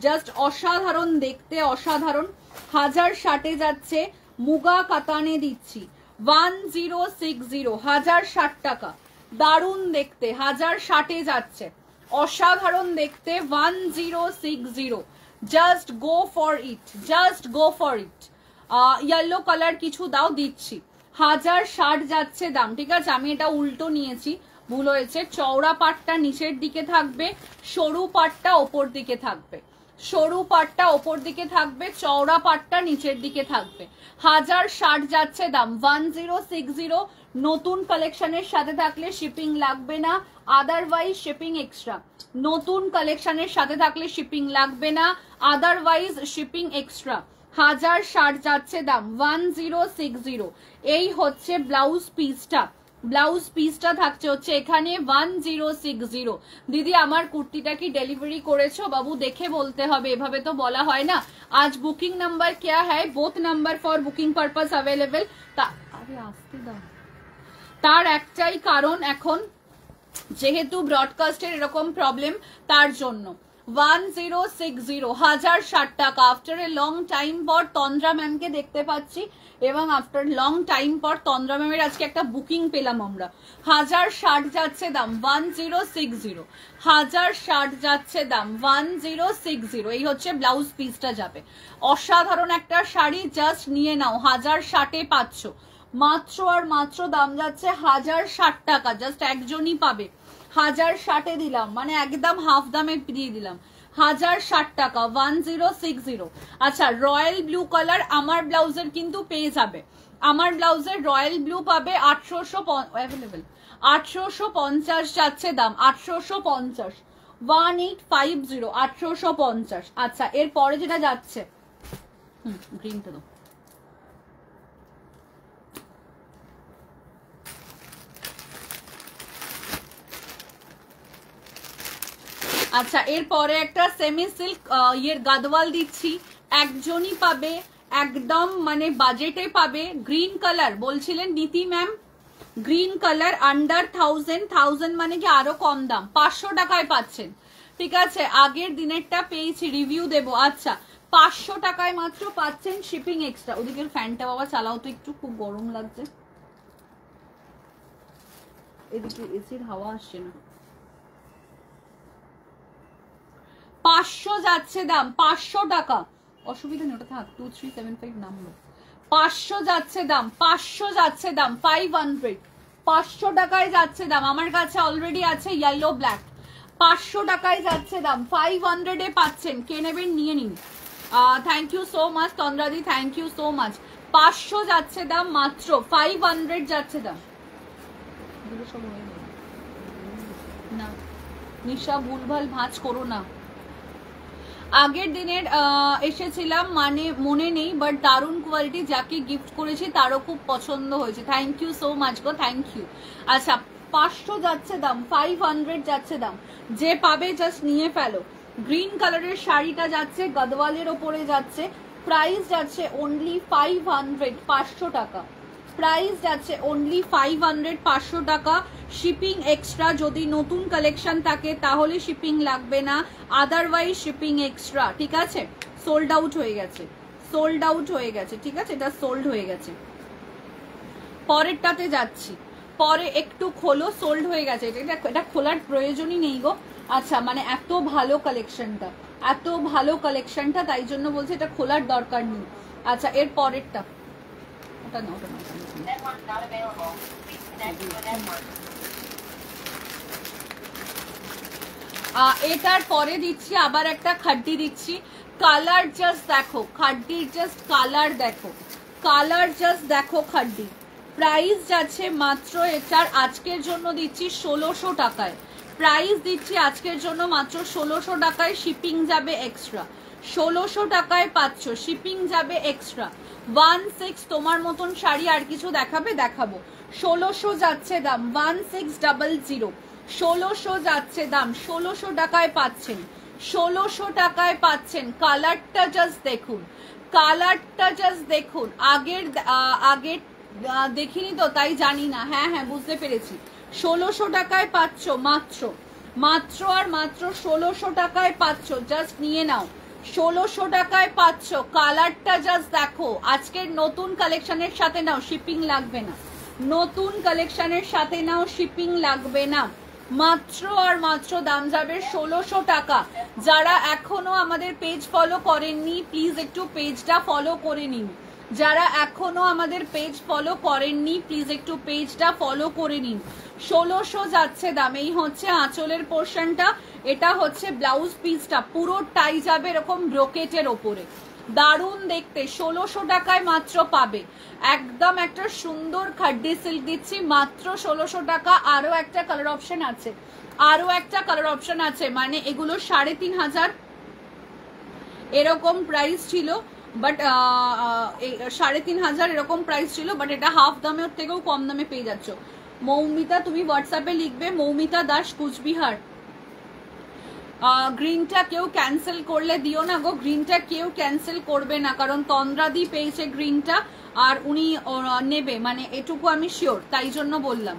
জাস্ট অসাধারণ দেখতে, অসাধারণ। 1060 যাচ্ছে, মুগা কাতানে দিচ্ছি 1060, 1060 টাকা। দারুণ দেখতে, 1060 যাচ্ছে, অসাধারণ দেখতে, 1060। Just go for it, just go for it. Yellow colour কিছু দাও, দিচ্ছি 1060 যাচ্ছে দাম, ঠিক আছে? আমি এটা উল্টো নিয়েছি, ভুল হয়েছে। চওড়া পাটটা নিচের দিকে থাকবে, সরু পাটটা ওপর দিকে থাকবে, সরু পাটটা ওপর দিকে থাকবে, চওড়া পাটটা নিচের দিকে থাকবে। 1060 যাচ্ছে দাম, 1060। নতুন কালেকশনের সাথে থাকলে শিপিং লাগবে না, আদারওয়াইজ শিপিং এক্সট্রা। নতুন কালেকশনের সাথে থাকলে শিপিং লাগবে না, আদারওয়াইজ শিপিং এক্সট্রা। 1060 যাচ্ছে দাম, 1060। এই হচ্ছে ব্লাউজ পিসটা, ব্লাউজ পিসটা থাকছে হচ্ছে এখানে 1060। দিদি আমার কুর্তিটা কি ডেলিভারি করেছো? বাবু দেখে বলতে হবে, এভাবে তো বলা হয় না। আজ বুকিং নাম্বার क्या है? Both number for booking purpose available. আরে আসতে দাও। তার একটাই কারণ, এখন যেহেতু ব্রডকাস্টের এরকম প্রবলেম, তার জন্য 1060, 1060 টাকা। আফটার এ লং টাইম পর তন্দ্রা ম্যামকে দেখতে পাচ্ছি, এবং আফটার লং টাইম পর তন্দ্রা ম্যামের আজকে একটা বুকিং পেলাম আমরা। 1060 যাচ্ছে দাম, 1060, 1060 যাচ্ছে দাম, 1060। এই হচ্ছে ব্লাউজ পিসটা যাবে, অসাধারণ একটা শাড়ি, জাস্ট নিয়ে নাও। 1060 পাচ্ছ, মাত্র আর মাত্র দাম যাচ্ছে 1060 টাকা। জাস্ট একজনই পাবে, 1060 দিলাম, মানে একদম হাফ দামে দিয়ে দিলাম। 1060 টাকা, 1060। আচ্ছা, রয়্যাল ব্লু কালার আমার ব্লাউজের কিন্তু পেয়ে যাবে, আমার ব্লাউজের রয়্যাল ব্লু পাবে 800 অ্যাভেলেবেল, 850 যাচ্ছে দাম, 850, 1850, 850। আচ্ছা, এরপরে যেটা যাচ্ছে, গ্রিনটা দাও। আচ্ছা, এরপরে একটা সেমি সিল্ক ইয়ের গাদওয়াল দিচ্ছি, একজনই পাবে, একদম মানে বাজেটে পাবে। গ্রিন কালার বলছিলেন নীতি ম্যাম, গ্রিন কালার আন্ডার 1000 মানে কি আরো কম দাম, 500 টাকায় পাচ্ছেন, ঠিক আছে? আগের দিনেরটা পেয়েছি, রিভিউ দেবো। আচ্ছা, 500 টাকায় মাত্র পাচ্ছেন, শিপিং এক্সট্রা। ওদিকের ফ্যানটা বাবা চালাও তো একটু, খুব গরম লাগছে, এদিকে এসির হাওয়া আসছে না। 500 যাচ্ছে দাম, 500 টাকা, অসুবিধা নেই, ওটা থাক, 2375 নাম্বার। 500 যাচ্ছে দাম, 500 যাচ্ছে দাম, 500, 500 টাকায় যাচ্ছে দাম। আমার কাছে অলরেডি আছে ইয়েলো ব্ল্যাক, 500 টাকায় যাচ্ছে দাম, 500 এ পাচ্ছেন। কে নেবেন নিয়ে নিন। থ্যাংক ইউ সো মাচ তন্দ্রাদি, থ্যাংক ইউ সো মাচ। 500 যাচ্ছে দাম, মাত্র 500 যাচ্ছে দাম। না নিশা, ভুলভাল ভাঁজ করো না। আগের দিনের এসেছিলাম, মানে মনে নেই, বাট দারুণ কোয়ালিটি, যাকে গিফট করেছি তারও খুব পছন্দ হয়েছে। থ্যাংক ইউ সো মাচ গো, থ্যাংক ইউ। আচ্ছা, 500 যাচ্ছে দাম, 500 যাচ্ছে দাম। যে পাবে জাস্ট নিয়ে ফেলো, গ্রিন কালারের শাড়িটা যাচ্ছে গদওয়ালের ওপরে যাচ্ছে, প্রাইস যাচ্ছে অনলি 500, 500 টাকা। প্রাইস যাচ্ছে অনলি 500, 500 টাকা। শিপিং এক্সট্রা, যদি নতুন কালেকশন থাকে তাহলে শিপিং লাগবে না, আদারওয়াইজ শিপিং এক্সট্রা। ঠিক আছে, সোল্ড আউট হয়ে গেছে, সোল্ড আউট হয়ে গেছে। ঠিক আছে, এটা সোল্ড হয়ে গেছে। পরেরটাতে যাচ্ছি, পরে একটু খোলো, সোল্ড হয়ে গেছে। এটা খোলার প্রয়োজনই নেই গো। আচ্ছা, মানে এত ভালো কালেকশনটা, এত ভালো কালেকশনটা, তাই জন্য বলছি এটা খোলার দরকার নেই। আচ্ছা, এর পরেরটা, ওটা না, ওটা না, এটার পরে দিচ্ছি আবার একটা খাড্ডি দিচ্ছি। কালার জাস্ট দেখো, খাড্ডির জাস্ট কালার দেখো, কালার জাস্ট দেখো খাড্ডি। প্রাইস যাচ্ছে মাত্র এটার আজকের জন্য দিচ্ছি 1600 টাকায়। প্রাইস দিচ্ছি আজকের জন্য মাত্র 1600 টাকায়, শিপিং যাবে এক্সট্রা। 1600 টাকায় পাচ্ছ, শিপিং যাবে এক্সট্রা। 16, তোমার মতন শাড়ি আর কিছু দেখাবে? দেখাবো। 1600 যাচ্ছে দাম, 1600, 1600 যাচ্ছে দাম, 1600 টাকায় পাচ্ছেন, 1600 টাকায় পাচ্ছেন। কালারটা জাস্ট দেখুন, কালারটা জাস্ট দেখুন। আগের দেখিনি তো তাই জানি না। হ্যাঁ হ্যাঁ, বুঝতে পেরেছি। 1600 টাকায় পাচ্ছ, মাত্র মাত্র আর মাত্র 1600 টাকায় পাচ্ছ। জাস্ট নিয়ে নাও, 1600 টাকায় পাচ্ছ। কালারটা জাস্ট দেখো। আজকের নতুন কালেকশনের সাথে নাও, শিপিং লাগবে না। নতুন কালেকশনের সাথে নাও, শিপিং লাগবে না। মাত্র আর মাত্র দাম যাবে 1600 টাকা। যারা এখনো আমাদের পেজ ফলো করেননি, প্লিজ একটু পেজটা ফলো করে নিন। যারা এখনো আমাদের পেজ ফলো করেননি, প্লিজ একটু পেজটা ফলো করে নিন। 1600 যাচ্ছে দাম। এই হচ্ছে আঁচলের পোর্শনটা, এটা হচ্ছে ব্লাউজ পিসটা, পুরোটাই যাবে এরকম ব্রোকেটের ওপরে, দারুণ দেখতে। 1600 টাকায় মাত্র পাবে। একদম একটা সুন্দর খাড্ডি সিল্ক দিচ্ছি মাত্র 1600 টাকা। আরো একটা কালার অপশন আছে, আরো একটা কালার অপশন আছে, মানে এগুলো 3500 এরকম প্রাইস ছিল, বাট 3500 এরকম প্রাইস ছিল, বাট এটা হাফ দামের থেকেও কম দামে পেয়ে যাচ্ছ। মৌমিতা, তুমি হোয়াটসঅ্যাপে লিখবে, মৌমিতা দাস, কুচবিহার। গ্রিনটা কেউ ক্যান্সেল করলে দিও না গো, গ্রিনটা কেউ ক্যান্সেল করবে না, কারণ তন্দ্রাদি পেয়েছে গ্রিনটা আর উনি নেবে, মানে এটুকু আমি শিওর, তাই জন্য বললাম।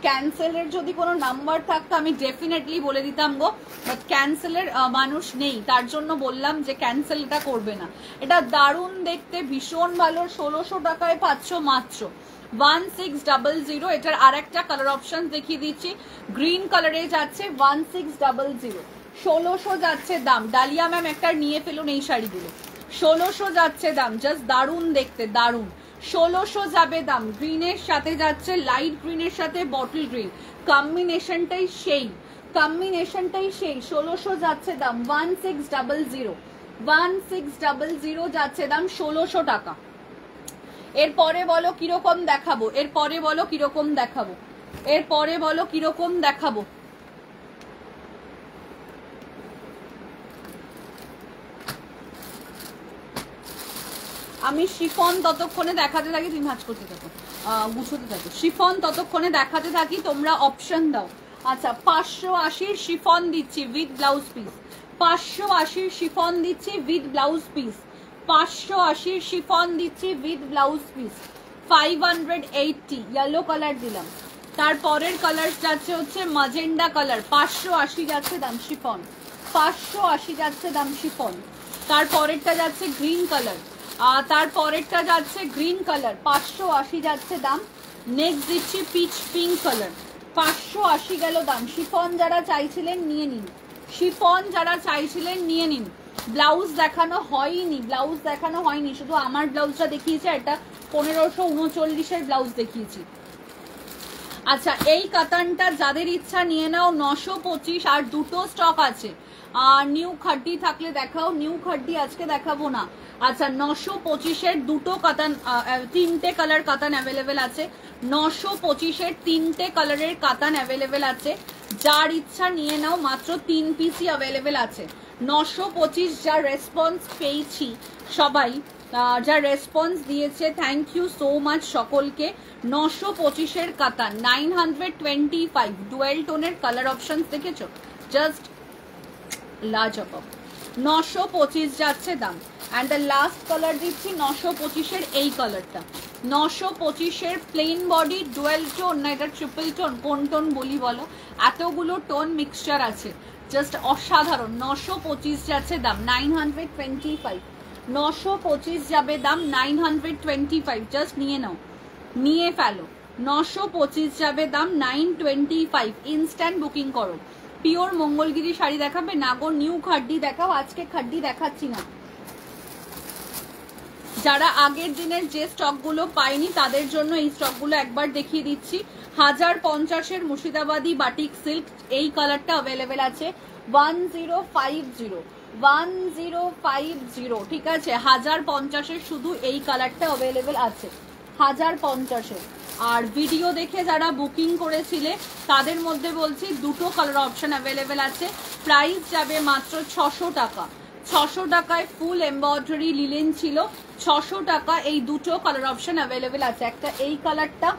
ক্যান্সেলের যদি কোনো নাম্বার থাকতো আমি ডেফিনেটলি বলে দিতাম গো, বাট ক্যান্সেলের মানুষ নেই, তার জন্য বললাম যে ক্যান্সেল এটা করবে না। এটা দারুণ দেখতে, ভীষণ ভালো। 1600 টাকায় পাচ্ছ মাত্র 1600। এটার আর একটা কালার অপশন দেখিয়ে দিচ্ছি, গ্রিন কালারে যাচ্ছে 1600, 1600 যাচ্ছে দাম। ডালিয়া ম্যাম একটা নিয়ে ফেলুন এই শাড়িগুলো, 1600 যাচ্ছে দাম। জাস্ট দারুণ দেখতে, দারুণ। 1600 যাবে দাম। গ্রিনের সাথে যাচ্ছে লাইট গ্রিনের সাথে বটল গ্রিন, কম্বিনেশনটাই সেই, কম্বিনেশনটাই সেই। 1600 যাচ্ছে দাম, 1600, 1600 যাচ্ছে দাম, 1600 টাকা। এরপরে বলো কিরকম দেখাবো, এরপরে বলো কিরকম দেখাবো, এরপরে বলো কিরকম দেখাবো। আমি শিফন ততক্ষণে দেখাতে থাকি, তুমি ভাঁজ করতে থাকো, গুছোতে থাকো। শিফন ততক্ষণে দেখাতে থাকি, তোমরা অপশন দাও। আচ্ছা, 580 শিফন দিচ্ছি উইথ ব্লাউজ পিস, 580 শিফন দিচ্ছি উইথ ব্লাউজ পিস, 580 শিফন দিচ্ছি with blouse piece. 580 yellow colour দিলাম। তারপরের কালার যাচ্ছে হচ্ছে মাজেন্ডা কালার, 580 যাচ্ছে দাম শিফন, 580 যাচ্ছে দাম শিফন। তারপরেরটা যাচ্ছে গ্রিন কালার, তারপরেরটা যাচ্ছে গ্রিন কালার, 580 যাচ্ছে দাম। নেক্সট দিচ্ছি পিচ পিঙ্ক কালার, 580 গেল দাম। শিফন যারা চাইছিলেন নিয়ে নিন, শিফন যারা চাইছিলেন নিয়ে নিন। ব্লাউজ দেখানো হয়নি, ব্লাউজ দেখানো হয়নি, শুধু আমার ব্লাউজটা দেখিয়েছে, এটা 1539 ব্লাউজ দেখিয়েছি। আচ্ছা, এই কাতানটা যাদের ইচ্ছা নিয়ে নাও, 925, আর দুটো স্টক আছে। নিউ খাড্ডি থাকলে দেখাও, নিউ খাড্ডি আজকে দেখাবো না। আচ্ছা, 925-এর দুটো কাতান, 3টে কালার কাতান অ্যাভেলেবেল আছে। 925-এর 3টে কালারের কাতান অ্যাভেলেবেল আছে, যার ইচ্ছা নিয়ে নাও। মাত্র 3 পিসই অ্যাভেলেবেল আছে। 925 যা রেসপন্স পেয়েছি সবাই, যা রেসপন্স দিয়েছে, থ্যাংক ইউ সো মাচ সকলকে। 925-এর কাতান, 925 ডুয়েল টোনের কালার অপশন দেখেছো, জাস্ট লাজবাব। 925 যাচ্ছে দাম। অ্যান্ড দ্য লাস্ট কালার দিচ্ছি 925-এর এই কালারটা। 925-এর প্লেন বডি, ডুয়েল টোন না এটা ট্রিপল টোন, কোন টোন বলি বলো, এতগুলো টোন মিক্সচার আছে, জাস্ট অসাধারণ। 925 যাচ্ছে দাম, 925। 925 যাবে দাম, 925। জাস্ট নিয়ে নাও, নিয়ে ফেলো। 925 যাবে দাম, 925। ইনস্ট্যান্ট বুকিং করো। পিওর মঙ্গলগিরি শাড়ি দেখাবে না গো, নিউ খাড্ডি দেখাও, আজকে খাড্ডি দেখাচ্ছি না। যারা আগের দিনের যে স্টকগুলো পায়নি তাদের জন্য এই স্টকগুলো একবার দেখিয়ে দিচ্ছি। 1050-এর মুর্শিদাবাদী বাটিক সিল্ক, এই কালারটা অ্যাভেলেবেল আছে 1050, 1050, ঠিক আছে। 1050-এর শুধু এই কালারটা অ্যাভেলেবেল আছে, 1050-এর। আর ভিডিও দেখে যারা বুকিং করেছিলে তাদের মধ্যে বলছি দুটো কালার অপশন অ্যাভেলেবেল আছে। প্রাইস যাবে মাত্র 600 টাকা। 600 টাকায় ফুল এমব্রয়ডারি লিলেন ছিল, 600 টাকা। এই দুটো কালার অপশন অ্যাভেলেবেল আছে, একটা এই কালারটা,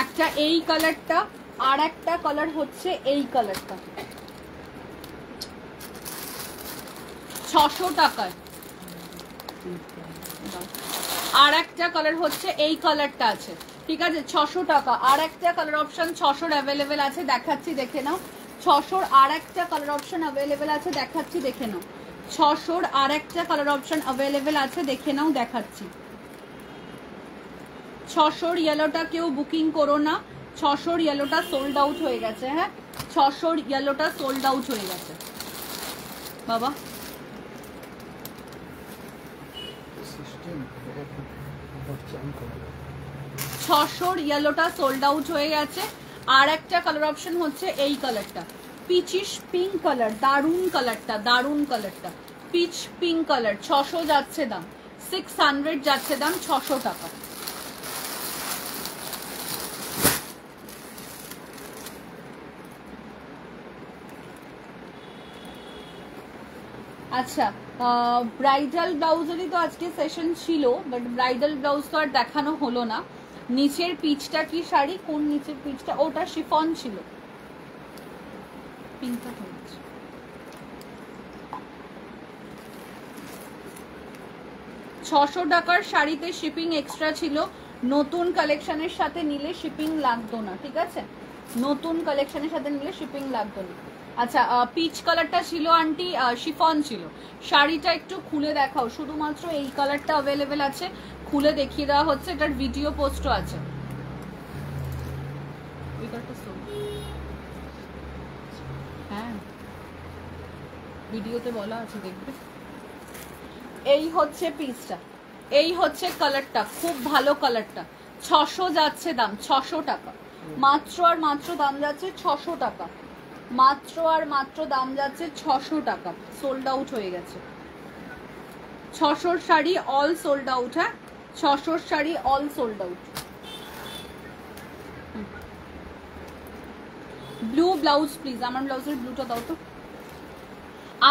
একটা এই কালারটা, আর একটা কালার হচ্ছে এই কালারটা। 600 টাকায়। আর একটা কালার হচ্ছে এই কালারটা আছে, ঠিক আছে, 600 টাকা। আর একটা কালার অপশন 600 অ্যাভেলেবেল আছে, দেখাচ্ছি দেখে নাও। 600 আর একটা কালার অপশন অ্যাভেলেবেল আছে, দেখাচ্ছি দেখে নাও। 600 আর একটা কালার অপশন অ্যাভেলেবেল আছে, দেখে নাও, দেখাচ্ছি। 600 ইয়েলোটা কেউ বুকিং করো না, 600 ইয়েলোটা সোল্ড আউট হয়ে গেছে। হ্যাঁ, 600 ইয়েলোটা সোল্ড আউট হয়ে গেছে বাবা। 600 ইয়েলোটা সোল্ড আউট হয়ে গেছে। আর একটা কালার অপশন হচ্ছে এই কালারটা, পিচিশ পিঙ্ক কালার, দারুন কালারটা, দারুন কালারটা, পিচ পিঙ্ক কালার। 600 যাচ্ছে দাম, 600 যাচ্ছে দাম, 600 টাকা। আচ্ছা, ব্রাইডাল ব্লাউজেরই তো আজকে সেশন ছিল, বাট ব্রাইডাল ব্লাউজ তো আর দেখানো হলো না। নিচের পিচটা কি শাড়ি, কোন নিচের পিচটা, ওটা শিফন ছিল, পিঙ্কটা হয়েছে। 600 টাকার শাড়িতে শিপিং এক্সট্রা ছিল, নতুন কালেকশনের সাথে নিলে শিপিং লাগতো না, ঠিক আছে, নতুন কালেকশনের সাথে নিলে শিপিং লাগতো না। আচ্ছা, পিচ কালারটা ছিল আন্টি, শিফন ছিল। শাড়িটা একটু খুলে দেখাও, শুধুমাত্র এই কালারটা অ্যাভেলেবেল আছে, খুলে দেখিয়ে দেওয়া হচ্ছে, এটার ভিডিও পোস্টও আছে। হ্যাঁ, ভিডিওতে বলা আছে, দেখবে। এই হচ্ছে পিসটা, এই হচ্ছে কালারটা, খুব ভালো কালারটা। 600 যাচ্ছে দাম, 600 টাকা মাত্র, আর মাত্র দাম যাচ্ছে 600 টাকা, মাত্র আর মাত্র দাম যাচ্ছে 600 টাকা। সোল্ড আউট হয়ে গেছে। 600 শাড়ি অল সোল্ড আউট। হ্যাঁ, 600 sari all sold out. Blue blouse please, আমার ব্লাউজের ব্লুটা দাও তো।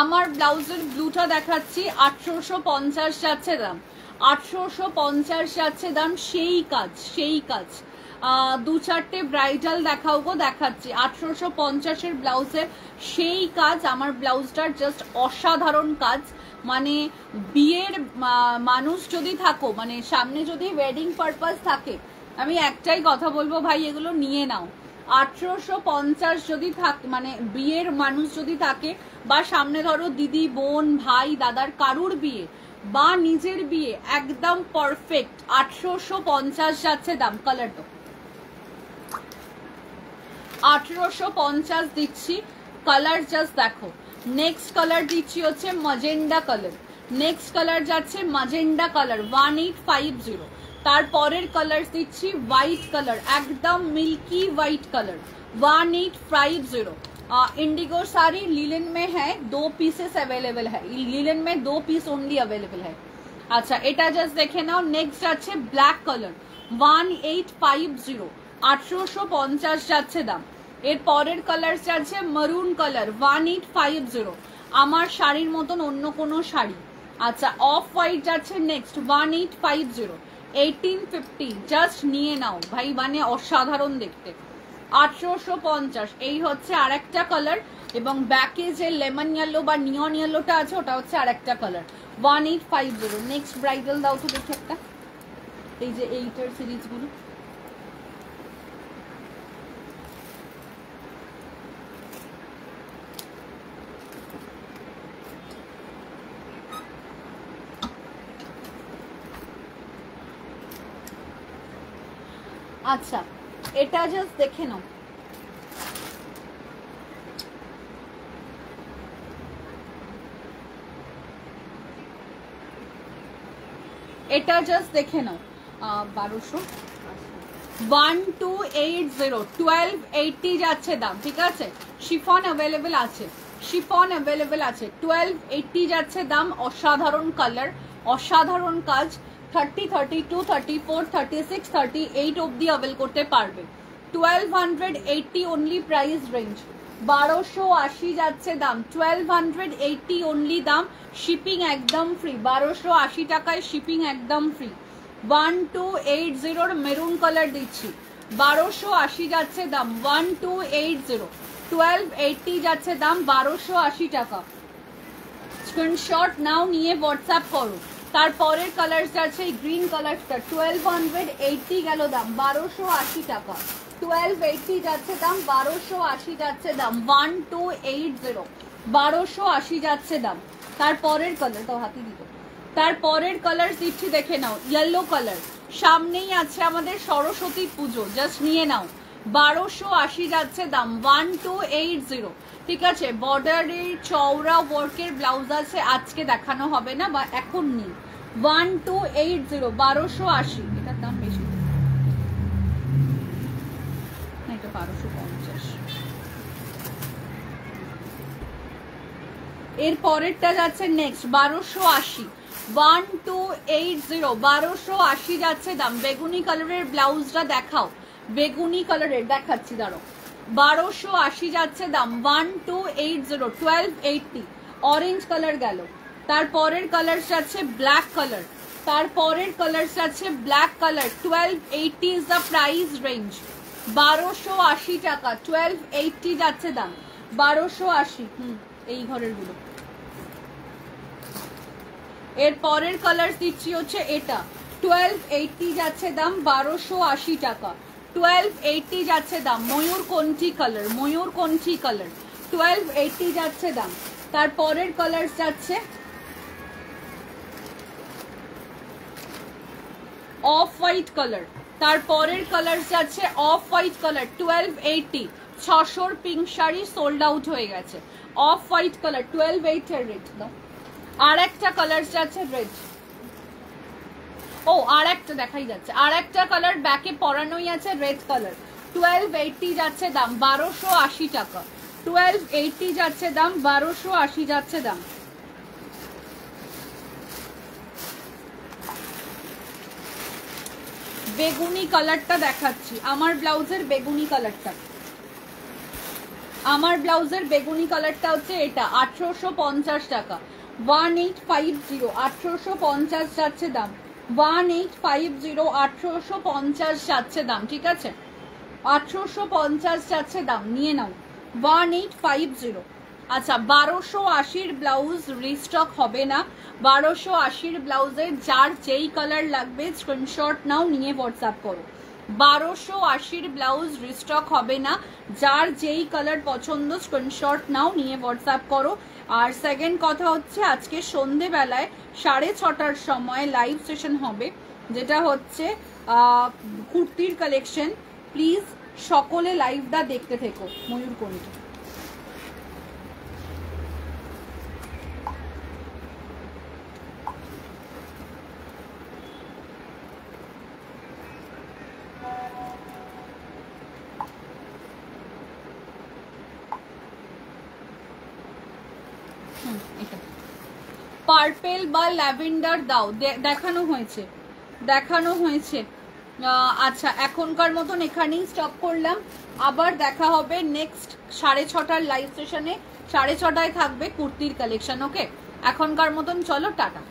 আমার ব্লাউজের ব্লুটা দেখাচ্ছি, 850 যাচ্ছে দাম, 850 যাচ্ছে দাম। সেই কাজ, সেই কাজ। দু চারটে ব্রাইডাল দেখাও গো, দেখাচ্ছি। 850-এর ব্লাউজের সেই কাজ, আমার ব্লাউজটার জাস্ট অসাধারণ কাজ। মানে বিয়ের মানুষ যদি থাকো, মানে সামনে যদি ওয়েডিং পারপাস থাকে, আমি একটাই কথা বলবো, ভাই এগুলো নিয়ে নাও। 850 যদি থাকে, মানে বিয়ের মানুষ যদি থাকে, বা সামনে ধরো দিদি, বোন, ভাই, দাদার কারুর বিয়ে বা নিজের বিয়ে, একদম পারফেক্ট। 850 যাচ্ছে দাম। কালারটা 850 দিচ্ছি, কালার জাস্ট দেখো। নেক্সট কালার দিচ্ছি হচ্ছে ম্যাজেন্ডা কালার, নেক্সট কালার যাচ্ছে ম্যাজেন্ডা কালার 1850। তারপরের কালার দিচ্ছি হোয়াইট কালার, একদম milky white colour 1850। Indigo sari linen में है, 2 पीसेस अवेलेबल है, लिलन में 2 पीस ओनली अवेलेबल है। আচ্ছা এটা জাস্ট দেখে নাও। নেক্সট আছে ব্ল্যাক কালার 1850, 1850 যাচ্ছে দাম। এর পরের কালার আছে মারুন কালার 1850, আমার শাড়ির মতন অন্য কোনো শাড়ি। আচ্ছা অফ হোয়াইট যাচ্ছে নেক্সট 1850, 1850 জাস্ট নিয়ে নাও ভাই, মানে অসাধারণ দেখতে। 1850 এই হচ্ছে আর একটা কালার, এবং ব্যাকে যে লেমন ইয়েলো বা নিয়ন ইয়েলোটা আছে ওটা হচ্ছে আর একটা কালার 1850। নেক্সট ব্রাইডাল দাও তো দেখি একটা, এই যে এইটার সিরিজগুলো। আচ্ছা এটা জাস্ট দেখে নাও, এটা জাস্ট দেখে নাও 1200, 1280, 1280 যাচ্ছে দাম, ঠিক আছে। শিফন অ্যাভেলেবেল আছে, শিফন অ্যাভেলেবেল আছে, 1280 যাচ্ছে দাম। অসাধারণ কালার, অসাধারণ কাজ। 30, 32, 34, 36, 38 অব্দি অ্যাভেল করতে পারবে। 1280 অনলি প্রাইস রেঞ্জ, 1280 যাচ্ছে দাম, 1280 অনলি দাম। শিপিং একদম ফ্রি, 1280 টাকায় শিপিং একদম ফ্রি। 1280 মেরুন কালার দিচ্ছি, 1280 যাচ্ছে দাম, 1280, 1280 যাচ্ছে দাম, 1280 টাকা। স্ক্রিনশট নাও, নিয়ে হোয়াটসঅ্যাপ করো। তারপরের কালার আছে এই গ্রিন কালারটা, 1280 গেল দাম, 1280 টাকা। 1280 যাচ্ছে দাম, 1280 যাচ্ছে দাম, 1280, 1280 যাচ্ছে দাম। তারপরের কালারটাও হাতি দিত, তারপরের কালার দিচ্ছি দেখে নাও, ইয়েলো কালার। সামনেই আছে আমাদের সরস্বতী পুজো, জাস্ট নিয়ে নাও, 1280 যাচ্ছে দাম, 1280, ঠিক আছে। বর্ডারের চওড়া ওয়ার্কের ব্লাউজ আছে, আজকে দেখানো হবে না বা এখন নেই। 1280, 1280, এটার দাম বেশি, এটা 1250। এর পরেরটা যাচ্ছে নেক্সট 1280, 1280, 1280 যাচ্ছে দাম। বেগুনি কালারের ব্লাউজটা দেখাও, বেগুনি কালারের দেখাচ্ছি, দাঁড়ো। 1280 যাচ্ছে দাম, 1280, 1280। অরেঞ্জ কালার গেল। তারপরের কালার আছে ব্ল্যাক কালার, তারপরের কালার আছে black colour, 1280 is the price range, 1280 টাকা, 1280 যাচ্ছে দাম, 1280। এই ঘরের গুলো। এর পরের কালার দিচ্ছি হচ্ছে এটা, 1280 যাচ্ছে দাম, 1280 টাকা, 1280 যাচ্ছে দাম। ময়ূরকণ্ঠী কালার, ময়ূরকণ্ঠী কালার, 1280 যাচ্ছে দাম। তারপরের কালার যাচ্ছে অফ হোয়াইট কালার, তারপরের কালার যাচ্ছে off white colour, 1280। 600 pink sari sold out হয়ে গেছে। অফ হোয়াইট কালার 1280 এর রেট দাও। আর একটা কালার যাচ্ছে রেড, ও আর একটা দেখাই যাচ্ছে, আর একটা কালার ব্যাকে পরানোই আছে রেড কালার, 1280 যাচ্ছে দাম, 1280 টাকা, 1280 যাচ্ছে দাম, 1280 যাচ্ছে দাম। বেগুনি কালারটা দেখাচ্ছি, আমার ব্লাউজের বেগুনি কালারটা, আমার ব্লাউজের বেগুনি কালারটা হচ্ছে এটা, 1850 টাকা, 1850, 1850 যাচ্ছে দাম, 1850, 1850 যাচ্ছে দাম, ঠিক আছে। 1850 যাচ্ছে দাম, নিয়ে নাও, 1850। আচ্ছা 1280 ব্লাউজ রিস্টক হবে না, 1280 ব্লাউজের যার যেই কালার লাগবে স্ক্রিনশট নাও, নিয়ে হোয়াটসঅ্যাপ করো। 1280 ব্লাউজ রিস্টক হবে না, যার যেই কালার পছন্দ স্ক্রিনশট নাও, নিয়ে হোয়াটসঅ্যাপ করো। আর সেকেন্ড কথা হচ্ছে আজকে সন্ধেবেলায় 6:30টার সময় লাইভ সেশন হবে, যেটা হচ্ছে কুর্তির কালেকশন। প্লিজ সকলে লাইভটা দেখতে থেকো। ময়ূরকণ্ঠী, এটা পার্পেল বা ল্যাভেন্ডার দাও, দেখানো হয়েছে, দেখানো হয়েছে। আচ্ছা এখনকার মতন এখানেই স্টপ করলাম, আবার দেখা হবে নেক্সট 6:30 লাইভ সেশনে। 6:30 থাকবে কুর্তির কালেকশন। ওকে, এখনকার মতন চলো টাটা।